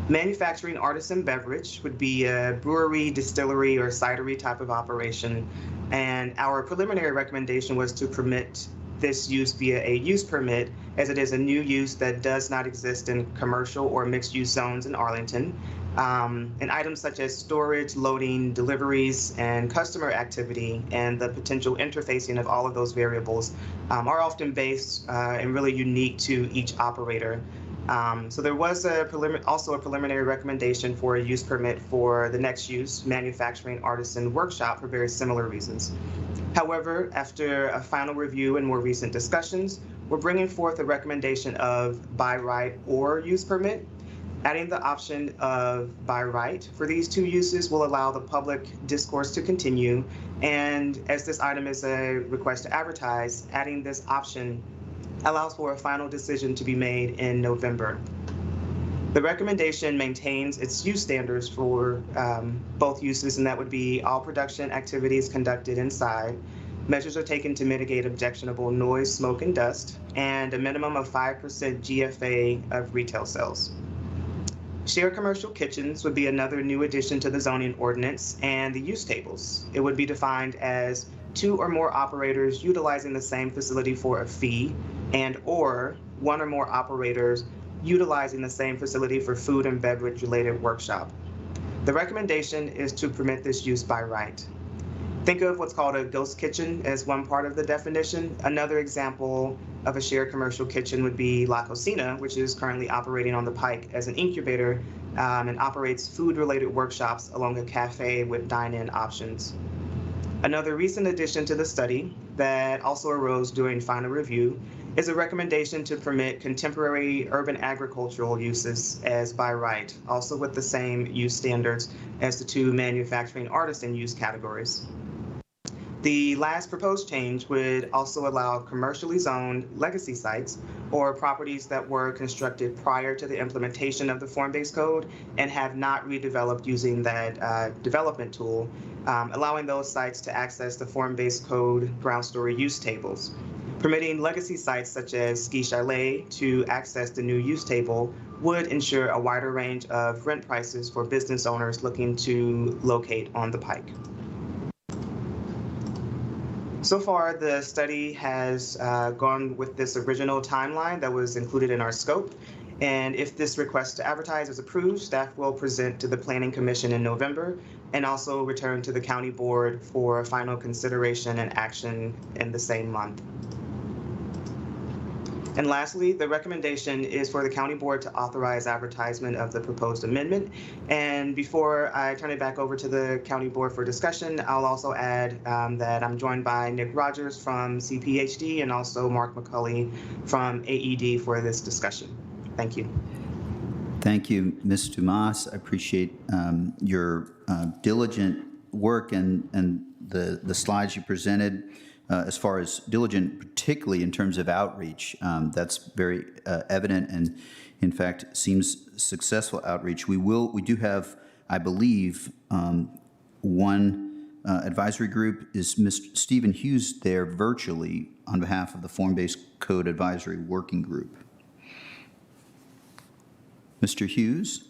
Manufacturing artisan beverage would be a brewery, distillery, or cidery type of operation, and our preliminary recommendation was to permit this use via a use permit, as it is a new use that does not exist in commercial or mixed-use zones in Arlington. And items such as storage, loading, deliveries, and customer activity, and the potential interfacing of all of those variables are often based and really unique to each operator. So there was also a preliminary recommendation for a use permit for the next use, manufacturing artisan workshop, for very similar reasons. However, after a final review and more recent discussions, we're bringing forth a recommendation of by right or use permit. Adding the option of by right for these two uses will allow the public discourse to continue. And as this item is a request to advertise, adding this option allows for a final decision to be made in November. The recommendation maintains its use standards for both uses, and that would be all production activities conducted inside. Measures are taken to mitigate objectionable noise, smoke, and dust, and a minimum of 5% GFA of retail sales. Shared commercial kitchens would be another new addition to the zoning ordinance and the use tables. It would be defined as 2 or more operators utilizing the same facility for a fee, and or 1 or more operators utilizing the same facility for food and beverage related workshop. The recommendation is to permit this use by right. Think of what's called a ghost kitchen as one part of the definition. Another example of a shared commercial kitchen would be La Cocina, which is currently operating on the Pike as an incubator and operates food-related workshops along a cafe with dine-in options. Another recent addition to the study that also arose during final review is a recommendation to permit contemporary urban agricultural uses as by right, also with the same use standards as the 2 manufacturing artisan use categories. The last proposed change would also allow commercially zoned legacy sites or properties that were constructed prior to the implementation of the form-based code and have not redeveloped using that development tool, allowing those sites to access the form-based code ground story use tables. Permitting legacy sites such as Ski Chalet to access the new use table would ensure a wider range of rent prices for business owners looking to locate on the Pike. So far, the study has gone with this original timeline that was included in our scope. And if this request to advertise is approved, staff will present to the Planning Commission in November and also return to the County Board for final consideration and action in the same month. And lastly, the recommendation is for the county board to authorize advertisement of the proposed amendment. And before I turn it back over to the county board for discussion, I'll also add that I'm joined by Nick Rogers from CPHD and also Mark McCulley from AED for this discussion. Thank you. Thank you, Ms. Dumas. I appreciate your diligent work and the slides you presented. As far as diligent, particularly in terms of outreach, that's very evident and, in fact, seems successful outreach. We do have, I believe, one advisory group. Is Mr. Stephen Hughes there virtually on behalf of the Form-Based Code Advisory Working Group? Mr. Hughes?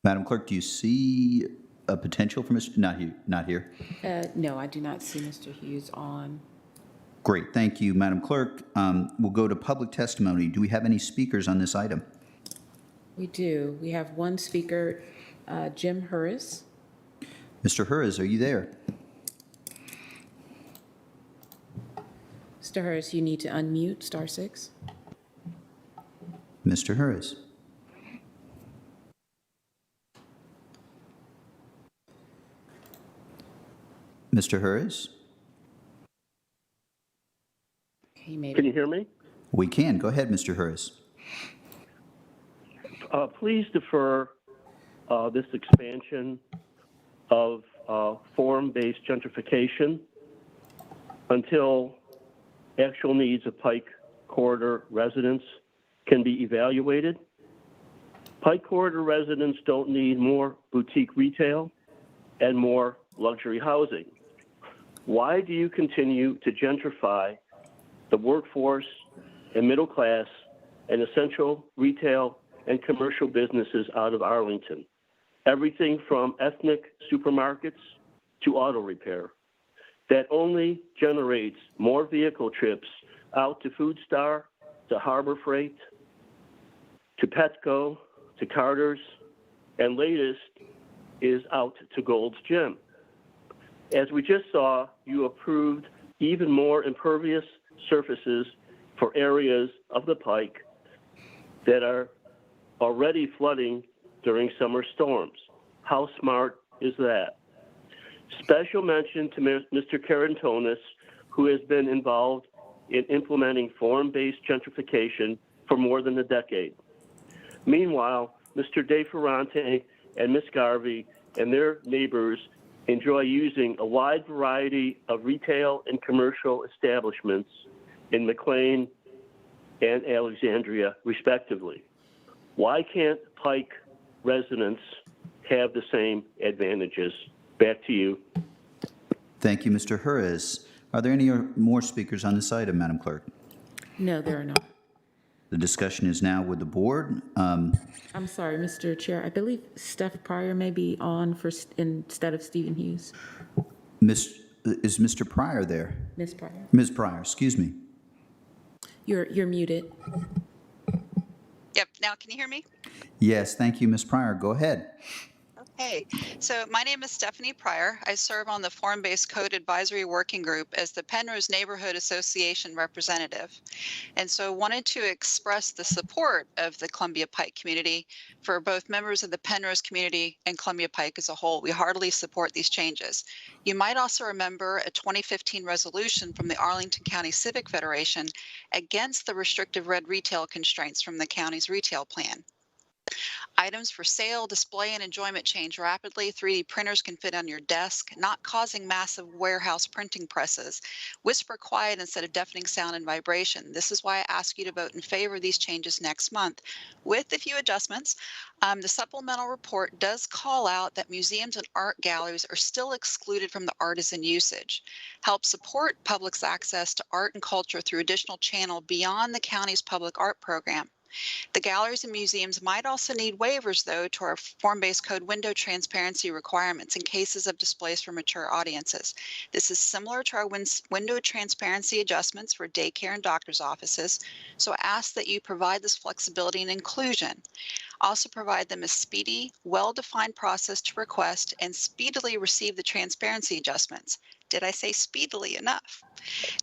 Madam Clerk, do you see a potential for Mr. Not here? No, I do not see Mr. Hughes on. Great, thank you, Madam Clerk. We'll go to public testimony. Do we have any speakers on this item? We do. We have one speaker, Jim Hurris. Mr. Hurris, are you there? Mr. Hurris, you need to unmute, *6. Mr. Hurris. Mr. Hurris? Can you hear me? We can. Go ahead, Mr. Hurris. Please defer this expansion of form-based gentrification until actual needs of Pike Corridor residents can be evaluated. Pike Corridor residents don't need more boutique retail and more luxury housing. Why do you continue to gentrify the workforce and middle class and essential retail and commercial businesses out of Arlington? Everything from ethnic supermarkets to auto repair. That only generates more vehicle trips out to Food Star, to Harbor Freight, to Petco, to Carter's, and latest is out to Gold's Gym. As we just saw, you approved even more impervious surfaces for areas of the Pike that are already flooding during summer storms. How smart is that? Special mention to Mr. Carantonis, who has been involved in implementing form-based gentrification for more than a decade. Meanwhile, Mr. De Ferrante and Ms. Garvey and their neighbors enjoy using a wide variety of retail and commercial establishments in McLean and Alexandria, respectively. Why can't Pike residents have the same advantages? Back to you. Thank you, Mr. Hurris. Are there any more speakers on this item, Madam Clerk? No, there are not. The discussion is now with the board. I'm sorry, Mr. Chair. I believe Steph Pryor may be on instead of Stephen Hughes. Is Mr. Pryor there? Ms. Pryor. Ms. Pryor, excuse me. You're muted. Yep. Now, can you hear me? Yes, thank you, Ms. Pryor. Go ahead. Okay. So my name is Stephanie Pryor. I serve on the Form-Based Code Advisory Working Group as the Penrose Neighborhood Association representative. And so wanted to express the support of the Columbia Pike community for both members of the Penrose community and Columbia Pike as a whole. We heartily support these changes. You might also remember a 2015 resolution from the Arlington County Civic Federation against the restrictive red retail constraints from the county's retail plan. Items for sale, display, and enjoyment change rapidly. 3D printers can fit on your desk, not causing massive warehouse printing presses. Whisper quiet instead of deafening sound and vibration. This is why I ask you to vote in favor of these changes next month. With a few adjustments, the supplemental report does call out that museums and art galleries are still excluded from the artisan usage. Help support public's access to art and culture through additional channel beyond the county's public art program. The galleries and museums might also need waivers, though, to our form-based code window transparency requirements in cases of displays for mature audiences. This is similar to our window transparency adjustments for daycare and doctor's offices, so I ask that you provide this flexibility and inclusion. Also provide them a speedy, well-defined process to request and speedily receive the transparency adjustments. Did I say speedily enough?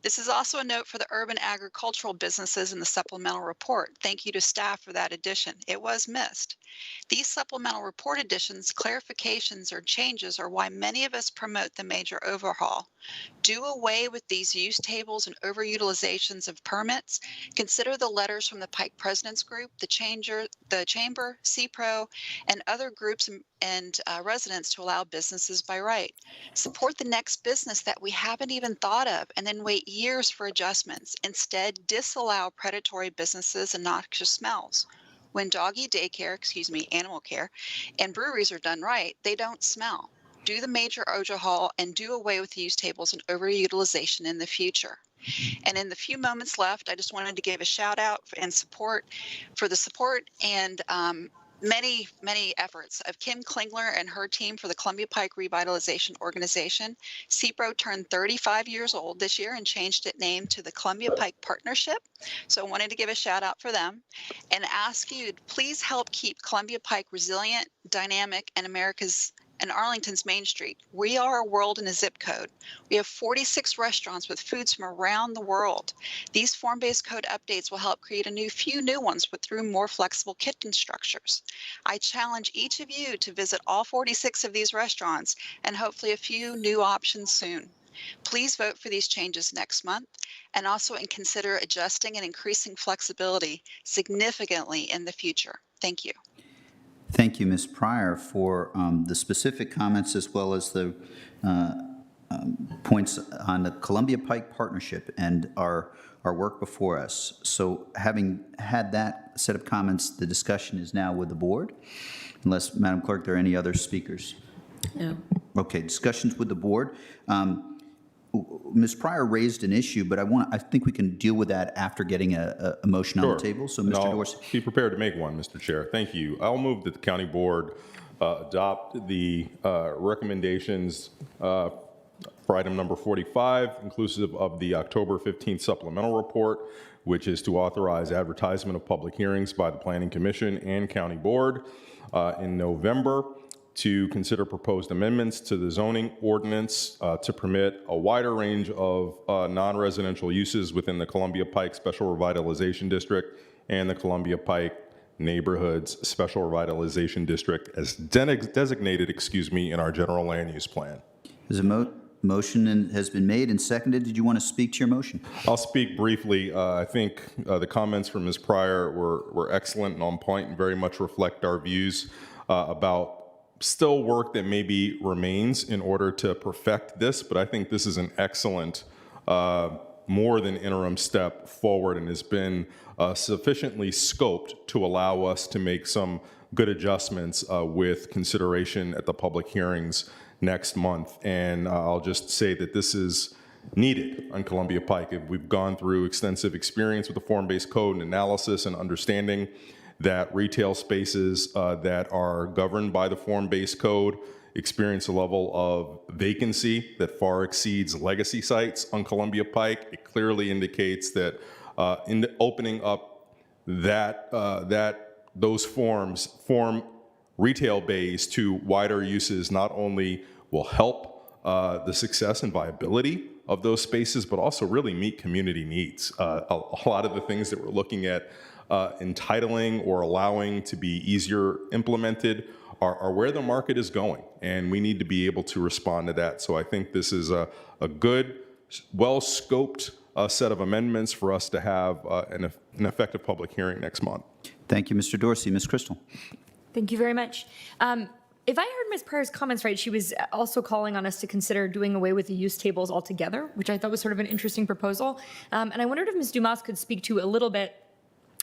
This is also a note for the urban agricultural businesses in the supplemental report. Thank you to staff for that addition. It was missed. These supplemental report additions, clarifications, or changes are why many of us promote the major overhaul. Do away with these use tables and overutilizations of permits. Consider the letters from the Pike President's Group, the Chamber, CPRO, and other groups and residents to allow businesses by right. Support the next business that we haven't even thought of and then wait years for adjustments. Instead, disallow predatory businesses and noxious smells. When doggy daycare, animal care, and breweries are done right, they don't smell. Do the major overhaul and do away with use tables and overutilization in the future. And in the few moments left, I just wanted to give a shout out and support and many efforts of Kim Klingler and her team for the Columbia Pike Revitalization Organization. CPRO turned 35 years old this year and changed its name to the Columbia Pike Partnership. So I wanted to give a shout out for them and ask you to please help keep Columbia Pike resilient, dynamic, and Arlington's Main Street. We are a world in a zip code. We have 46 restaurants with foods from around the world. These form-based code updates will help create few new ones through more flexible kitchen structures. I challenge each of you to visit all 46 of these restaurants and hopefully a few new options soon. Please vote for these changes next month and also consider adjusting and increasing flexibility significantly in the future. Thank you. Thank you, Ms. Pryor, for the specific comments as well as the points on the Columbia Pike Partnership and our work before us. So having had that set of comments, the discussion is now with the board. Unless, Madam Clerk, there are any other speakers? No. Okay, discussions with the board. Ms. Pryor raised an issue, but I think we can deal with that after getting a motion on the table. So, Mr. Dorsey. Be prepared to make one, Mr. Chair. Thank you. I'll move that the county board adopt the recommendations for item number 45, inclusive of the October 15th supplemental report, which is to authorize advertisement of public hearings by the Planning Commission and County Board in November to consider proposed amendments to the zoning ordinance to permit a wider range of non-residential uses within the Columbia Pike Special Revitalization District and the Columbia Pike Neighborhoods Special Revitalization District as designated, in our general land use plan. There's a motion has been made and seconded. Did you want to speak to your motion? I'll speak briefly. I think the comments from Ms. Pryor were excellent and on point and very much reflect our views about still work that maybe remains in order to perfect this, but I think this is an excellent, more than interim step forward and has been sufficiently scoped to allow us to make some good adjustments with consideration at the public hearings next month. And I'll just say that this is needed on Columbia Pike. We've gone through extensive experience with the form-based code and analysis and understanding that retail spaces that are governed by the form-based code experience a level of vacancy that far exceeds legacy sites on Columbia Pike. It clearly indicates that in the opening up those form retail bays to wider uses not only will help the success and viability of those spaces, but also really meet community needs. A lot of the things that we're looking at entitling or allowing to be easier implemented are where the market is going, and we need to be able to respond to that. So I think this is a good, well-scoped set of amendments for us to have an effective public hearing next month. Thank you, Mr. Dorsey. Ms. Crystal. Thank you very much. If I heard Ms. Pryor's comments right, she was also calling on us to consider doing away with the use tables altogether, which I thought was sort of an interesting proposal. And I wondered if Ms. Dumas could speak to a little bit.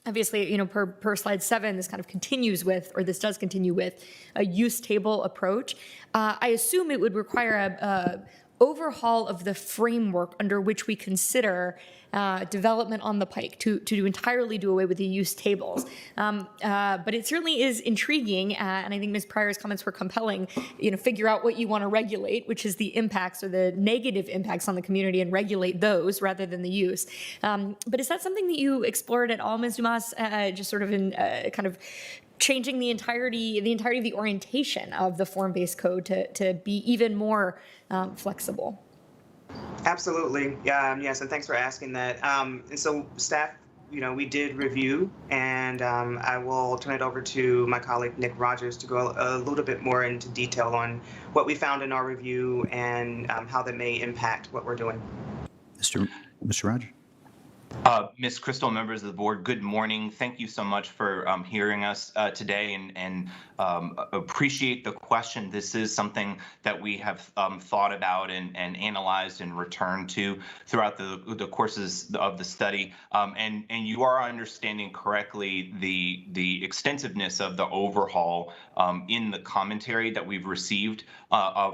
Obviously, per slide 7, this kind of continues with, or this does continue with, a use table approach. I assume it would require a overhaul of the framework under which we consider development on the Pike to entirely do away with the use tables. But it certainly is intriguing, and I think Ms. Pryor's comments were compelling. Figure out what you want to regulate, which is the impacts or the negative impacts on the community, and regulate those rather than the use. But is that something that you explored at all, Ms. Dumas, just sort of in kind of changing the entirety of the orientation of the form-based code to be even more flexible. Absolutely. Yes, and thanks for asking that. And so staff, we did review, and I will turn it over to my colleague, Nick Rogers, to go a little bit more into detail on what we found in our review and how that may impact what we're doing. Mr. Rogers. Ms. Crystal, members of the board, good morning. Thank you so much for hearing us today and appreciate the question. This is something that we have thought about and analyzed and returned to throughout the courses of the study. And you are understanding correctly the extensiveness of the overhaul in the commentary that we've received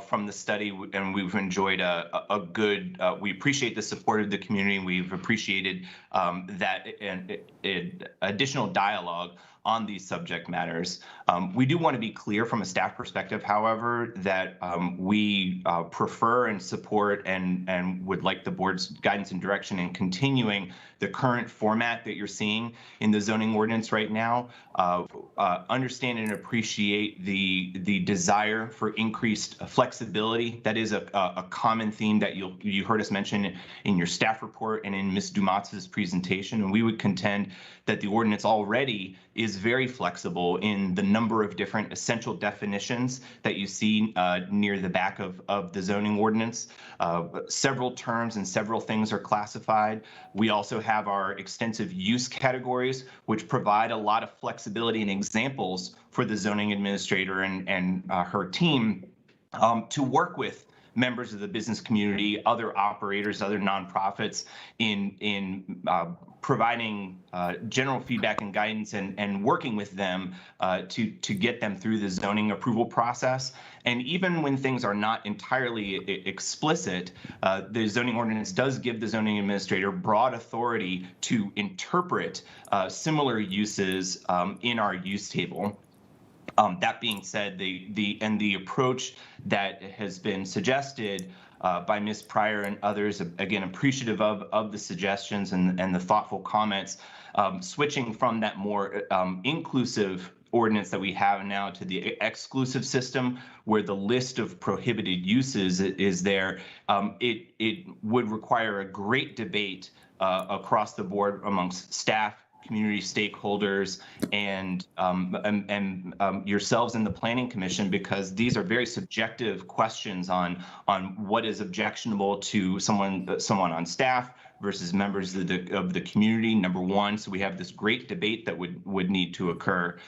from the study, and we've enjoyed a good, we appreciate the support of the community. We've appreciated that additional dialogue on these subject matters. We do want to be clear from a staff perspective, however, that we prefer and support and would like the board's guidance and direction in continuing the current format that you're seeing in the zoning ordinance right now. Understand and appreciate the desire for increased flexibility. That is a common theme that you heard us mention in your staff report and in Ms. Dumatz's presentation. And we would contend that the ordinance already is very flexible in the number of different essential definitions that you see near the back of the zoning ordinance. Several terms and several things are classified. We also have our extensive use categories, which provide a lot of flexibility and examples for the zoning administrator and her team to work with members of the business community, other operators, other nonprofits in providing general feedback and guidance and working with them to get them through the zoning approval process. And even when things are not entirely explicit, the zoning ordinance does give the zoning administrator broad authority to interpret similar uses in our use table. That being said, the approach that has been suggested by Ms. Pryor and others, again, appreciative of the suggestions and the thoughtful comments, switching from that more inclusive ordinance that we have now to the exclusive system where the list of prohibited uses is there, it would require a great debate across the board amongst staff, community stakeholders, and yourselves in the Planning Commission, because these are very subjective questions on what is objectionable to someone on staff versus members of the community, number one. So we have this great debate that would need to occur.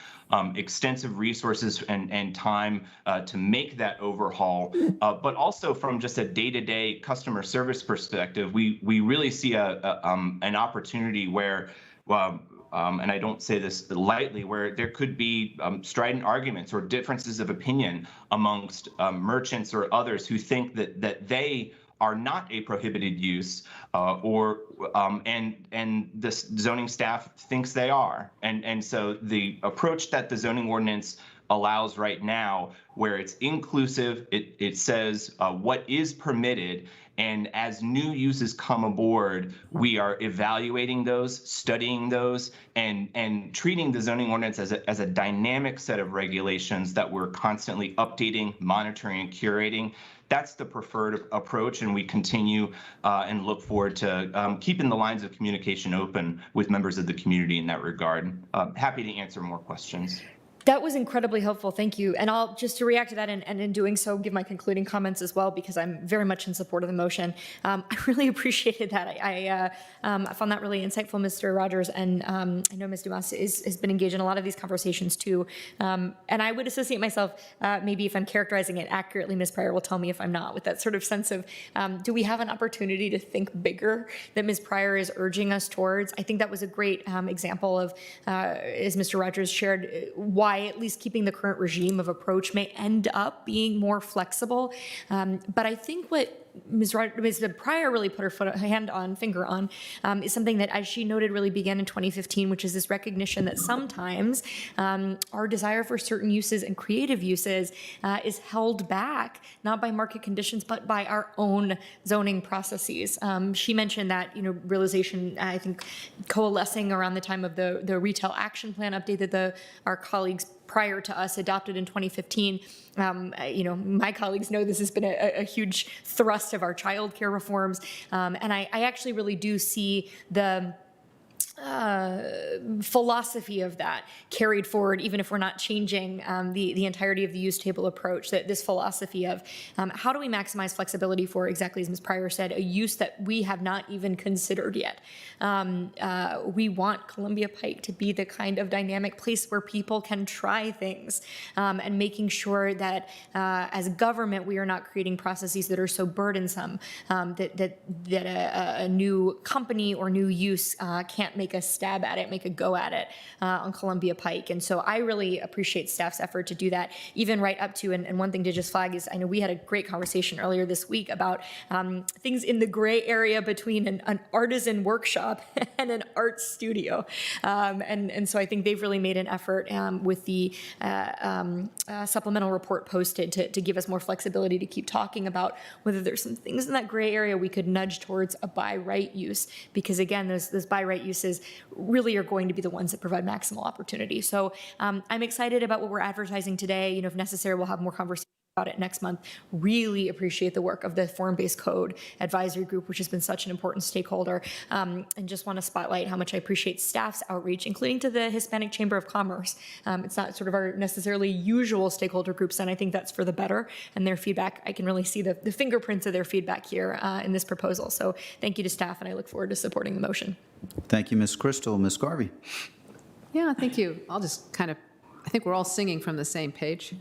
Extensive resources and time to make that overhaul, but also from just a day-to-day customer service perspective, we really see an opportunity where and I don't say this lightly, where there could be strident arguments or differences of opinion amongst merchants or others who think that they are not a prohibited use, and the zoning staff thinks they are. And so the approach that the zoning ordinance allows right now, where it's inclusive, it says what is permitted, and as new uses come aboard, we are evaluating those, studying those, and treating the zoning ordinance as a dynamic set of regulations that we're constantly updating, monitoring, and curating. That's the preferred approach, and we continue and look forward to keeping the lines of communication open with members of the community in that regard. Happy to answer more questions. That was incredibly helpful. Thank you. And I'll just to react to that and in doing so, give my concluding comments as well, because I'm very much in support of the motion. I really appreciated that. I found that really insightful, Mr. Rogers. And I know Ms. Dumas has been engaged in a lot of these conversations too. And I would associate myself, maybe if I'm characterizing it accurately, Ms. Pryor will tell me if I'm not, with that sort of sense of, do we have an opportunity to think bigger that Ms. Pryor is urging us towards? I think that was a great example of, as Mr. Rogers shared, why at least keeping the current regime of approach may end up being more flexible. But I think what Ms. Pryor really put her finger on is something that, as she noted, really began in 2015, which is this recognition that sometimes our desire for certain uses and creative uses is held back, not by market conditions, but by our own zoning processes. She mentioned that, realization, I think, coalescing around the time of the retail action plan update that our colleagues prior to us adopted in 2015. My colleagues know this has been a huge thrust of our childcare reforms. And I actually really do see the philosophy of that carried forward, even if we're not changing the entirety of the use table approach, that this philosophy of how do we maximize flexibility for, exactly as Ms. Pryor said, a use that we have not even considered yet. We want Columbia Pike to be the kind of dynamic place where people can try things, and making sure that as government we are not creating processes that are so burdensome that a new company or new use can't make a stab at it, make a go at it on Columbia Pike. And so I really appreciate staff's effort to do that, even right up to, and one thing to just flag is, I know we had a great conversation earlier this week about things in the gray area between an artisan workshop and an art studio. And so I think they've really made an effort with the supplemental report posted to give us more flexibility to keep talking about whether there's some things in that gray area we could nudge towards a by right use, because again, those by right uses really are going to be the ones that provide maximal opportunity. So I'm excited about what we're advertising today. If necessary, we'll have more conversations about it next month. Really appreciate the work of the Form-Based Code Advisory Group, which has been such an important stakeholder, and just want to spotlight how much I appreciate staff's outreach, including to the Hispanic Chamber of Commerce. It's not sort of our necessarily usual stakeholder groups, and I think that's for the better, and their feedback, I can really see the fingerprints of their feedback here in this proposal. So thank you to staff, and I look forward to supporting the motion. Thank you, Ms. Crystal. Ms. Garvey. Yeah, thank you. I'll just I think we're all singing from the same page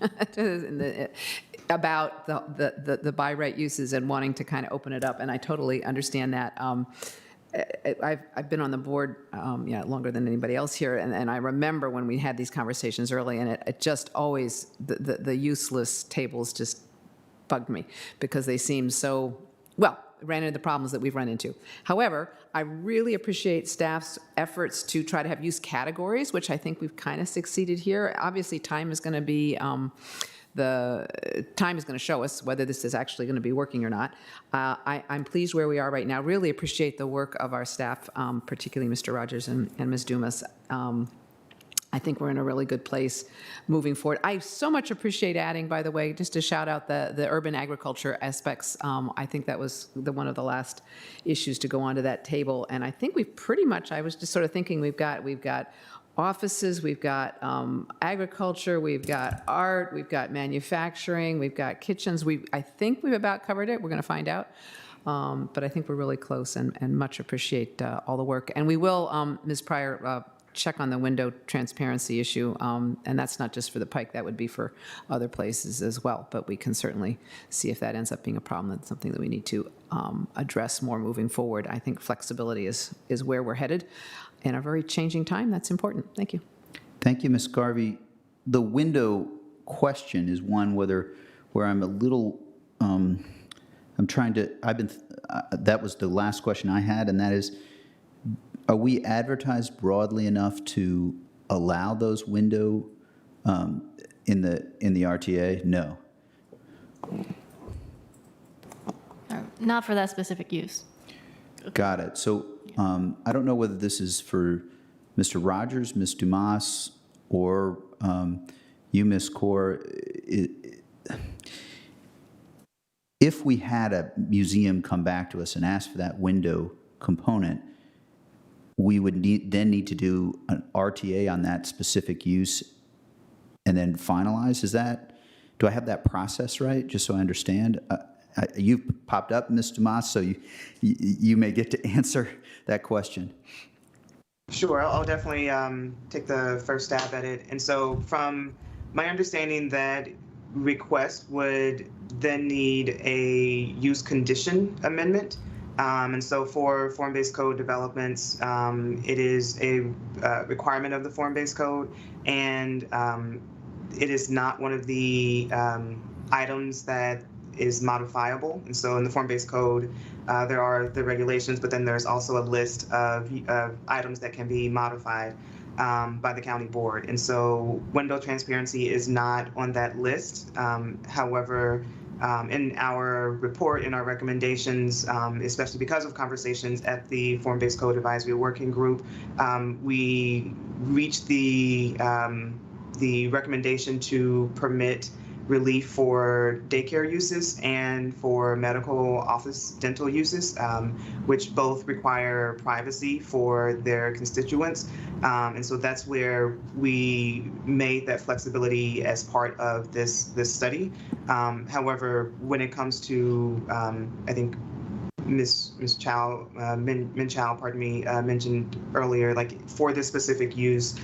about the by right uses and wanting to kind of open it up, and I totally understand that. I've been on the board longer than anybody else here, and I remember when we had these conversations early, and it just always, the useless tables just bugged me because they seem so, ran into the problems that we've run into. However, I really appreciate staff's efforts to try to have use categories, which I think we've kind of succeeded here. Obviously, time is going to be, the time is going to show us whether this is actually going to be working or not. I'm pleased where we are right now. Really appreciate the work of our staff, particularly Mr. Rogers and Ms. Dumas. I think we're in a really good place moving forward. I so much appreciate adding, by the way, just to shout out the urban agriculture aspects. I think that was one of the last issues to go onto that table. And I think we've pretty much, I was just sort of thinking we've got offices, we've got agriculture, we've got art, we've got manufacturing, we've got kitchens. I think we've about covered it. We're going to find out. But I think we're really close and much appreciate all the work. And we will, Ms. Pryor, check on the window transparency issue, and that's not just for the Pike, that would be for other places as well, but we can certainly see if that ends up being a problem. That's something that we need to address more moving forward. I think flexibility is where we're headed. In a very changing time, that's important. Thank you. Thank you, Ms. Garvey. The window question is one where I'm a little, that was the last question I had, and that is, are we advertised broadly enough to allow those window in the RTA? No. Not for that specific use. Got it. So I don't know whether this is for Mr. Rogers, Ms. Dumas, or you, Ms. Kaur. If we had a museum come back to us and ask for that window component, we would then need to do an RTA on that specific use and then finalize. Do I have that process right, just so I understand? You've popped up, Ms. Dumas, so you may get to answer that question. Sure, I'll definitely take the first stab at it. And so from my understanding, that request would then need a use condition amendment. And so for form-based code developments, it is a requirement of the form-based code, and it is not one of the items that is modifiable. And so in the form-based code, there are the regulations, but then there's also a list of items that can be modified by the county board. And so window transparency is not on that list. However, in our report, in our recommendations, especially because of conversations at the Form-Based Code Advisory Working Group, we reached the recommendation to permit relief for daycare uses and for medical office dental uses, which both require privacy for their constituents. And so that's where we made that flexibility as part of this study. However, when it comes to, I think Ms. Chow, Min Chow, pardon me, mentioned earlier, like for this specific use,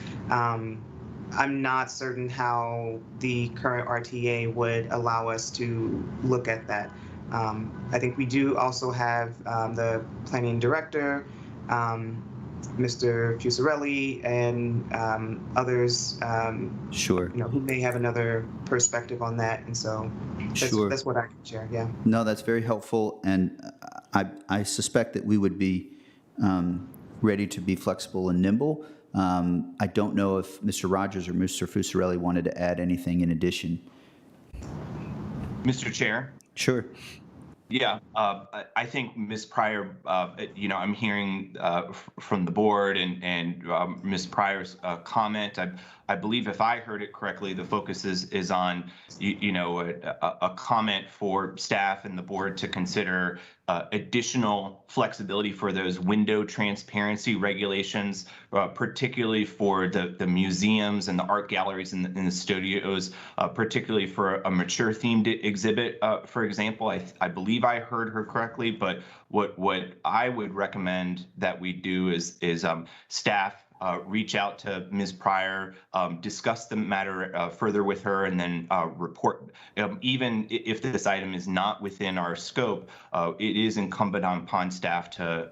I'm not certain how the current RTA would allow us to look at that. I think we do also have the planning director, Mr. Fusarelli, and others Sure. who may have another perspective on that. And so that's what I can share, yeah. No, that's very helpful, and I suspect that we would be ready to be flexible and nimble. I don't know if Mr. Rogers or Mr. Fusarelli wanted to add anything in addition. Mr. Chair? Sure. Yeah, I think Ms. Pryor, I'm hearing from the board and Ms. Pryor's comment. I believe if I heard it correctly, the focus is on, a comment for staff and the board to consider additional flexibility for those window transparency regulations, particularly for the museums and the art galleries and the studios, particularly for a mature themed exhibit, for example. I believe I heard her correctly, but what I would recommend that we do is staff reach out to Ms. Pryor, discuss the matter further with her, and then report. Even if this item is not within our scope, it is incumbent upon staff to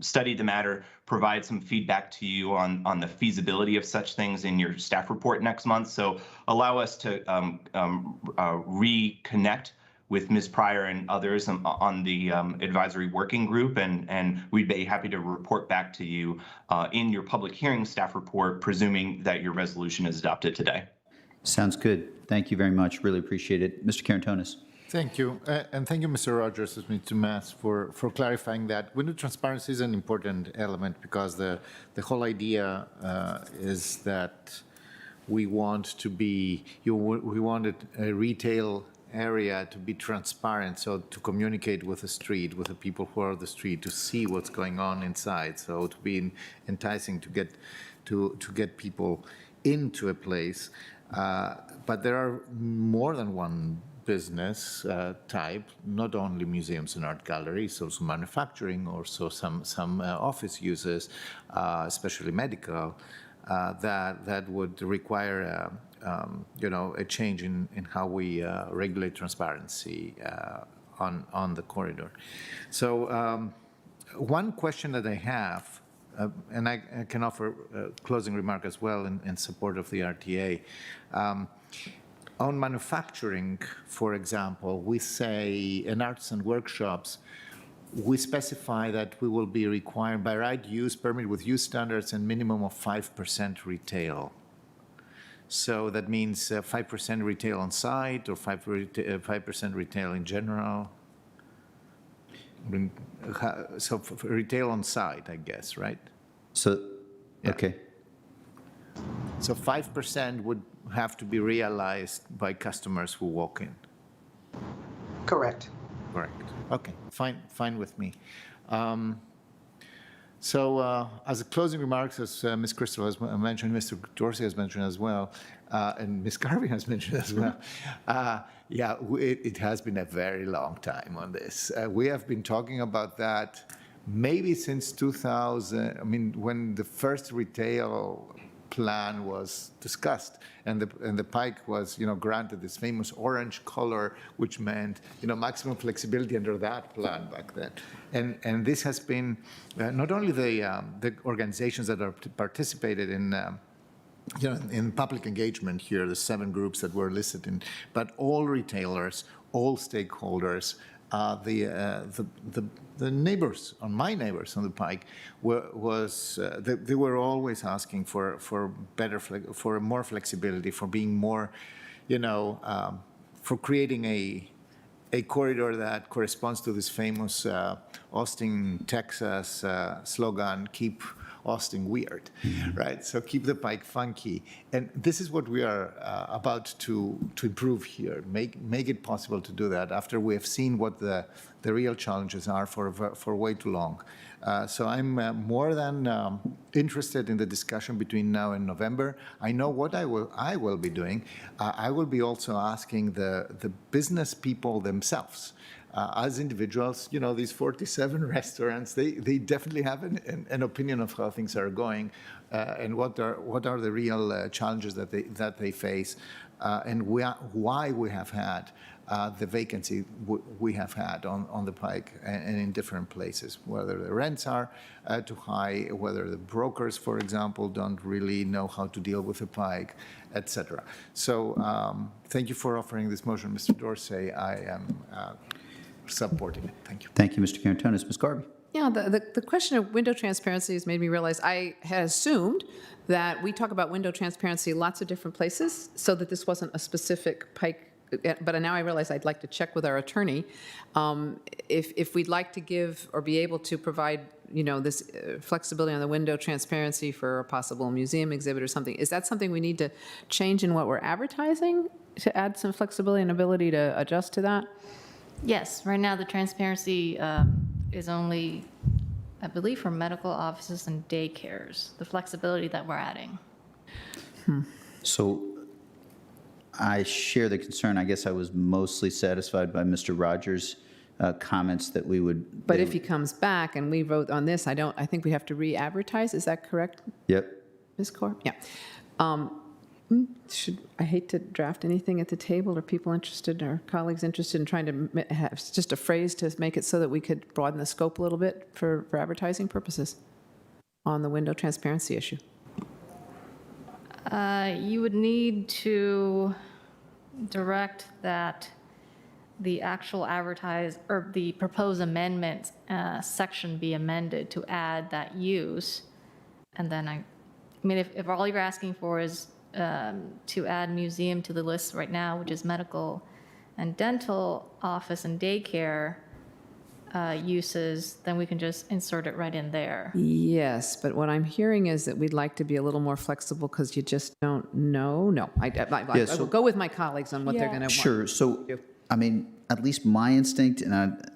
study the matter, provide some feedback to you on the feasibility of such things in your staff report next month. So allow us to reconnect with Ms. Pryor and others on the advisory working group, and we'd be happy to report back to you in your public hearing staff report, presuming that your resolution is adopted today. Sounds good. Thank you very much. Really appreciate it. Mr. Carantonis. Thank you. And thank you, Mr. Rogers, Mr. Mass, for clarifying that. Window transparency is an important element because the whole idea is that we want to be, we wanted a retail area to be transparent, so to communicate with the street, with the people who are on the street, to see what's going on inside, so to be enticing to get people into a place. But there are more than one business type, not only museums and art galleries, also manufacturing, also some office uses, especially medical, that would require a change in how we regulate transparency on the corridor. So one question that I have, and I can offer a closing remark as well in support of the RTA. On manufacturing, for example, we say in arts and workshops, we specify that we will be required by right use permit with use standards and minimum of 5% retail. So that means 5% retail on site or 5% retail in general. So retail on site, I guess, right? So, yeah. Okay. So 5% would have to be realized by customers who walk in. Correct. Correct. Okay, fine with me. So as a closing remarks, as Ms. Crystal has mentioned, Mr. Dorsey has mentioned as well, and Ms. Garvey has mentioned as well, yeah, it has been a very long time on this. We have been talking about that maybe since 2000, I mean, when the first retail plan was discussed, and the Pike was, granted this famous orange color, which meant, maximum flexibility under that plan back then. And this has been not only the organizations that are participated in public engagement here, the 7 groups that were listed in, but all retailers, all stakeholders. The neighbors, my neighbors on the Pike, they were always asking for more flexibility, for being more, for creating a corridor that corresponds to this famous Austin, Texas slogan, keep Austin weird, right? So keep the Pike funky. And this is what we are about to improve here, make it possible to do that after we have seen what the real challenges are for way too long. So I'm more than interested in the discussion between now and November. I know what I will be doing. I will be also asking the business people themselves. As individuals, these 47 restaurants, they definitely have an opinion of how things are going and what are the real challenges that they face and why we have had the vacancy we have had on the Pike and in different places, whether the rents are too high, whether the brokers, for example, don't really know how to deal with the Pike, etc. So thank you for offering this motion, Mr. Dorsey. I am supporting it. Thank you. Thank you, Mr. Carantonis. Ms. Garvey. Yeah, the question of window transparency has made me realize I had assumed that we talk about window transparency lots of different places, so that this wasn't a specific Pike. But now I realize I'd like to check with our attorney if we'd like to give or be able to provide, this flexibility on the window transparency for a possible museum exhibit or something. Is that something we need to change in what we're advertising to add some flexibility and ability to adjust to that? Yes, right now the transparency is only, I believe, for medical offices and daycares, the flexibility that we're adding. So I share the concern. I guess I was mostly satisfied by Mr. Rogers' comments that we would. But if he comes back and we vote on this, I think we have to re-advertise. Is that correct? Yep. Ms. Kaur? Yeah. I hate to draft anything at the table. Are people interested, or colleagues interested in trying to have just a phrase to make it so that we could broaden the scope a little bit for advertising purposes on the window transparency issue? You would need to direct that the actual the proposed amendment section be amended to add that use. And then if all you're asking for is to add museum to the list right now, which is medical and dental office and daycare uses, then we can just insert it right in there. Yes, but what I'm hearing is that we'd like to be a little more flexible because you just don't know. No, I will go with my colleagues on what they're going to want. Sure. So, I mean, at least my instinct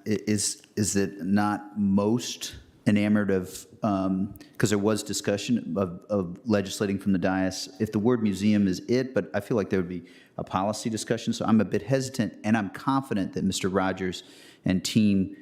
is that not most enamored of, because there was discussion of legislating from the dais, if the word museum is it, but I feel like there would be a policy discussion. So I'm a bit hesitant, and I'm confident that Mr. Rogers and team,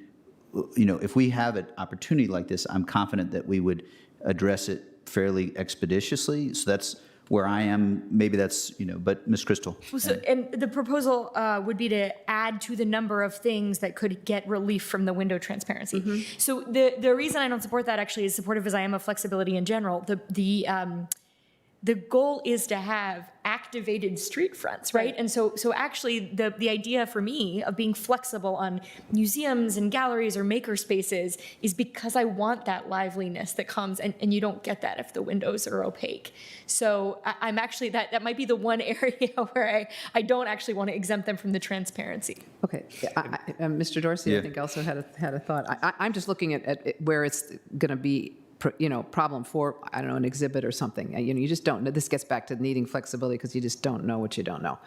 if we have an opportunity like this, I'm confident that we would address it fairly expeditiously. So that's where I am. Maybe that's, but Ms. Crystal. So, and the proposal would be to add to the number of things that could get relief from the window transparency. Mm-hmm. So the reason I don't support that actually is supportive as I am of flexibility in general. The goal is to have activated street fronts, right? And so actually the idea for me of being flexible on museums and galleries or maker spaces is because I want that liveliness that comes, and you don't get that if the windows are opaque. So I'm actually, that might be the one area where I don't actually want to exempt them from the transparency. Okay, Mr. Dorsey, I think also had a thought. I'm just looking at where it's going to be problem for, I don't know, an exhibit or something. You just don't know. This gets back to needing flexibility because you just don't know what you don't know.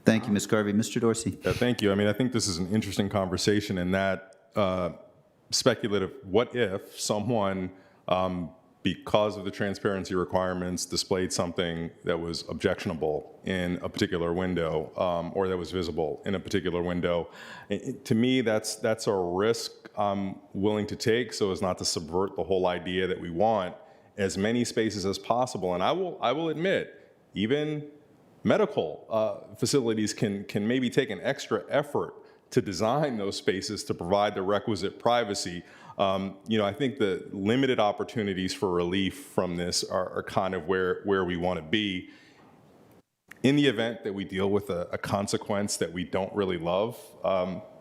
Thank you, Ms. Garvey. Mr. Dorsey. Yeah, thank you. I mean, I think this is an interesting conversation in that speculative, what if someone, because of the transparency requirements, displayed something that was objectionable in a particular window or that was visible in a particular window. To me, that's a risk I'm willing to take so as not to subvert the whole idea that we want as many spaces as possible. And I will admit, even medical facilities can maybe take an extra effort to design those spaces to provide the requisite privacy. I think the limited opportunities for relief from this are kind of where we want to be. in the event that we deal with a consequence that we don't really love,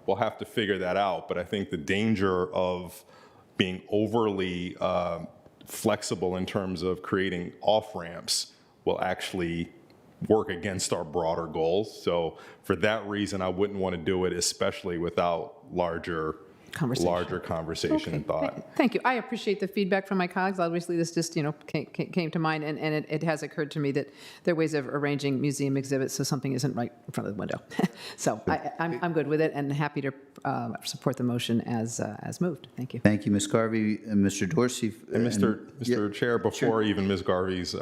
we'll have to figure that out. But I think the danger of being overly flexible in terms of creating off-ramps will actually work against our broader goals. So for that reason, I wouldn't want to do it, especially without larger conversation and thought. Thank you. I appreciate the feedback from my colleagues. Obviously, this just came to mind, and it has occurred to me that there are ways of arranging museum exhibits so something isn't right in front of the window. So I'm good with it and happy to support the motion as moved. Thank you. Thank you, Ms. Garvey and Mr. Dorsey. And Mr. Chair, before even Ms. Garvey's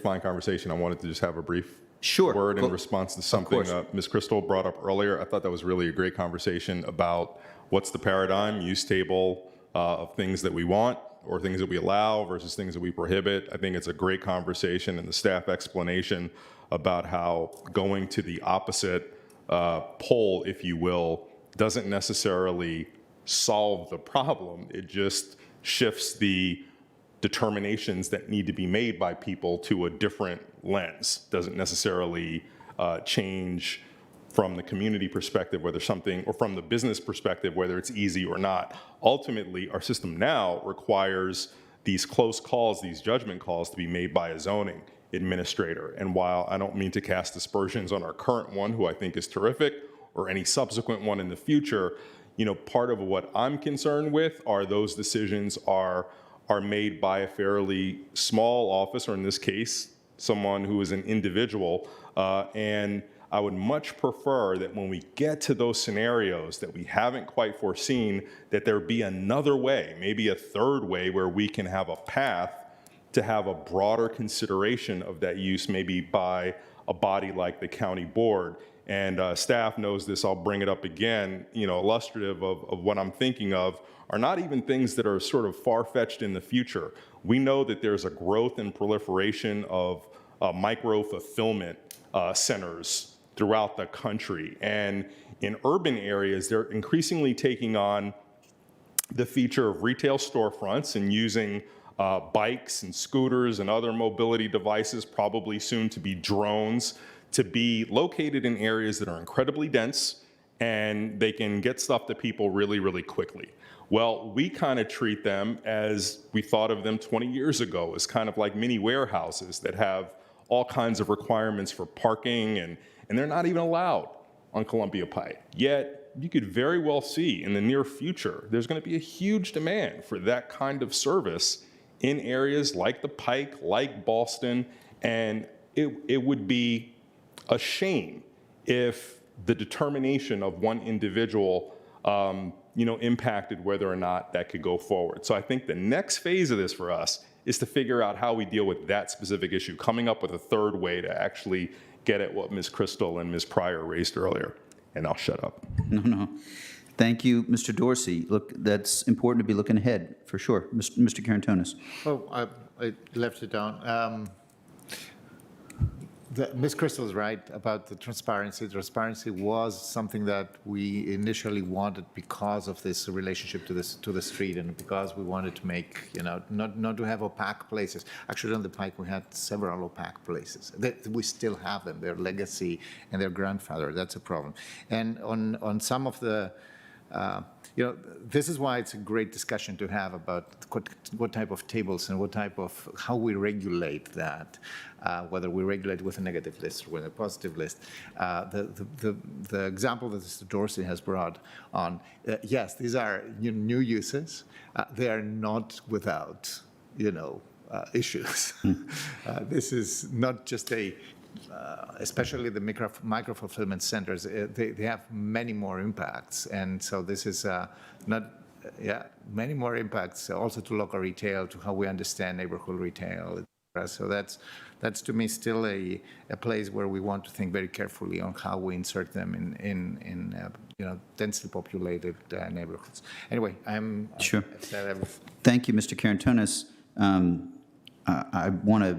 fine conversation, I wanted to just have a brief word in response to something Ms. Crystal brought up earlier. I thought that was really a great conversation about what's the paradigm, use table of things that we want or things that we allow versus things that we prohibit. I think it's a great conversation, and the staff explanation about how going to the opposite pole, if you will, doesn't necessarily solve the problem. It just shifts the determinations that need to be made by people to a different lens. Doesn't necessarily change from the community perspective, whether something, or from the business perspective, whether it's easy or not. Ultimately, our system now requires these close calls, these judgment calls to be made by a zoning administrator. And while I don't mean to cast aspersions on our current one, who I think is terrific, or any subsequent one in the future, part of what I'm concerned with are those decisions are made by a fairly small office, or in this case, someone who is an individual, and I would much prefer that when we get to those scenarios that we haven't quite foreseen, that there be another way, maybe a third way, where we can have a path to have a broader consideration of that use, maybe by a body like the county board. And staff knows this, I'll bring it up again, illustrative of what I'm thinking of are not even things that are sort of far-fetched in the future. We know that there's a growth and proliferation of micro-fulfillment centers throughout the country. And in urban areas, they're increasingly taking on the feature of retail storefronts and using bikes and scooters and other mobility devices, probably soon to be drones, to be located in areas that are incredibly dense and they can get stuff to people really, really quickly. Well, we kind of treat them as we thought of them 20 years ago, as kind of like mini warehouses that have all kinds of requirements for parking, and they're not even allowed on Columbia Pike. Yet, you could very well see in the near future, there's going to be a huge demand for that kind of service in areas like the Pike, like Boston, and it would be a shame if the determination of one individual impacted whether or not that could go forward. So I think the next phase of this for us is to figure out how we deal with that specific issue, coming up with a third way to actually get at what Ms. Crystal and Ms. Pryor raised earlier. And I'll shut up. No. Thank you, Mr. Dorsey. Look, that's important to be looking ahead, for sure. Mr. Karantonis. Oh, I left it down. Ms. Crystal is right about the transparency. Transparency was something that we initially wanted because of this relationship to the street, and because we wanted to make, not to have opaque places. Actually, on the Pike, we had several opaque places. We still have them. Their legacy and their grandfather. That's a problem. And on some of the this is why it's a great discussion to have about what type of tables and how we regulate that, whether we regulate with a negative list or with a positive list. The example that Mr. Dorsey has brought on, yes, these are new uses. They are not without, issues. This is not just especially the micro-fulfillment centers, they have many more impacts. And so this is many more impacts also to local retail, to how we understand neighborhood retail. So that's to me still a place where we want to think very carefully on how we insert them in densely populated neighborhoods. Anyway, Sure. Thank you, Mr. Karantonis. I want to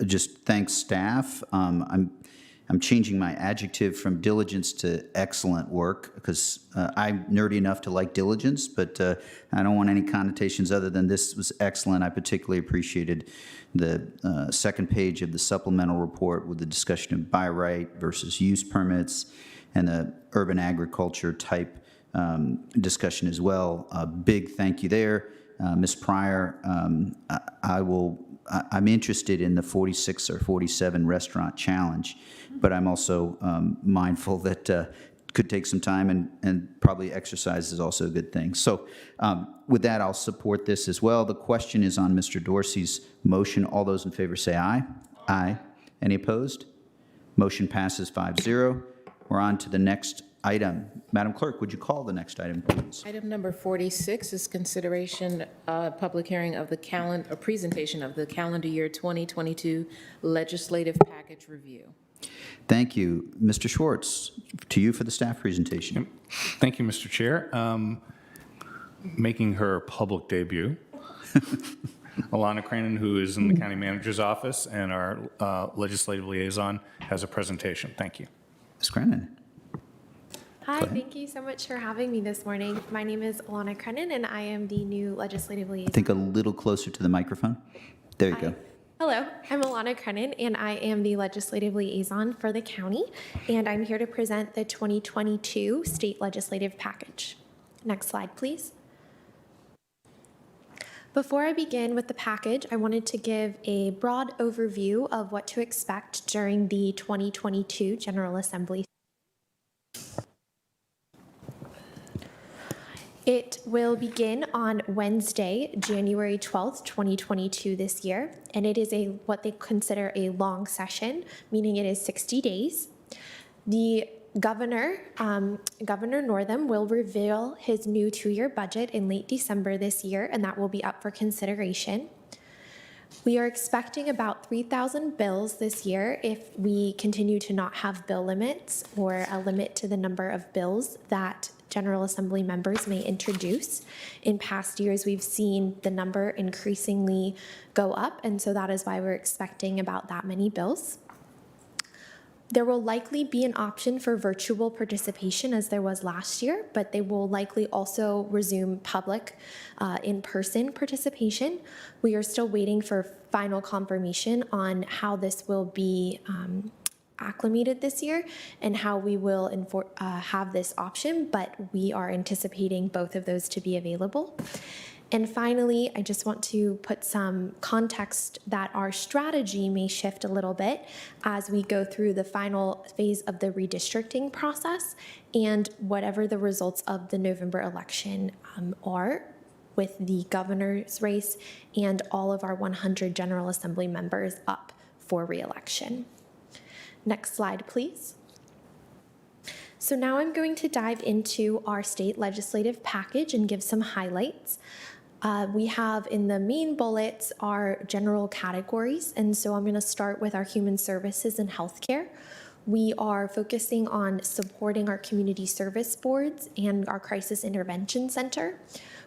just thank staff. I'm changing my adjective from diligence to excellent work because I'm nerdy enough to like diligence, but I don't want any connotations other than this was excellent. I particularly appreciated the second page of the supplemental report with the discussion of by right versus use permits and the urban agriculture type discussion as well. A big thank you there. Ms. Pryor, I'm interested in the 46 or 47 restaurant challenge, but I'm also mindful that could take some time and probably exercise is also a good thing. So with that, I'll support this as well. The question is on Mr. Dorsey's motion. All those in favor say aye. Aye. Any opposed? Motion passes 5-0. We're on to the next item. Madam Clerk, would you call the next item, please? Item number 46 is consideration, public hearing of the presentation of the calendar year 2022 legislative package review. Thank you. Mr. Schwartz, to you for the staff presentation. Thank you, Mr. Chair. Making her public debut, Alana Cranen, who is in the county manager's office and our legislative liaison, has a presentation. Thank you. Ms. Cranen. Hi, thank you so much for having me this morning. My name is Alana Cranen, and I am the new legislative liaison. I think a little closer to the microphone. There you go. Hello, I'm Alana Cranen, and I am the legislative liaison for the county, and I'm here to present the 2022 state legislative package. Next slide, please. Before I begin with the package, I wanted to give a broad overview of what to expect during the 2022 General Assembly. It will begin on Wednesday, January 12th, 2022 this year, and it is what they consider a long session, meaning it is 60 days. The Governor Northam will reveal his new 2-year budget in late December this year, and that will be up for consideration. We are expecting about 3,000 bills this year if we continue to not have bill limits or a limit to the number of bills that General Assembly members may introduce. In past years, we've seen the number increasingly go up, and so that is why we're expecting about that many bills. There will likely be an option for virtual participation as there was last year, but they will likely also resume public in-person participation. We are still waiting for final confirmation on how this will be acclimated this year and how we will have this option, but we are anticipating both of those to be available. And finally, I just want to put some context that our strategy may shift a little bit as we go through the final phase of the redistricting process and whatever the results of the November election are with the governor's race and all of our 100 General Assembly members up for re-election. Next slide, please. So now I'm going to dive into our state legislative package and give some highlights. We have in the main bullets our general categories, and so I'm going to start with our human services and healthcare. We are focusing on supporting our community service boards and our crisis intervention center.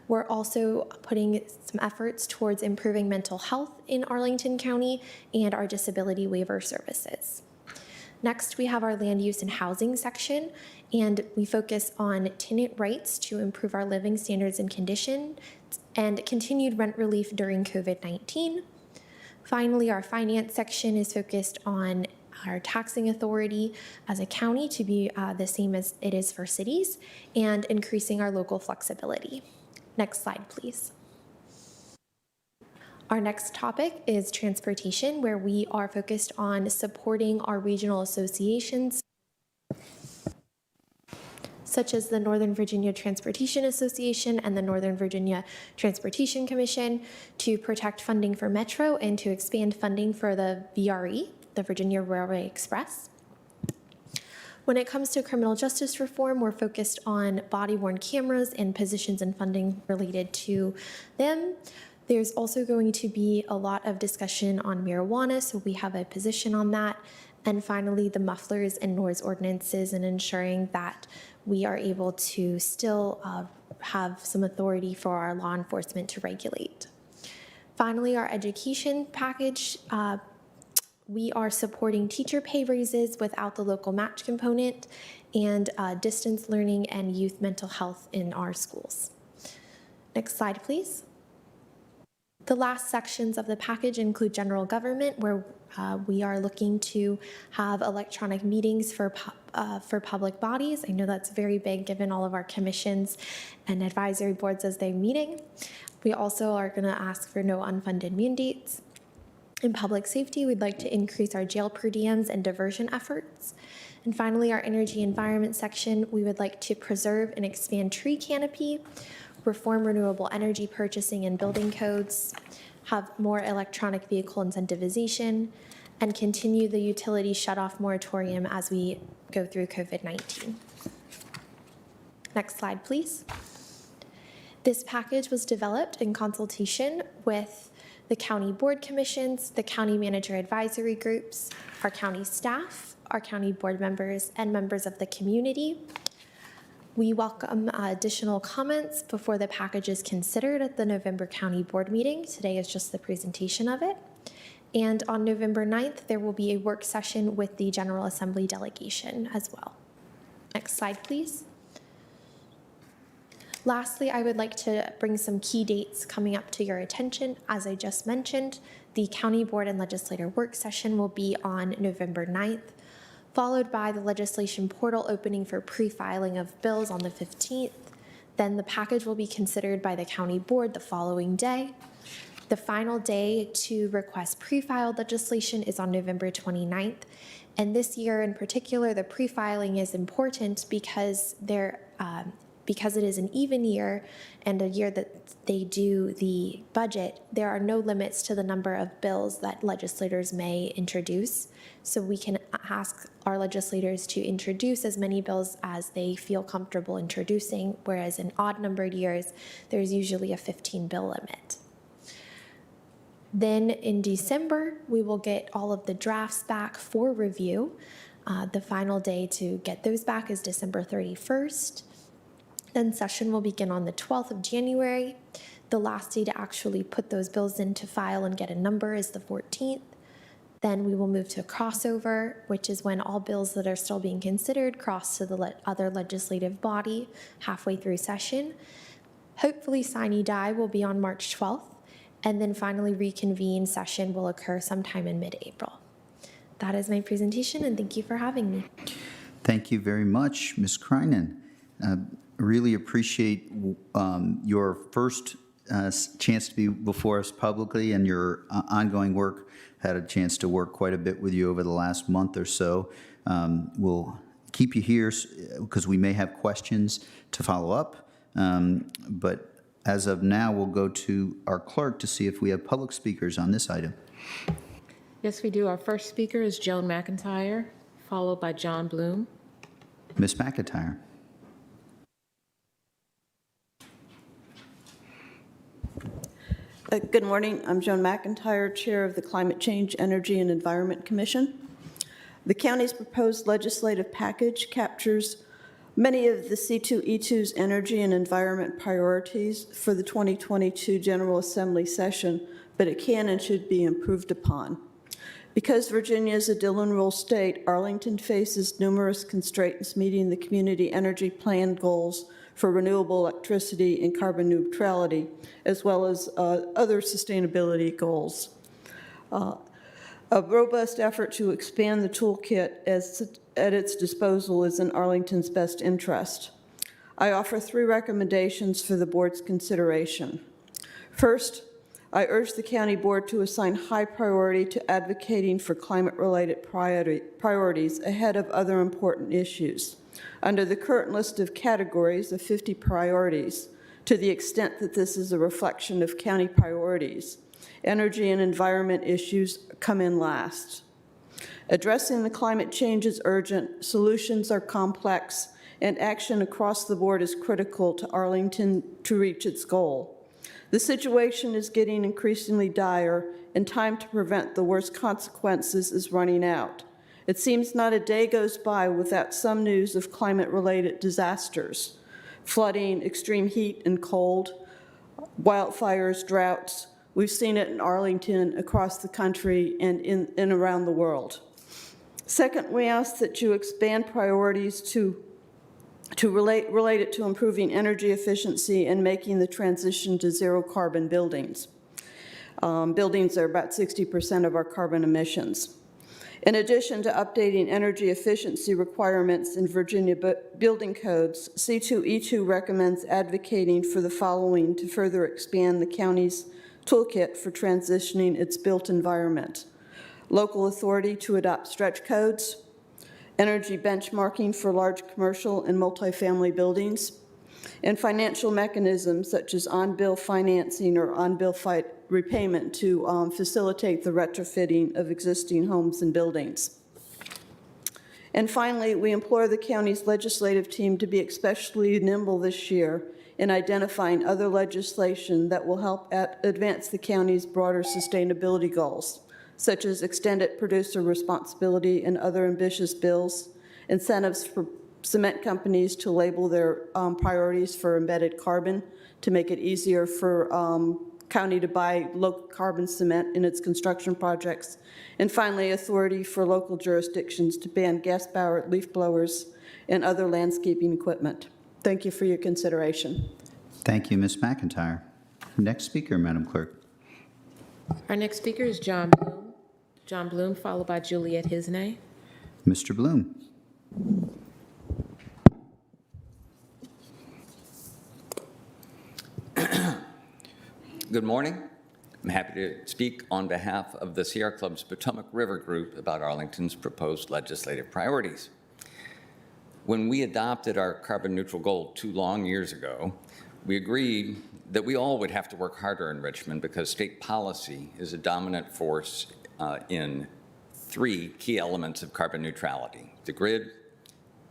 We're also putting some efforts towards improving mental health in Arlington County and our disability waiver services. Next, we have our land use and housing section, and we focus on tenant rights to improve our living standards and conditions and continued rent relief during COVID-19. Finally, our finance section is focused on our taxing authority as a county to be the same as it is for cities and increasing our local flexibility. Next slide, please. Our next topic is transportation, where we are focused on supporting our regional associations, such as the Northern Virginia Transportation Association and the Northern Virginia Transportation Commission, to protect funding for Metro and to expand funding for the VRE, the Virginia Railway Express. When it comes to criminal justice reform, we're focused on body-worn cameras and positions and funding related to them. There's also going to be a lot of discussion on marijuana, so we have a position on that. And finally, the mufflers and noise ordinances and ensuring that we are able to still have some authority for our law enforcement to regulate. Finally, our education package We are supporting teacher pay raises without the local match component and distance learning and youth mental health in our schools. Next slide, please. The last sections of the package include general government, where we are looking to have electronic meetings for public bodies. I know that's very big given all of our commissions and advisory boards as they're meeting. We also are going to ask for no unfunded mandates. In public safety, we'd like to increase our jail per diems and diversion efforts. And finally, our energy environment section, we would like to preserve and expand tree canopy, reform renewable energy purchasing and building codes, have more electronic vehicle incentivization, and continue the utility shutoff moratorium as we go through COVID-19. Next slide, please. This package was developed in consultation with the county board commissions, the county manager advisory groups, our county staff, our county board members, and members of the community. We welcome additional comments before the package is considered at the November county board meeting. Today is just the presentation of it. And on November 9th, there will be a work session with the General Assembly delegation as well. Next slide, please. Lastly, I would like to bring some key dates coming up to your attention. As I just mentioned, the County Board and Legislator work session will be on November 9th, followed by the legislation portal opening for pre-filing of bills on the 15th. Then the package will be considered by the County Board the following day. The final day to request pre-filed legislation is on November 29th. And this year in particular, the pre-filing is important because because it is an even year and a year that they do the budget, there are no limits to the number of bills that legislators may introduce. So we can ask our legislators to introduce as many bills as they feel comfortable introducing, whereas in odd-numbered years, there's usually a 15-bill limit. Then in December, we will get all of the drafts back for review. The final day to get those back is December 31st. Then session will begin on the 12th of January. The last day to actually put those bills into file and get a number is the 14th. Then we will move to crossover, which is when all bills that are still being considered cross to the other legislative body halfway through session. Hopefully sine die will be on March 12th, and then finally reconvene session will occur sometime in mid-April. That is my presentation, and thank you for having me. Thank you very much, Ms. Kreinen. Really appreciate your first chance to be before us publicly and your ongoing work. Had a chance to work quite a bit with you over the last month or so. We'll keep you here because we may have questions to follow up. But as of now, we'll go to our clerk to see if we have public speakers on this item. Yes, we do. Our first speaker is Joan McIntyre, followed by John Bloom. Ms. McIntyre. Good morning. I'm Joan McIntyre, Chair of the Climate Change, Energy, and Environment Commission. The county's proposed legislative package captures many of the C2E2's energy and environment priorities for the 2022 General Assembly session, but it can and should be improved upon. Because Virginia is a Dillon Rule state, Arlington faces numerous constraints meeting the community energy plan goals for renewable electricity and carbon neutrality, as well as other sustainability goals. A robust effort to expand the toolkit at its disposal is in Arlington's best interest. I offer 3 recommendations for the board's consideration. First, I urge the county board to assign high priority to advocating for climate-related priorities ahead of other important issues. Under the current list of categories of 50 priorities, to the extent that this is a reflection of county priorities, energy and environment issues come in last. Addressing the climate change is urgent, solutions are complex, and action across the board is critical to Arlington to reach its goal. The situation is getting increasingly dire, and time to prevent the worst consequences is running out. It seems not a day goes by without some news of climate-related disasters: flooding, extreme heat and cold, wildfires, droughts, We've seen it in Arlington, across the country, and in and around the world. Second, we ask that you expand priorities to relate it to improving energy efficiency and making the transition to zero carbon buildings. Buildings are about 60% of our carbon emissions. In addition to updating energy efficiency requirements in Virginia building codes, C2E2 recommends advocating for the following to further expand the county's toolkit for transitioning its built environment: local authority to adopt stretch codes, energy benchmarking for large commercial and multifamily buildings, and financial mechanisms such as on-bill financing or on-bill repayment to facilitate the retrofitting of existing homes and buildings. And finally, we implore the county's legislative team to be especially nimble this year in identifying other legislation that will help advance the county's broader sustainability goals, such as extended producer responsibility and other ambitious bills, incentives for cement companies to label their priorities for embedded carbon to make it easier for county to buy low carbon cement in its construction projects, and finally, authority for local jurisdictions to ban gas-powered leaf blowers and other landscaping equipment. Thank you for your consideration. Thank you, Ms. McIntyre. Next speaker, Madam Clerk. Our next speaker is John Bloom. John Bloom, followed by Juliet Hisney. Mr. Bloom. Good morning. I'm happy to speak on behalf of the Sierra Club's Potomac River Group about Arlington's proposed legislative priorities. When we adopted our carbon neutral goal 2 long years ago, we agreed that we all would have to work harder in Richmond because state policy is a dominant force in 3 key elements of carbon neutrality: the grid,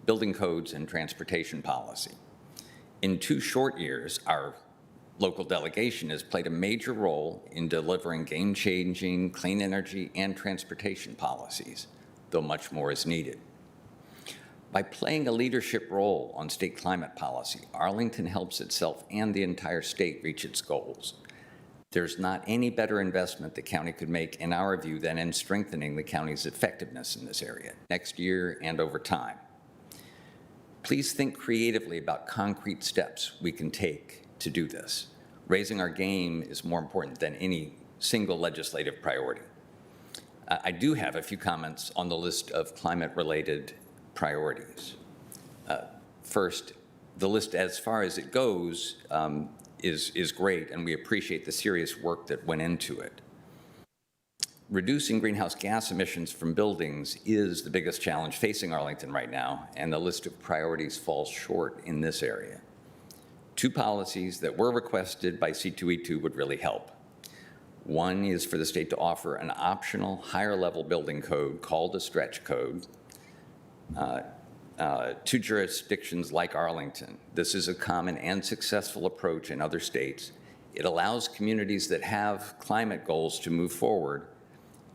building codes, and transportation policy. In 2 short years, our local delegation has played a major role in delivering game-changing clean energy and transportation policies, though much more is needed. By playing a leadership role on state climate policy, Arlington helps itself and the entire state reach its goals. There's not any better investment the county could make, in our view, than in strengthening the county's effectiveness in this area, next year and over time. Please think creatively about concrete steps we can take to do this. Raising our game is more important than any single legislative priority. I do have a few comments on the list of climate-related priorities. First, the list as far as it goes is great, and we appreciate the serious work that went into it. Reducing greenhouse gas emissions from buildings is the biggest challenge facing Arlington right now, and the list of priorities falls short in this area. 2 policies that were requested by C2E2 would really help. One is for the state to offer an optional higher-level building code called a stretch code to jurisdictions like Arlington. This is a common and successful approach in other states. It allows communities that have climate goals to move forward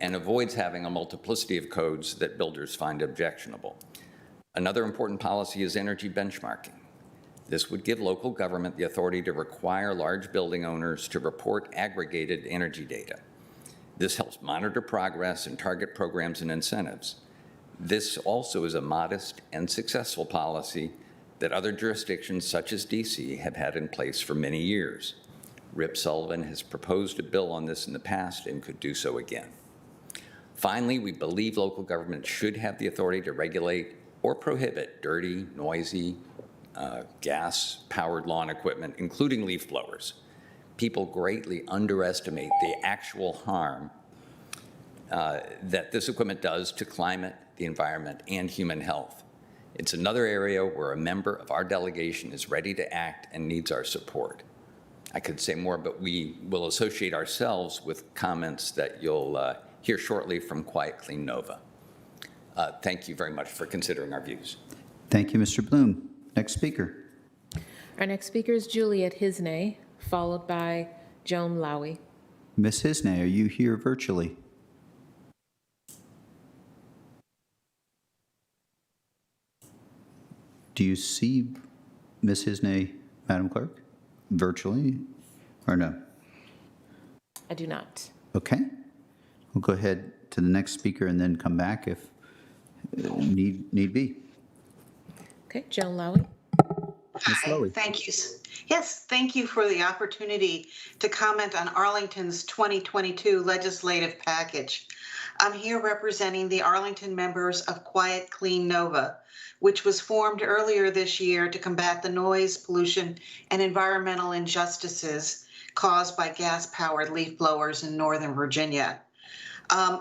and avoids having a multiplicity of codes that builders find objectionable. Another important policy is energy benchmarking. This would give local government the authority to require large building owners to report aggregated energy data. This helps monitor progress and target programs and incentives. This also is a modest and successful policy that other jurisdictions, such as DC, have had in place for many years. Rip Sullivan has proposed a bill on this in the past and could do so again. Finally, we believe local government should have the authority to regulate or prohibit dirty, noisy, gas-powered lawn equipment, including leaf blowers. People greatly underestimate the actual harm that this equipment does to climate, the environment, and human health. It's another area where a member of our delegation is ready to act and needs our support. I could say more, but we will associate ourselves with comments that you'll hear shortly from Quiet Clean Nova. Thank you very much for considering our views. Thank you, Mr. Bloom. Next speaker. Our next speaker is Juliet Hisney, followed by Joan Lowy. Ms. Hisney, are you here virtually? Do you see Ms. Hisney, Madam Clerk, virtually, or no? I do not. Okay. We'll go ahead to the next speaker and then come back if need be. Okay, Joan Lowy. Ms. Hi, Lowy. thank you. Yes, thank you for the opportunity to comment on Arlington's 2022 legislative package. I'm here representing the Arlington members of Quiet Clean Nova, which was formed earlier this year to combat the noise, pollution, and environmental injustices caused by gas-powered leaf blowers in Northern Virginia.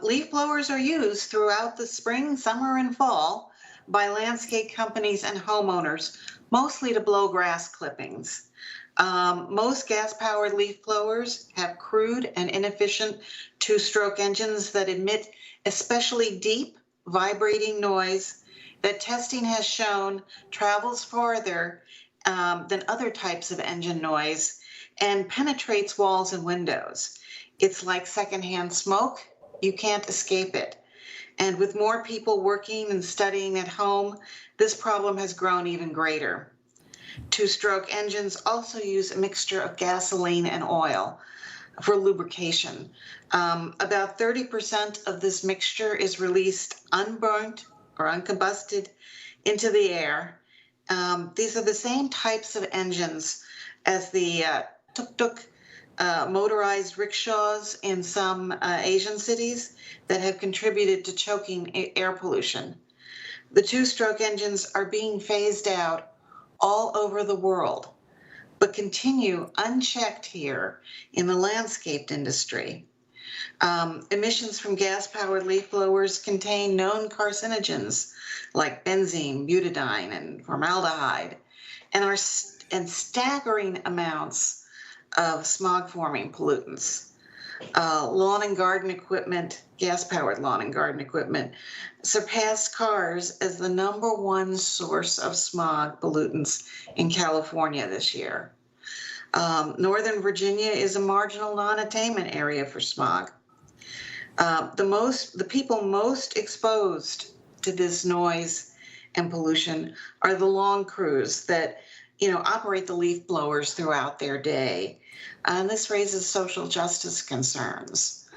Leaf blowers are used throughout the spring, summer, and fall by landscape companies and homeowners, mostly to blow grass clippings. Most gas-powered leaf blowers have crude and inefficient two-stroke engines that emit especially deep, vibrating noise that testing has shown travels farther than other types of engine noise and penetrates walls and windows. It's like secondhand smoke. You can't escape it. And with more people working and studying at home, this problem has grown even greater. Two-stroke engines also use a mixture of gasoline and oil for lubrication. About 30% of this mixture is released unburnt or uncombusted into the air. These are the same types of engines as the tuk-tuk motorized rickshaws in some Asian cities that have contributed to choking air pollution. The two-stroke engines are being phased out all over the world, but continue unchecked here in the landscaped industry. Emissions from gas-powered leaf blowers contain known carcinogens like benzene, butadiene, and formaldehyde, and staggering amounts of smog-forming pollutants. Lawn and garden equipment, gas-powered lawn and garden equipment, surpassed cars as the #1 source of smog pollutants in California this year. Northern Virginia is a marginal non-attainment area for smog. The people most exposed to this noise and pollution are the lawn crews that, operate the leaf blowers throughout their day. And this raises social justice concerns.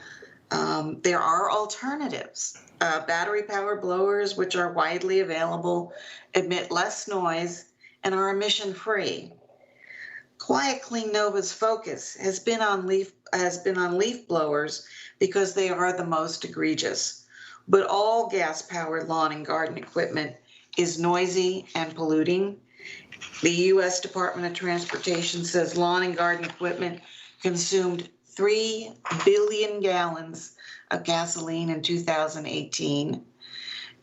There are alternatives. Battery-powered blowers, which are widely available, emit less noise and are emission-free. Quiet Clean Nova's focus has been on leaf blowers because they are the most egregious. But all gas-powered lawn and garden equipment is noisy and polluting. The U.S. Department of Transportation says lawn and garden equipment consumed 3 billion gallons of gasoline in 2018.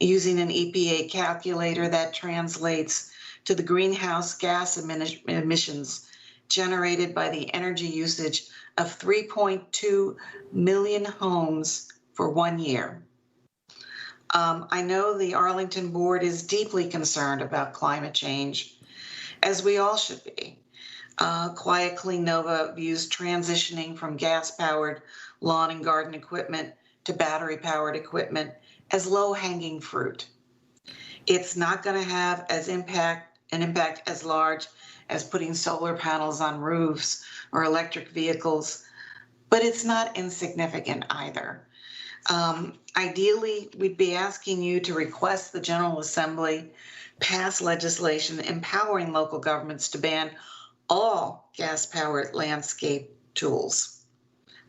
Using an EPA calculator, that translates to the greenhouse gas emissions generated by the energy usage of 3.2 million homes for 1 year. I know the Arlington board is deeply concerned about climate change, as we all should be. Quiet Clean Nova views transitioning from gas-powered lawn and garden equipment to battery-powered equipment as low-hanging fruit. It's not going to have an impact as large as putting solar panels on roofs or electric vehicles, but it's not insignificant either. Ideally, we'd be asking you to request the General Assembly pass legislation empowering local governments to ban all gas-powered landscape tools.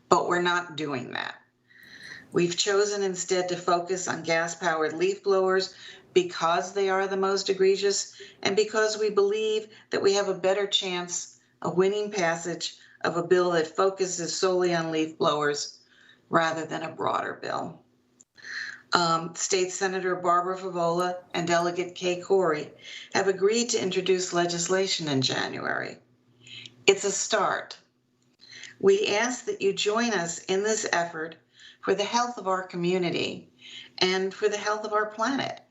But we're not doing that. We've chosen instead to focus on gas-powered leaf blowers because they are the most egregious and because we believe that we have a better chance of winning passage of a bill that focuses solely on leaf blowers rather than a broader bill. State Senator Barbara Favola and Delegate Kay Corey have agreed to introduce legislation in January. It's a start. We ask that you join us in this effort for the health of our community and for the health of our planet,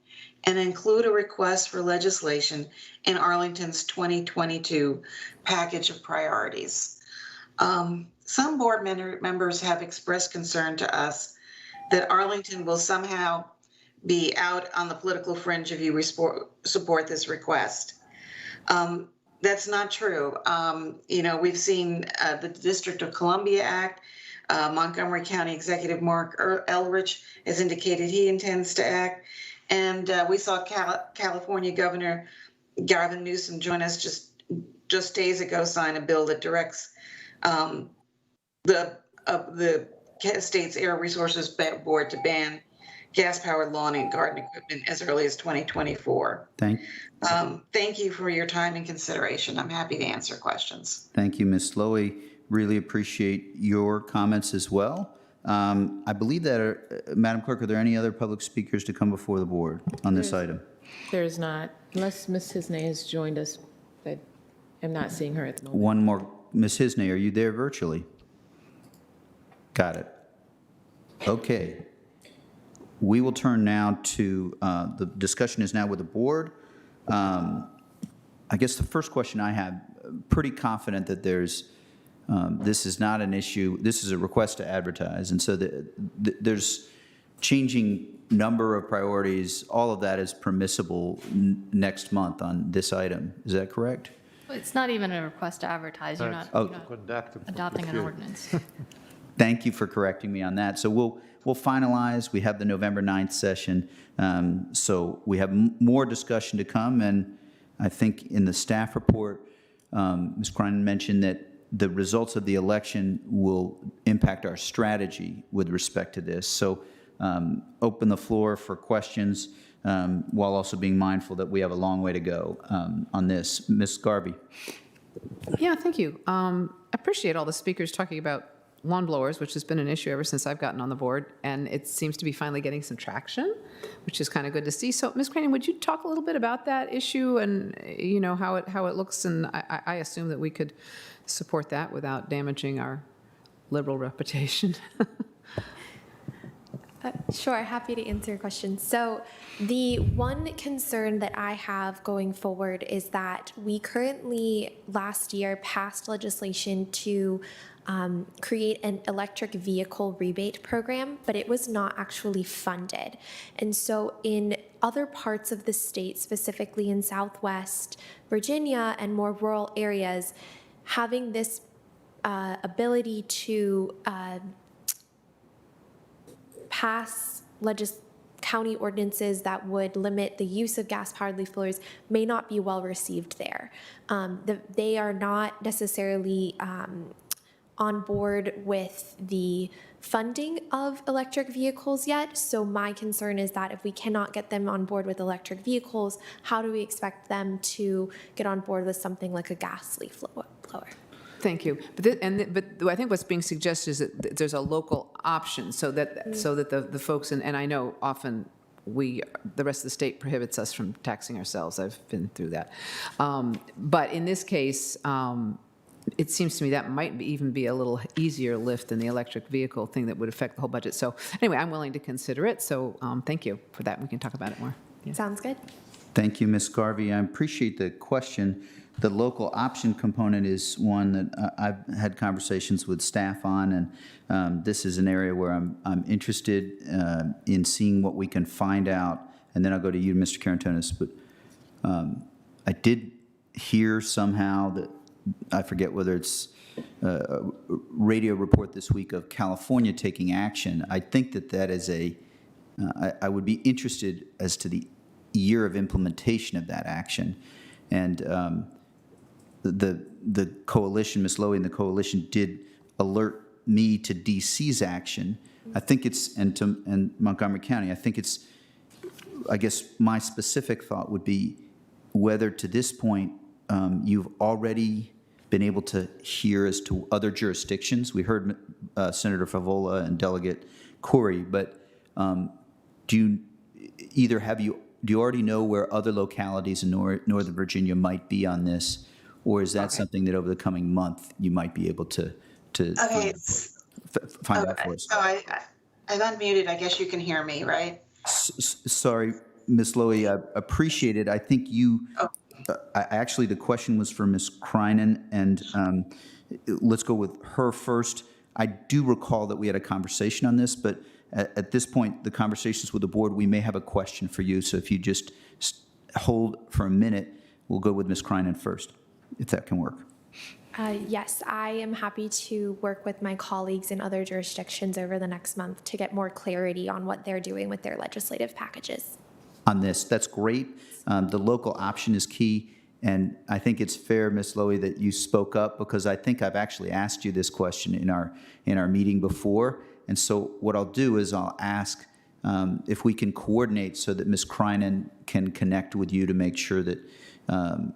and include a request for legislation in Arlington's 2022 package of priorities. Some board members have expressed concern to us that Arlington will somehow be out on the political fringe if you support this request. That's not true. We've seen the District of Columbia Act Montgomery County Executive Mark Elrich has indicated he intends to act. And we saw California Governor Gavin Newsom join us just days ago, sign a bill that directs the state's Air Resources Board to ban gas-powered lawn and garden equipment as early as 2024. Thank you for your time and consideration. I'm happy to answer questions. Thank you, Ms. Lowy. Really appreciate your comments as well. I believe that, Madam Clerk, are there any other public speakers to come before the board on this item? There is not, unless Ms. Hisney has joined us, but I'm not seeing her at the moment. One more. Ms. Hisney, are you there virtually? Got it. Okay. We will turn now to, the discussion is now with the board. I guess the first question I have, pretty confident that this is not an issue. This is a request to advertise. And so there's changing number of priorities. All of that is permissible next month on this item. Is that correct? It's not even a request to advertise. You're not adopting an ordinance. Thank you for correcting me on that. So we'll finalize. We have the November 9th session. So we have more discussion to come. And I think in the staff report, Ms. Clarendon mentioned that the results of the election will impact our strategy with respect to this. So open the floor for questions while also being mindful that we have a long way to go on this. Ms. Garvey. Yeah, thank you. I appreciate all the speakers talking about lawn blowers, which has been an issue ever since I've gotten on the board, and it seems to be finally getting some traction, which is kind of good to see. So, Ms. Clarendon, would you talk a little bit about that issue and how it looks? And I assume that we could support that without damaging our liberal reputation. Sure, happy to answer your question. So the one concern that I have going forward is that we currently last year passed legislation to create an electric vehicle rebate program, but it was not actually funded. And so in other parts of the state, specifically in Southwest Virginia and more rural areas, having this ability to pass county ordinances that would limit the use of gas-powered leaf blowers may not be well received there. They are not necessarily on board with the funding of electric vehicles yet. So my concern is that if we cannot get them on board with electric vehicles, how do we expect them to get on board with something like a gas leaf blower? Thank you. But I think what's being suggested is that there's a local option so that the folks, and I know often the rest of the state prohibits us from taxing ourselves. I've been through that. But in this case, it seems to me that might even be a little easier lift than the electric vehicle thing that would affect the whole budget. So anyway, I'm willing to consider it. So thank you for that. We can talk about it more. Yeah. Sounds good. Thank you, Ms. Garvey. I appreciate the question. The local option component is one that I've had conversations with staff on, and this is an area where I'm interested in seeing what we can find out. And then I'll go to you, Mr. Carantonis. But I did hear somehow that, I forget whether it's a radio report this week of California taking action. I think that is I would be interested as to the year of implementation of that action. And the coalition, Ms. Lowy and the coalition did alert me to DC's action. I think it's, and Montgomery County, I think it's, I guess my specific thought would be whether to this point you've already been able to hear as to other jurisdictions. We heard Senator Favola and Delegate Corey, but do you already know where other localities in Northern Virginia might be on this, or is that something that over the coming month you might be able to find out for us? So I've unmuted. I guess you can hear me, right? Sorry, Ms. Lowy, I appreciate it. I think you. Actually, the question was for Ms. Kreinen, and let's go with her first. I do recall that we had a conversation on this, but at this point, the conversations with the board, we may have a question for you. So if you just hold for a minute, we'll go with Ms. Kreinen first, if that can work. Yes, I am happy to work with my colleagues in other jurisdictions over the next month to get more clarity on what they're doing with their legislative packages. On this. That's great. The local option is key, and I think it's fair, Ms. Lowy, that you spoke up, because I think I've actually asked you this question in our meeting before. And so what I'll do is I'll ask if we can coordinate so that Ms. Krynen can connect with you to make sure that,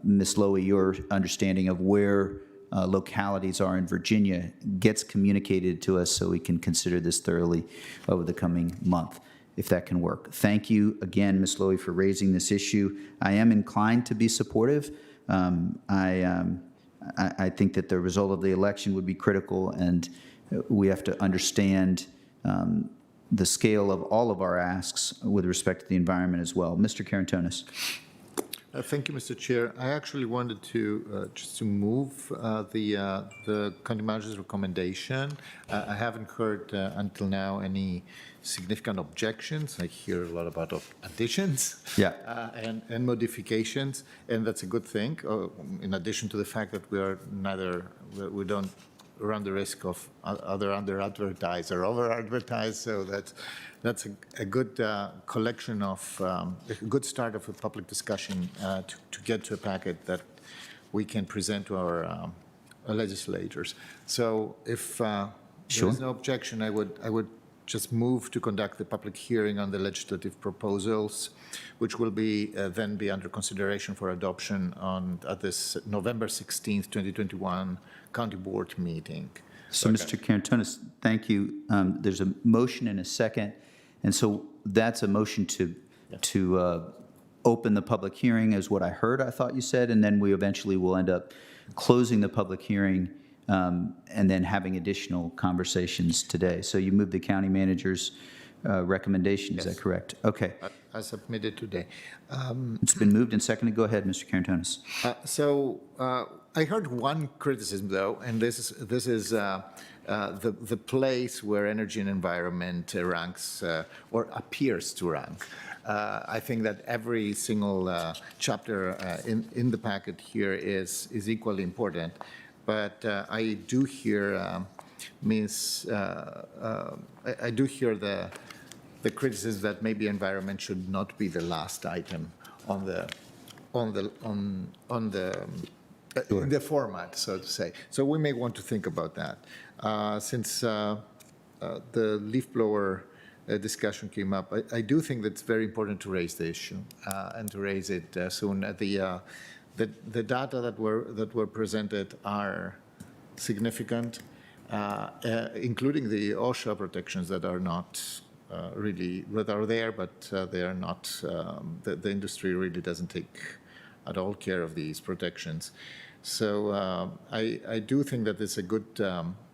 Ms. Lowy, your understanding of where localities are in Virginia gets communicated to us so we can consider this thoroughly over the coming month, if that can work. Thank you again, Ms. Lowy, for raising this issue. I am inclined to be supportive. I think that the result of the election would be critical, and we have to understand the scale of all of our asks with respect to the environment as well. Mr. Karantonis. Thank you, Mr. Chair. I actually wanted to just to move the county manager's recommendation. I haven't heard until now any significant objections. I hear a lot about additions and modifications, and that's a good thing. In addition to the fact that we don't run the risk of other under-advertised or over-advertised, so that's a good collection of, a good start of a public discussion to get to a packet that we can present to our legislators. So if there is no objection, I would just move to conduct the public hearing on the legislative proposals, which will then be under consideration for adoption at this November 16th, 2021 County Board meeting. So, Mr. Karantonis, thank you. There's a motion and a second, and so that's a motion to open the public hearing, is what I heard. I thought you said, and then we eventually will end up closing the public hearing and then having additional conversations today. So you moved the county manager's recommendation. Is that correct? Okay. I submitted today. It's been moved and seconded. Go ahead, Mr. Karantonis. I heard one criticism, though, and this is the place where energy and environment ranks or appears to rank. I think that every single chapter in the packet here is equally important, but I do hear I do hear the criticism that maybe environment should not be the last item on the format, so to say. So we may want to think about that. Since the leaf blower discussion came up, I do think that it's very important to raise the issue and to raise it soon. The data that were presented are significant, including the OSHA protections that are not that are there, but they are not. The industry really doesn't take at all care of these protections. So I do think that it's a good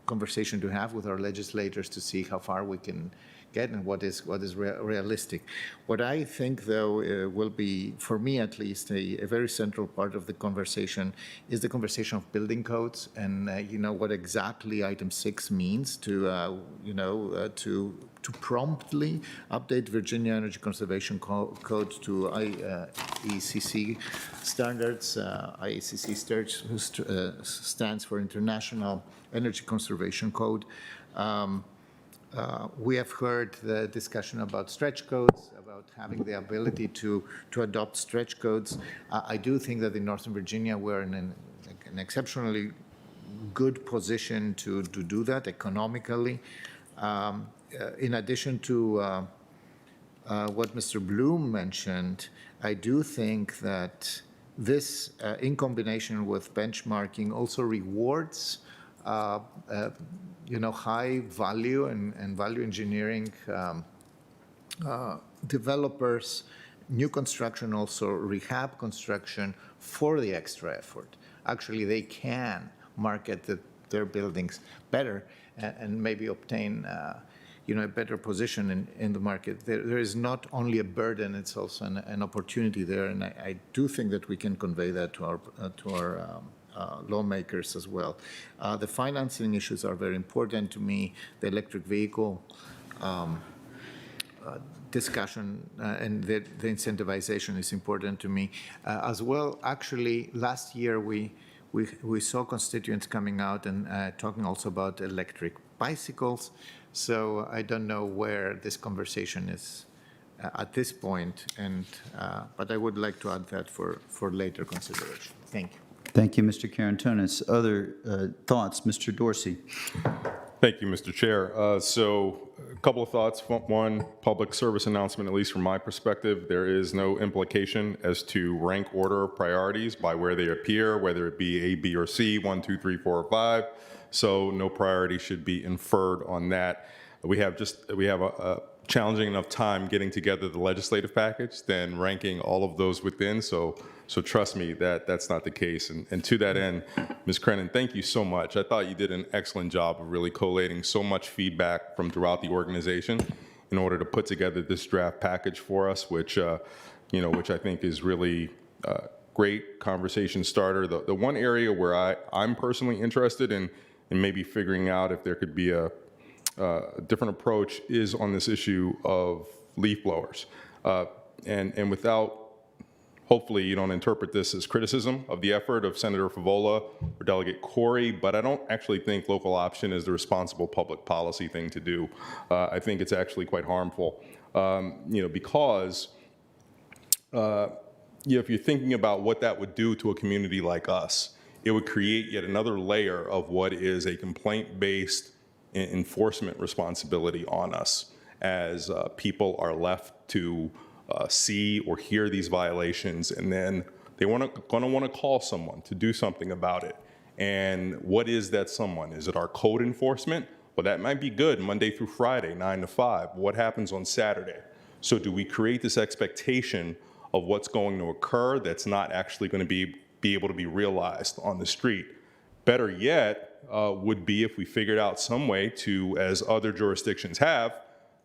conversation to have with our legislators to see how far we can get and what is realistic. What I think, though, will be, for me at least, a very central part of the conversation is the conversation of building codes and what exactly item 6 means to to promptly update Virginia Energy Conservation Code to IECC standards. IECC stands for International Energy Conservation Code. We have heard the discussion about stretch codes, about having the ability to adopt stretch codes. I do think that in Northern Virginia, we're in an exceptionally good position to do that economically. In addition to what Mr. Bloom mentioned, I do think that this, in combination with benchmarking, also rewards high value and value engineering developers, new construction, also rehab construction, for the extra effort. Actually, they can market their buildings better and maybe obtain a better position in the market. There is not only a burden, it's also an opportunity there, and I do think that we can convey that to our lawmakers as well. The financing issues are very important to me. The electric vehicle discussion and the incentivization is important to me as well. Actually, last year we we saw constituents coming out and talking also about electric bicycles. So I don't know where this conversation is at this point, but I would like to add that for later consideration. Thank you. Thank you, Mr. Karantonis. Other thoughts, Mr. Dorsey? Thank you, Mr. Chair. So a couple of thoughts. One, public service announcement, at least from my perspective, there is no implication as to rank order priorities by where they appear, whether it be A, B, or C, 1, 2, 3, 4, or 5. So no priority should be inferred on that. We have a challenging enough time getting together the legislative package than ranking all of those within. So trust me that that's not the case. And to that end, Ms. Clarendon, thank you so much. I thought you did an excellent job of really collating so much feedback from throughout the organization in order to put together this draft package for us, which I think is really great conversation starter. The one area where I'm personally interested in maybe figuring out if there could be a different approach is on this issue of leaf blowers. And without, hopefully you don't interpret this as criticism of the effort of Senator Favola or Delegate Corey, but I don't actually think local option is the responsible public policy thing to do. I think it's actually quite harmful, because if you're thinking about what that would do to a community like us, it would create yet another layer of what is a complaint-based enforcement responsibility on us as people are left to see or hear these violations, and then they're going to want to call someone to do something about it. And what is that someone? Is it our code enforcement? Well, that might be good Monday through Friday, 9 to 5. What happens on Saturday? So do we create this expectation of what's going to occur that's not actually going to be able to be realized on the street? Better yet would be if we figured out some way to, as other jurisdictions have,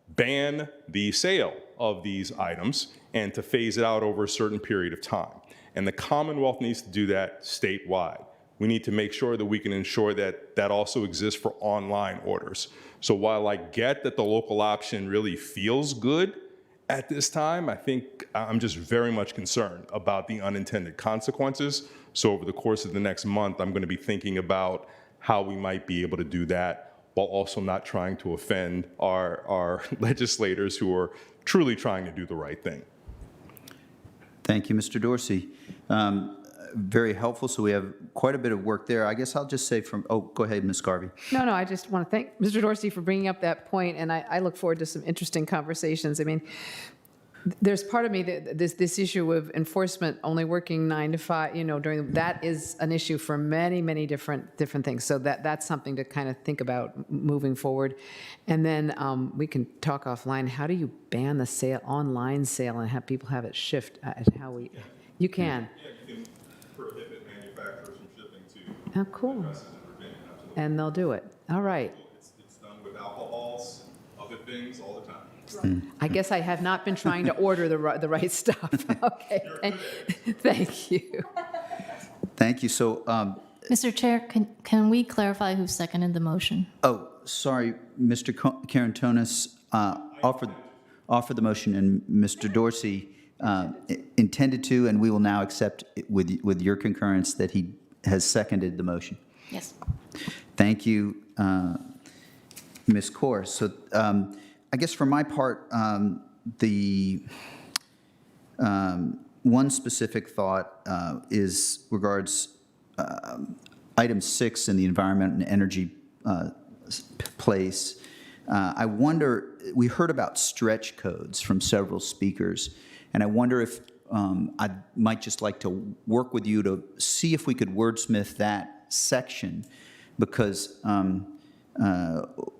ban the sale of these items and to phase it out over a certain period of time. And the Commonwealth needs to do that statewide. We need to make sure that we can ensure that that also exists for online orders. So while I get that the local option really feels good at this time, I think I'm just very much concerned about the unintended consequences. So over the course of the next month, I'm going to be thinking about how we might be able to do that while also not trying to offend our legislators who are truly trying to do the right thing. Thank you, Mr. Dorsey. Very helpful. So we have quite a bit of work there. I guess I'll just say go ahead, Ms. Garvey. No, I just want to thank Mr. Dorsey for bringing up that point, and I look forward to some interesting conversations. I mean, there's part of me that this issue of enforcement only working 9 to 5, that is an issue for many different things. So that's something to kind of think about moving forward. And then we can talk offline. How do you ban the online sale and have people have it shift? You can. Yeah, you can prohibit manufacturers from shipping to. Oh, cool. And they'll do it. All right. It's done with alcohols, other things all the time. I guess I have not been trying to order the right stuff. Okay. Thank you. Thank you. So, Mr. Chair, can we clarify who seconded the motion? oh, sorry, Mr. Karantonis offered the motion, and Mr. Dorsey intended to, and we will now accept with your concurrence that he has seconded the motion. Yes. Thank you, Ms. Kaur. So I guess for my part, the one specific thought regards item 6 in the environment and energy place. I wonder, we heard about stretch codes from several speakers, and I wonder if I might just like to work with you to see if we could wordsmith that section, because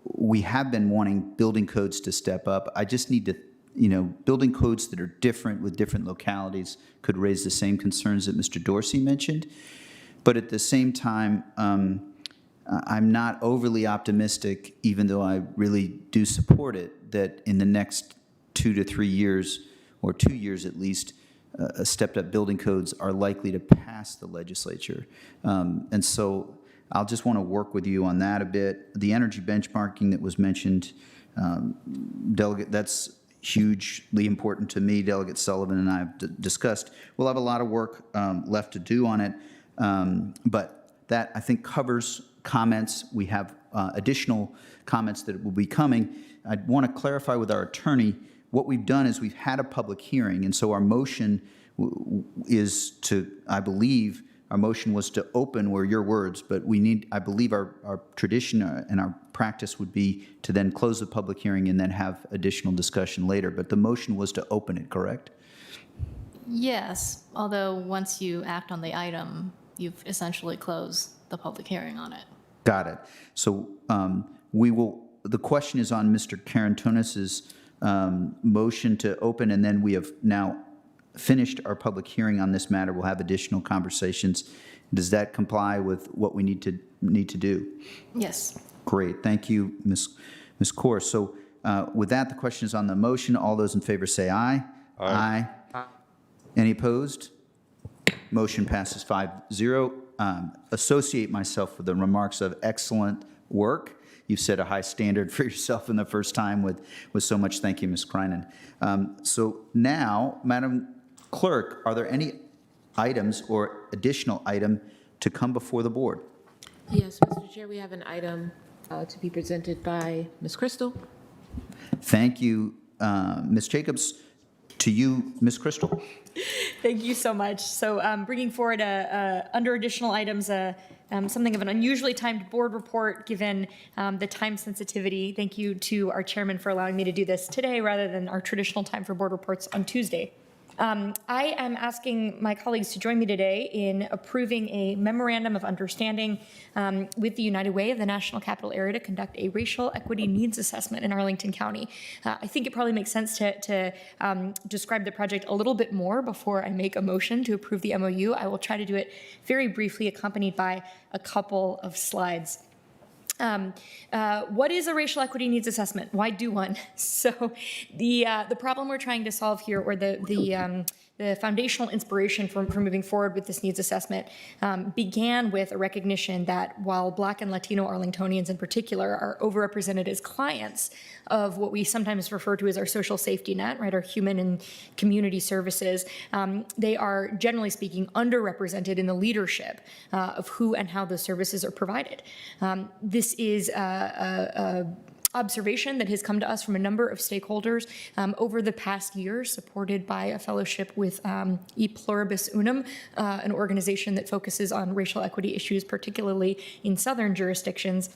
we have been wanting building codes to step up. I just need to, building codes that are different with different localities could raise the same concerns that Mr. Dorsey mentioned. But at the same time, I'm not overly optimistic, even though I really do support it, that in the next 2 to 3 years, or 2 years at least, stepped-up building codes are likely to pass the legislature. And so I'll just want to work with you on that a bit. The energy benchmarking that was mentioned, that's hugely important to me. Delegate Sullivan and I have discussed. We'll have a lot of work left to do on it, but that, I think, covers comments. We have additional comments that will be coming. I want to clarify with our attorney, what we've done is we've had a public hearing, and so our motion is to, I believe, our motion was to open, were your words, but we need, I believe our tradition and our practice would be to then close the public hearing and then have additional discussion later. But the motion was to open it, correct? Yes, although once you act on the item, you've essentially closed the public hearing on it. Got it. So we will, the question is on Mr. Karantonis's motion to open, and then we have now finished our public hearing on this matter. We'll have additional conversations. Does that comply with what we need to do? Yes. Great. Thank you, Ms. Kaur. So with that, the question is on the motion. All those in favor say aye. Aye. Any opposed? Motion passes 5-0. Associate myself with the remarks of excellent work. You've set a high standard for yourself in the first time with so much. Thank you, Ms. Clarendon. So now, Madam Clerk, are there any items or additional item to come before the board? Yes, Mr. Chair, we have an item to be presented by Ms. Crystal. Thank you, Ms. Jacobs. To you, Ms. Crystal. Thank you so much. So bringing forward under additional items, something of an unusually timed board report given the time sensitivity. Thank you to our chairman for allowing me to do this today rather than our traditional time for board reports on Tuesday. I am asking my colleagues to join me today in approving a memorandum of understanding with the United Way of the National Capital Area to conduct a racial equity needs assessment in Arlington County. I think it probably makes sense to describe the project a little bit more before I make a motion to approve the MOU. I will try to do it very briefly, accompanied by a couple of slides. What is a racial equity needs assessment? Why do one? So the problem we're trying to solve here, or the foundational inspiration for moving forward with this needs assessment began with a recognition that while Black and Latino Arlingtonians in particular are overrepresented as clients of what we sometimes refer to as our social safety net, right, our human and community services, they are generally speaking underrepresented in the leadership of who and how those services are provided. This is a observation that has come to us from a number of stakeholders over the past year, supported by a fellowship with E Pluribus Unum, an organization that focuses on racial equity issues, particularly in southern jurisdictions.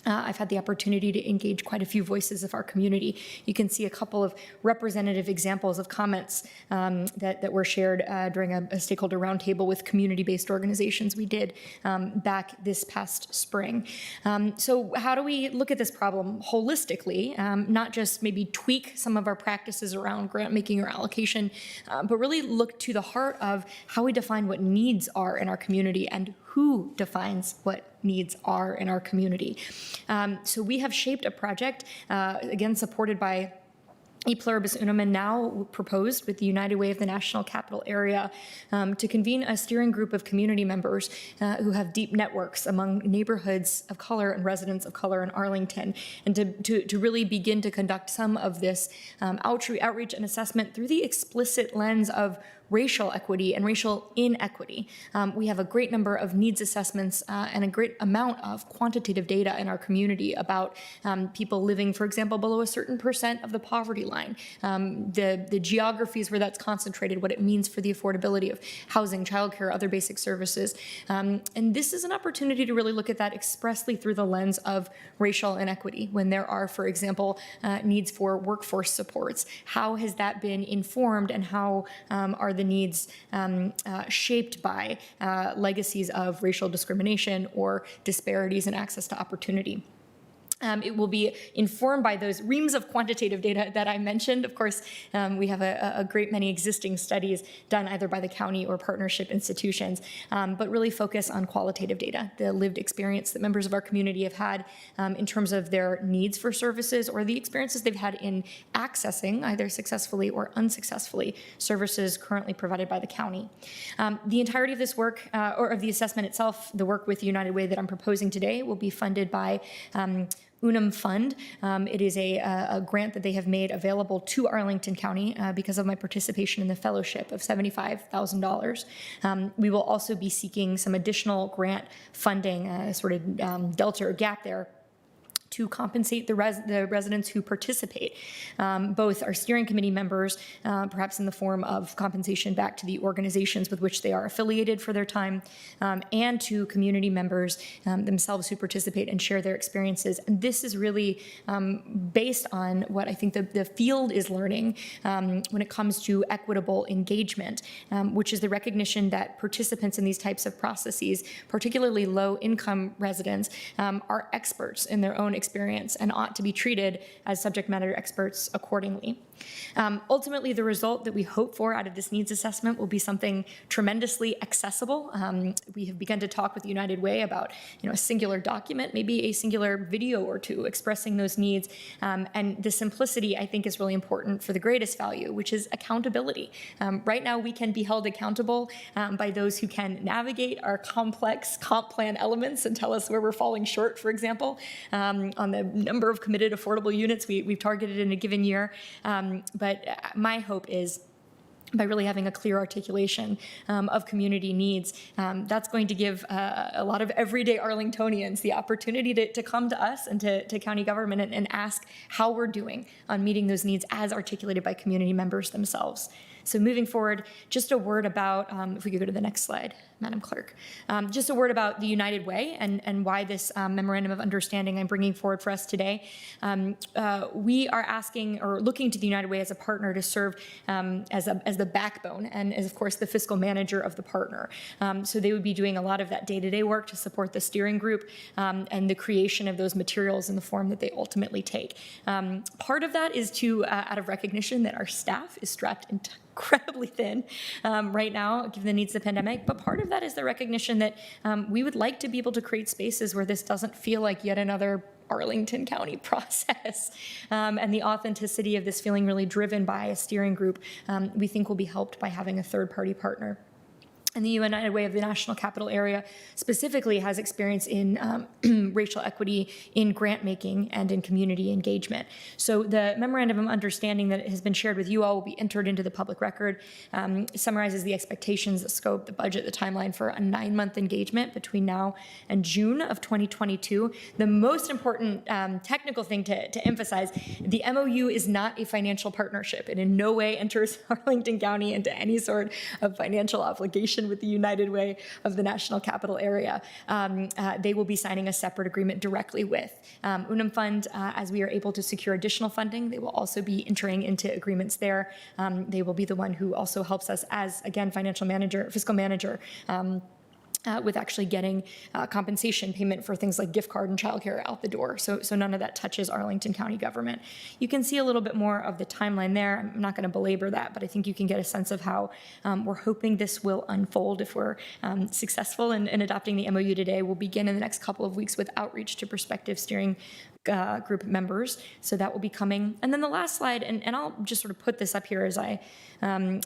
I've had the opportunity to engage quite a few voices of our community. You can see a couple of representative examples of comments that were shared during a stakeholder roundtable with community-based organizations we did back this past spring. So how do we look at this problem holistically, not just maybe tweak some of our practices around grant making or allocation, but really look to the heart of how we define what needs are in our community and who defines what needs are in our community. So we have shaped a project, again, supported by E Pluribus Unum, and now proposed with the United Way of the National Capital Area to convene a steering group of community members who have deep networks among neighborhoods of color and residents of color in Arlington, and to really begin to conduct some of this outreach and assessment through the explicit lens of racial equity and racial inequity. We have a great number of needs assessments and a great amount of quantitative data in our community about people living, for example, below a certain percent of the poverty line, the geographies where that's concentrated, what it means for the affordability of housing, childcare, other basic services. And this is an opportunity to really look at that expressly through the lens of racial inequity. When there are, for example, needs for workforce supports, how has that been informed, and how are the needs shaped by legacies of racial discrimination or disparities in access to opportunity? It will be informed by those reams of quantitative data that I mentioned. Of course, we have a great many existing studies done either by the county or partnership institutions, but really focus on qualitative data, the lived experience that members of our community have had in terms of their needs for services or the experiences they've had in accessing, either successfully or unsuccessfully, services currently provided by the county. The entirety of this work, or of the assessment itself, the work with United Way that I'm proposing today, will be funded by Unum Fund. It is a grant that they have made available to Arlington County because of my participation in the fellowship of $75,000. We will also be seeking some additional grant funding, sort of delta or gap there, to compensate the residents who participate. Both our steering committee members, perhaps in the form of compensation back to the organizations with which they are affiliated for their time, and to community members themselves who participate and share their experiences. And this is really based on what I think the field is learning when it comes to equitable engagement, which is the recognition that participants in these types of processes, particularly low-income residents, are experts in their own experience and ought to be treated as subject matter experts accordingly. Ultimately, the result that we hope for out of this needs assessment will be something tremendously accessible. We have begun to talk with United Way about a singular document, maybe a singular video or two expressing those needs. And the simplicity, I think, is really important for the greatest value, which is accountability. Right now, we can be held accountable by those who can navigate our complex comp plan elements and tell us where we're falling short, for example, on the number of committed affordable units we've targeted in a given year. But my hope is, by really having a clear articulation of community needs, that's going to give a lot of everyday Arlingtonians the opportunity to come to us and to county government and ask how we're doing on meeting those needs as articulated by community members themselves. So moving forward, just a word about, if we could go to the next slide, Madam Clerk, just a word about the United Way and why this memorandum of understanding I'm bringing forward for us today. We are asking or looking to the United Way as a partner to serve as the backbone and as, of course, the fiscal manager of the partner. So they would be doing a lot of that day-to-day work to support the steering group and the creation of those materials in the form that they ultimately take. Part of that is out of recognition that our staff is strapped incredibly thin right now, given the needs of the pandemic. But part of that is the recognition that we would like to be able to create spaces where this doesn't feel like yet another Arlington County process. And the authenticity of this feeling really driven by a steering group, we think will be helped by having a third-party partner. And the United Way of the National Capital Area specifically has experience in racial equity in grant making and in community engagement. So the memorandum of understanding that has been shared with you all will be entered into the public record, summarizes the expectations, the scope, the budget, the timeline for a 9-month engagement between now and June of 2022. The most important technical thing to emphasize, the MOU is not a financial partnership. It in no way enters Arlington County into any sort of financial obligation with the United Way of the National Capital Area. They will be signing a separate agreement directly with Unum Fund. As we are able to secure additional funding, they will also be entering into agreements there. They will be the one who also helps us as, again, fiscal manager, with actually getting compensation payment for things like gift card and childcare out the door. So none of that touches Arlington County government. You can see a little bit more of the timeline there. I'm not going to belabor that, but I think you can get a sense of how we're hoping this will unfold if we're successful in adopting the MOU today. We'll begin in the next couple of weeks with outreach to prospective steering group members. So that will be coming. And then the last slide, and I'll just sort of put this up here as I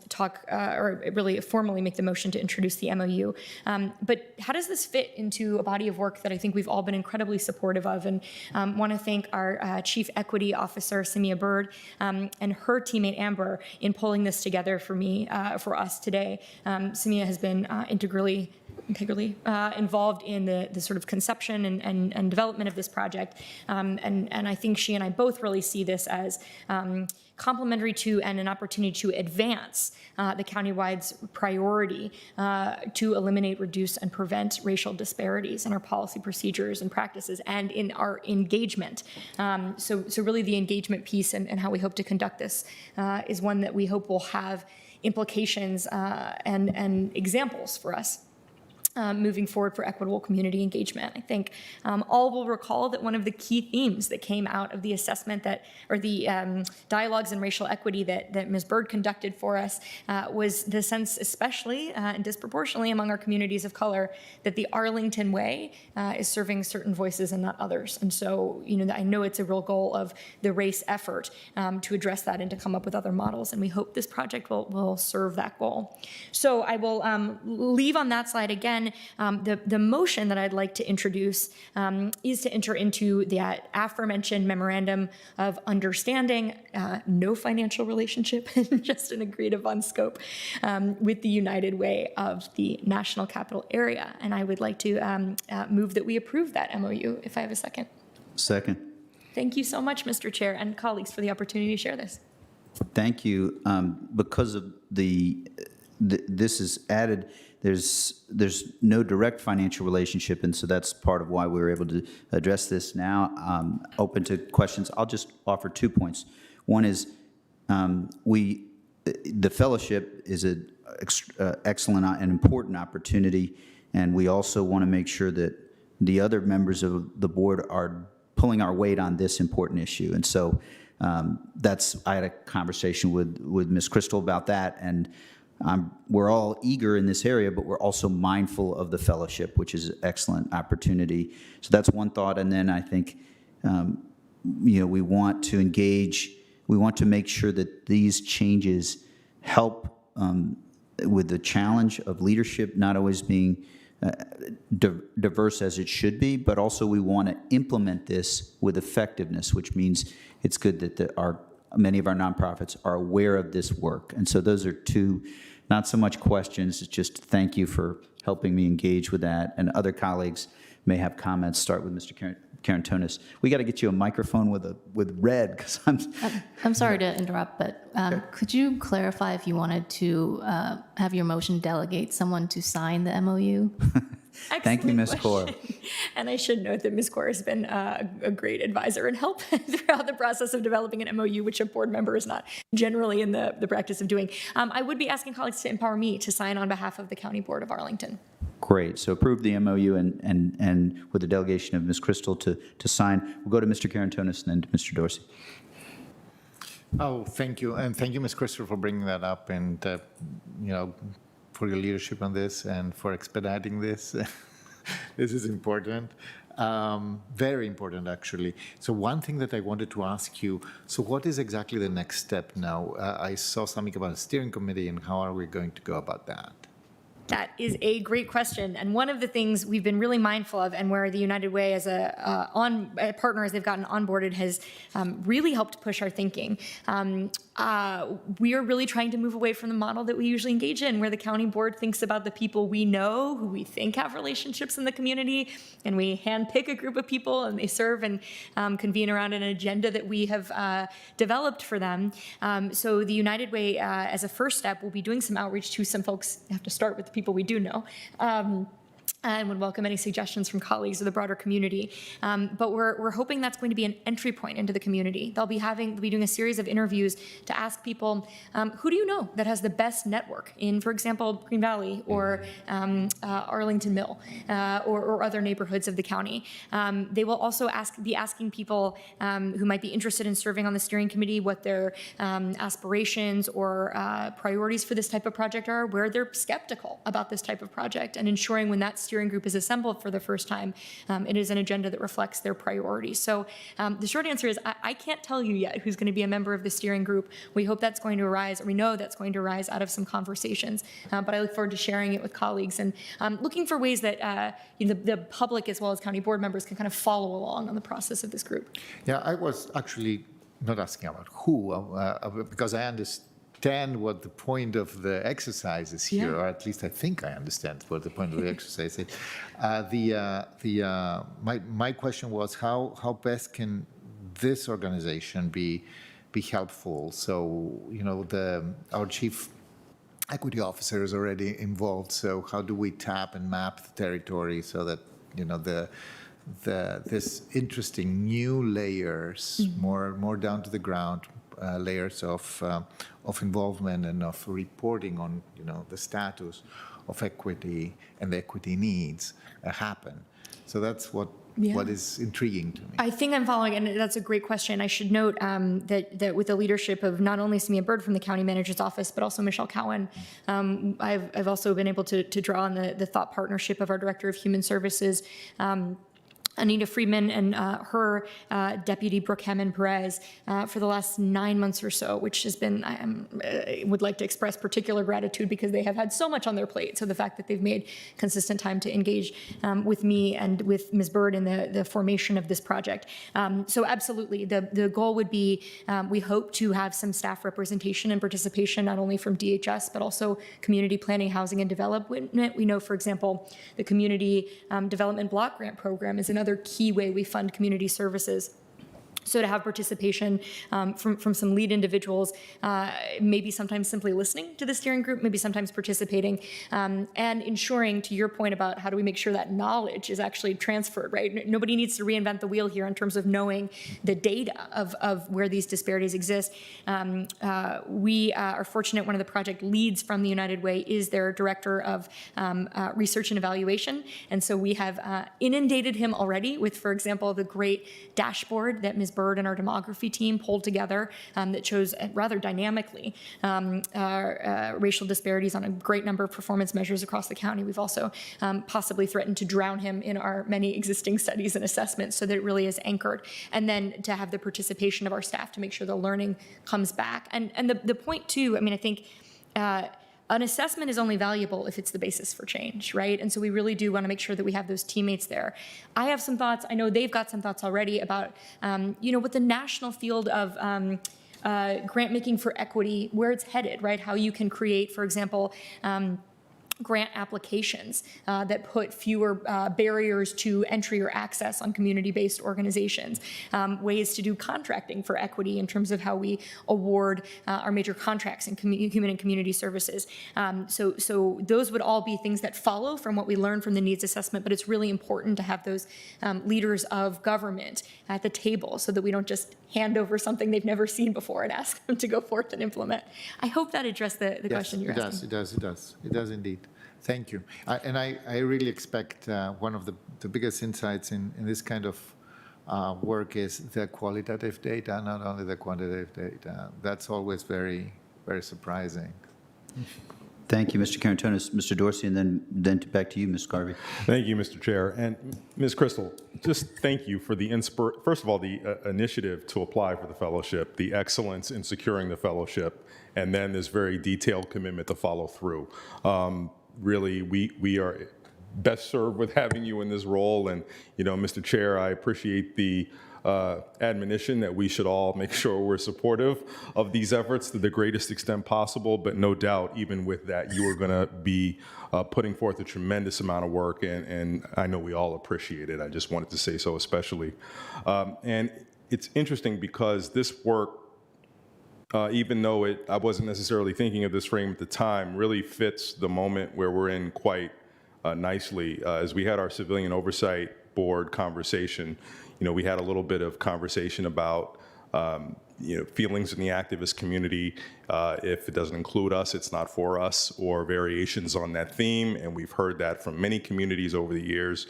talk or really formally make the motion to introduce the MOU. But how does this fit into a body of work that I think we've all been incredibly supportive of? And want to thank our Chief Equity Officer, Samia Bird, and her teammate, Amber, in pulling this together for us today. Samia has been integrally involved in the sort of conception and development of this project. And I think she and I both really see this as complementary to and an opportunity to advance the countywide's priority to eliminate, reduce, and prevent racial disparities in our policy procedures and practices and in our engagement. So really the engagement piece and how we hope to conduct this is one that we hope will have implications and examples for us. Moving forward for equitable community engagement. I think all will recall that one of the key themes that came out of the assessment or the dialogues in racial equity that Ms. Bird conducted for us was the sense, especially and disproportionately among our communities of color, that the Arlington Way is serving certain voices and not others. And so, I know it's a real goal of the race effort to address that and to come up with other models. And we hope this project will serve that goal. So I will leave on that slide again then the motion that I'd like to introduce is to enter into the aforementioned memorandum of understanding, no financial relationship, just an agreed upon scope with the United Way of the National Capital Area. And I would like to move that we approve that MOU, if I have a second. Second. Thank you so much, Mr. Chair and colleagues, for the opportunity to share this. Thank you. Because of this is added, there's no direct financial relationship, and so that's part of why we were able to address this now. Open to questions. I'll just offer 2 points. One is the fellowship is an excellent and important opportunity, and we also want to make sure that the other members of the board are pulling our weight on this important issue. And so I had a conversation with Ms. Crystal about that, and we're all eager in this area, but we're also mindful of the fellowship, which is an excellent opportunity. So that's one thought. And then I think, we want to engage, we want to make sure that these changes help with the challenge of leadership not always being diverse as it should be, but also we want to implement this with effectiveness, which means it's good that many of our nonprofits are aware of this work. And so those are two, not so much questions, it's just thank you for helping me engage with that. And other colleagues may have comments. Start with Mr. Karantonis. We got to get you a microphone with red, because I'm sorry to interrupt, but could you clarify if you wanted to have your motion delegate someone to sign the MOU? Thank you, Ms. Kaur. And I should note that Ms. Kaur has been a great advisor and help throughout the process of developing an MOU, which a board member is not generally in the practice of doing. I would be asking colleagues to empower me to sign on behalf of the County Board of Arlington. Great. So approve the MOU and with the delegation of Ms. Crystal to sign. We'll go to Mr. Karantonis and then to Mr. Dorsey. Oh, thank you. And thank you, Ms. Crystal, for bringing that up and, for your leadership on this and for expediting this. This is important. Very important, actually. So one thing that I wanted to ask you, so what is exactly the next step now? I saw something about a steering committee, and how are we going to go about that? That is a great question. And one of the things we've been really mindful of, and where the United Way as a partner, as they've gotten onboarded, has really helped push our thinking. We are really trying to move away from the model that we usually engage in, where the county board thinks about the people we know, who we think have relationships in the community, and we handpick a group of people, and they serve and convene around an agenda that we have developed for them. So the United Way, as a first step, will be doing some outreach to some folks. You have to start with the people we do know. And would welcome any suggestions from colleagues of the broader community. But we're hoping that's going to be an entry point into the community. They'll be doing a series of interviews to ask people, who do you know that has the best network in, for example, Green Valley or Arlington Mill or other neighborhoods of the county. They will also be asking people who might be interested in serving on the steering committee what their aspirations or priorities for this type of project are, where they're skeptical about this type of project, and ensuring when that steering group is assembled for the first time, it is an agenda that reflects their priorities. So the short answer is I can't tell you yet who's going to be a member of the steering group. We hope that's going to arise, or we know that's going to arise out of some conversations. But I look forward to sharing it with colleagues and looking for ways that the public as well as county board members can kind of follow along on the process of this group. Yeah, I was actually not asking about who, because I understand what the point of the exercise is here, or at least I think I understand what the point of the exercise is. My question was how best can this organization be helpful? So our chief equity officer is already involved. So how do we tap and map the territory so that this interesting new layers, more down to the ground, layers of involvement and of reporting on the status of equity and the equity needs happen. So that's what is intriguing to me. I think I'm following, and that's a great question. I should note that with the leadership of not only Samia Bird from the county manager's office, but also Michelle Cowan, I've also been able to draw on the thought partnership of our director of human services, Anita Friedman and her deputy Brooke Hammond Perez for the last 9 months or so, which has been, I would like to express particular gratitude because they have had so much on their plate. So the fact that they've made consistent time to engage with me and with Ms. Bird in the formation of this project. So absolutely, the goal would be, we hope to have some staff representation and participation, not only from DHS, but also community planning, housing, and development. We know, for example, the Community Development Block Grant Program is another key way we fund community services. So to have participation from some lead individuals, maybe sometimes simply listening to the steering group, maybe sometimes participating, and ensuring, to your point about how do we make sure that knowledge is actually transferred, right? Nobody needs to reinvent the wheel here in terms of knowing the data of where these disparities exist. We are fortunate one of the project leads from the United Way is their director of research and evaluation. And so we have inundated him already with, for example, the great dashboard that Ms. Bird and our demography team pulled together that shows rather dynamically racial disparities on a great number of performance measures across the county. We've also possibly threatened to drown him in our many existing studies and assessments so that it really is anchored. And then to have the participation of our staff to make sure the learning comes back. And the point too, I mean, I think an assessment is only valuable if it's the basis for change, right? And so we really do want to make sure that we have those teammates there. I have some thoughts. I know they've got some thoughts already about, what the national field of grant making for equity, where it's headed, right? How you can create, for example, grant applications that put fewer barriers to entry or access on community-based organizations, ways to do contracting for equity in terms of how we award our major contracts in human and community services. So those would all be things that follow from what we learned from the needs assessment, but it's really important to have those leaders of government at the table so that we don't just hand over something they've never seen before and ask them to go forth and implement. I hope that addressed the question you're asking. It does indeed. Thank you. I really expect one of the biggest insights in this kind of work is the qualitative data, not only the quantitative data. That's always very, very surprising. Thank you, Mr. Carantonis. Mr. Dorsey, and then back to you, Ms. Garvey. Thank you, Mr. Chair. And Ms. Crystal, just thank you for first of all, the initiative to apply for the fellowship, the excellence in securing the fellowship, and then this very detailed commitment to follow through. Really, we are best served with having you in this role. And, Mr. Chair, I appreciate the admonition that we should all make sure we're supportive of these efforts to the greatest extent possible. But no doubt, even with that, you are going to be putting forth a tremendous amount of work. And I know we all appreciate it. I just wanted to say so especially. And it's interesting because this work, even though I wasn't necessarily thinking of this frame at the time, really fits the moment where we're in quite nicely. As we had our Civilian Oversight Board conversation, we had a little bit of conversation about, feelings in the activist community. If it doesn't include us, it's not for us, or variations on that theme. And we've heard that from many communities over the years.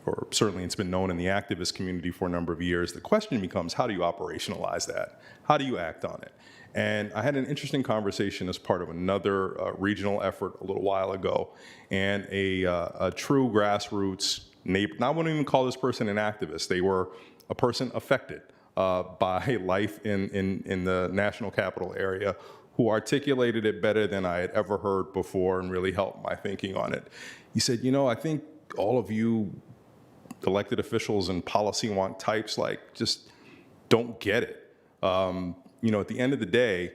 Or certainly it's been known in the activist community for a number of years. The question becomes, how do you operationalize that? How do you act on it? And I had an interesting conversation as part of another regional effort a little while ago, and a true grassroots neighbor, I wouldn't even call this person an activist. They were a person affected by life in the national capital area, who articulated it better than I had ever heard before and really helped my thinking on it. He said, I think all of you elected officials and policy wonk types just don't get it. At the end of the day,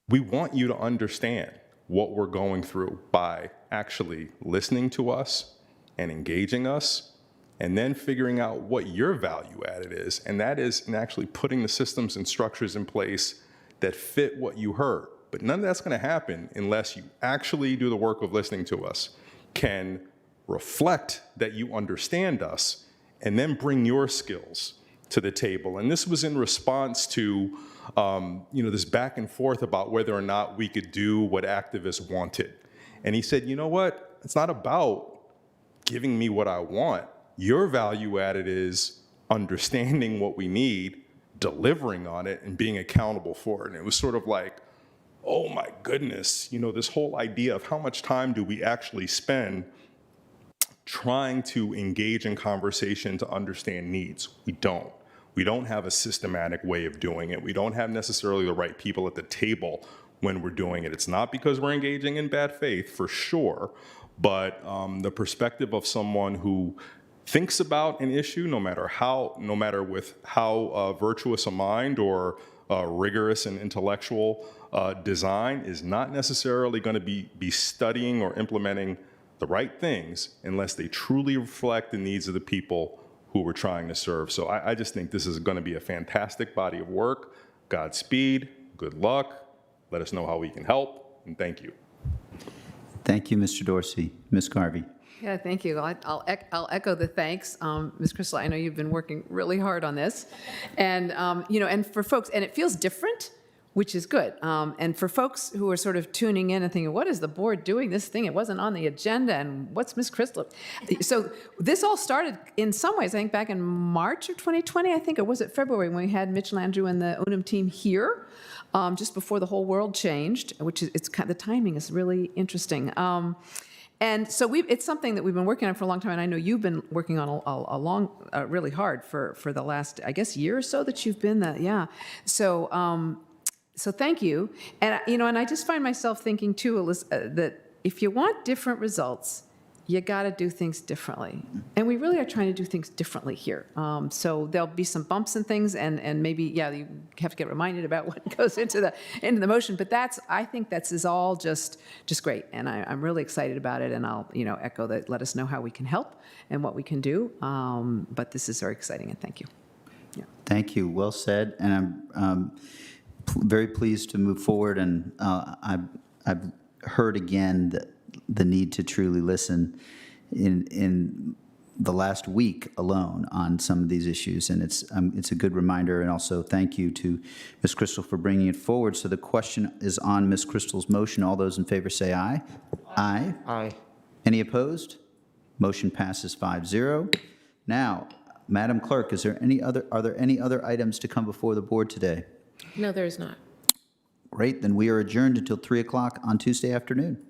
we want you to understand what we're going through by actually listening to us and engaging us, and then figuring out what your value added is. And that is in actually putting the systems and structures in place that fit what you heard. But none of that's going to happen unless you actually do the work of listening to us, can reflect that you understand us, and then bring your skills to the table. And this was in response to this back and forth about whether or not we could do what activists wanted. And he said, you know what? It's not about giving me what I want. Your value added is understanding what we need, delivering on it, and being accountable for it. And it was sort of like, oh my goodness, this whole idea of how much time do we actually spend trying to engage in conversation to understand needs. We don't. We don't have a systematic way of doing it. We don't have necessarily the right people at the table when we're doing it. It's not because we're engaging in bad faith, for sure, but the perspective of someone who thinks about an issue, no matter with how virtuous a mind or rigorous and intellectual design, is not necessarily going to be studying or implementing the right things unless they truly reflect the needs of the people who we're trying to serve. So I just think this is going to be a fantastic body of work. Godspeed, good luck. Let us know how we can help, and thank you. Thank you, Mr. Dorsey. Ms. Garvey. Yeah, thank you. I'll echo the thanks. Ms. Crystal, I know you've been working really hard on this. And, and for folks, and it feels different, which is good. And for folks who are sort of tuning in and thinking, what is the board doing this thing? It wasn't on the agenda, and what's Ms. Crystal? So this all started in some ways, I think, back in March of 2020, I think, or was it February, when we had Mitch Landrieu and the Unum team here, just before the whole world changed, which is, the timing is really interesting. And so it's something that we've been working on for a long time, and I know you've been working on really hard for the last, I guess, year or so that you've been that, yeah. So thank you. And, and I just find myself thinking too, Alyssa, that if you want different results, you got to do things differently. And we really are trying to do things differently here. So there'll be some bumps and things, and maybe, yeah, you have to get reminded about what goes into the motion. But I think this is all just great, and I'm really excited about it. And I'll, echo that. Let us know how we can help and what we can do. But this is very exciting, and thank you. Yeah. Thank you. Well said. And I'm very pleased to move forward. And I've heard again that the need to truly listen in the last week alone on some of these issues, and it's a good reminder. And also thank you to Ms. Crystal for bringing it forward. So the question is on Ms. Crystal's motion. All those in favor say aye. Aye. Aye. Any opposed? Motion passes 5-0. Now, Madam Clerk, are there any other items to come before the board today? No, there is not. Great, then we are adjourned until 3 o'clock on Tuesday afternoon.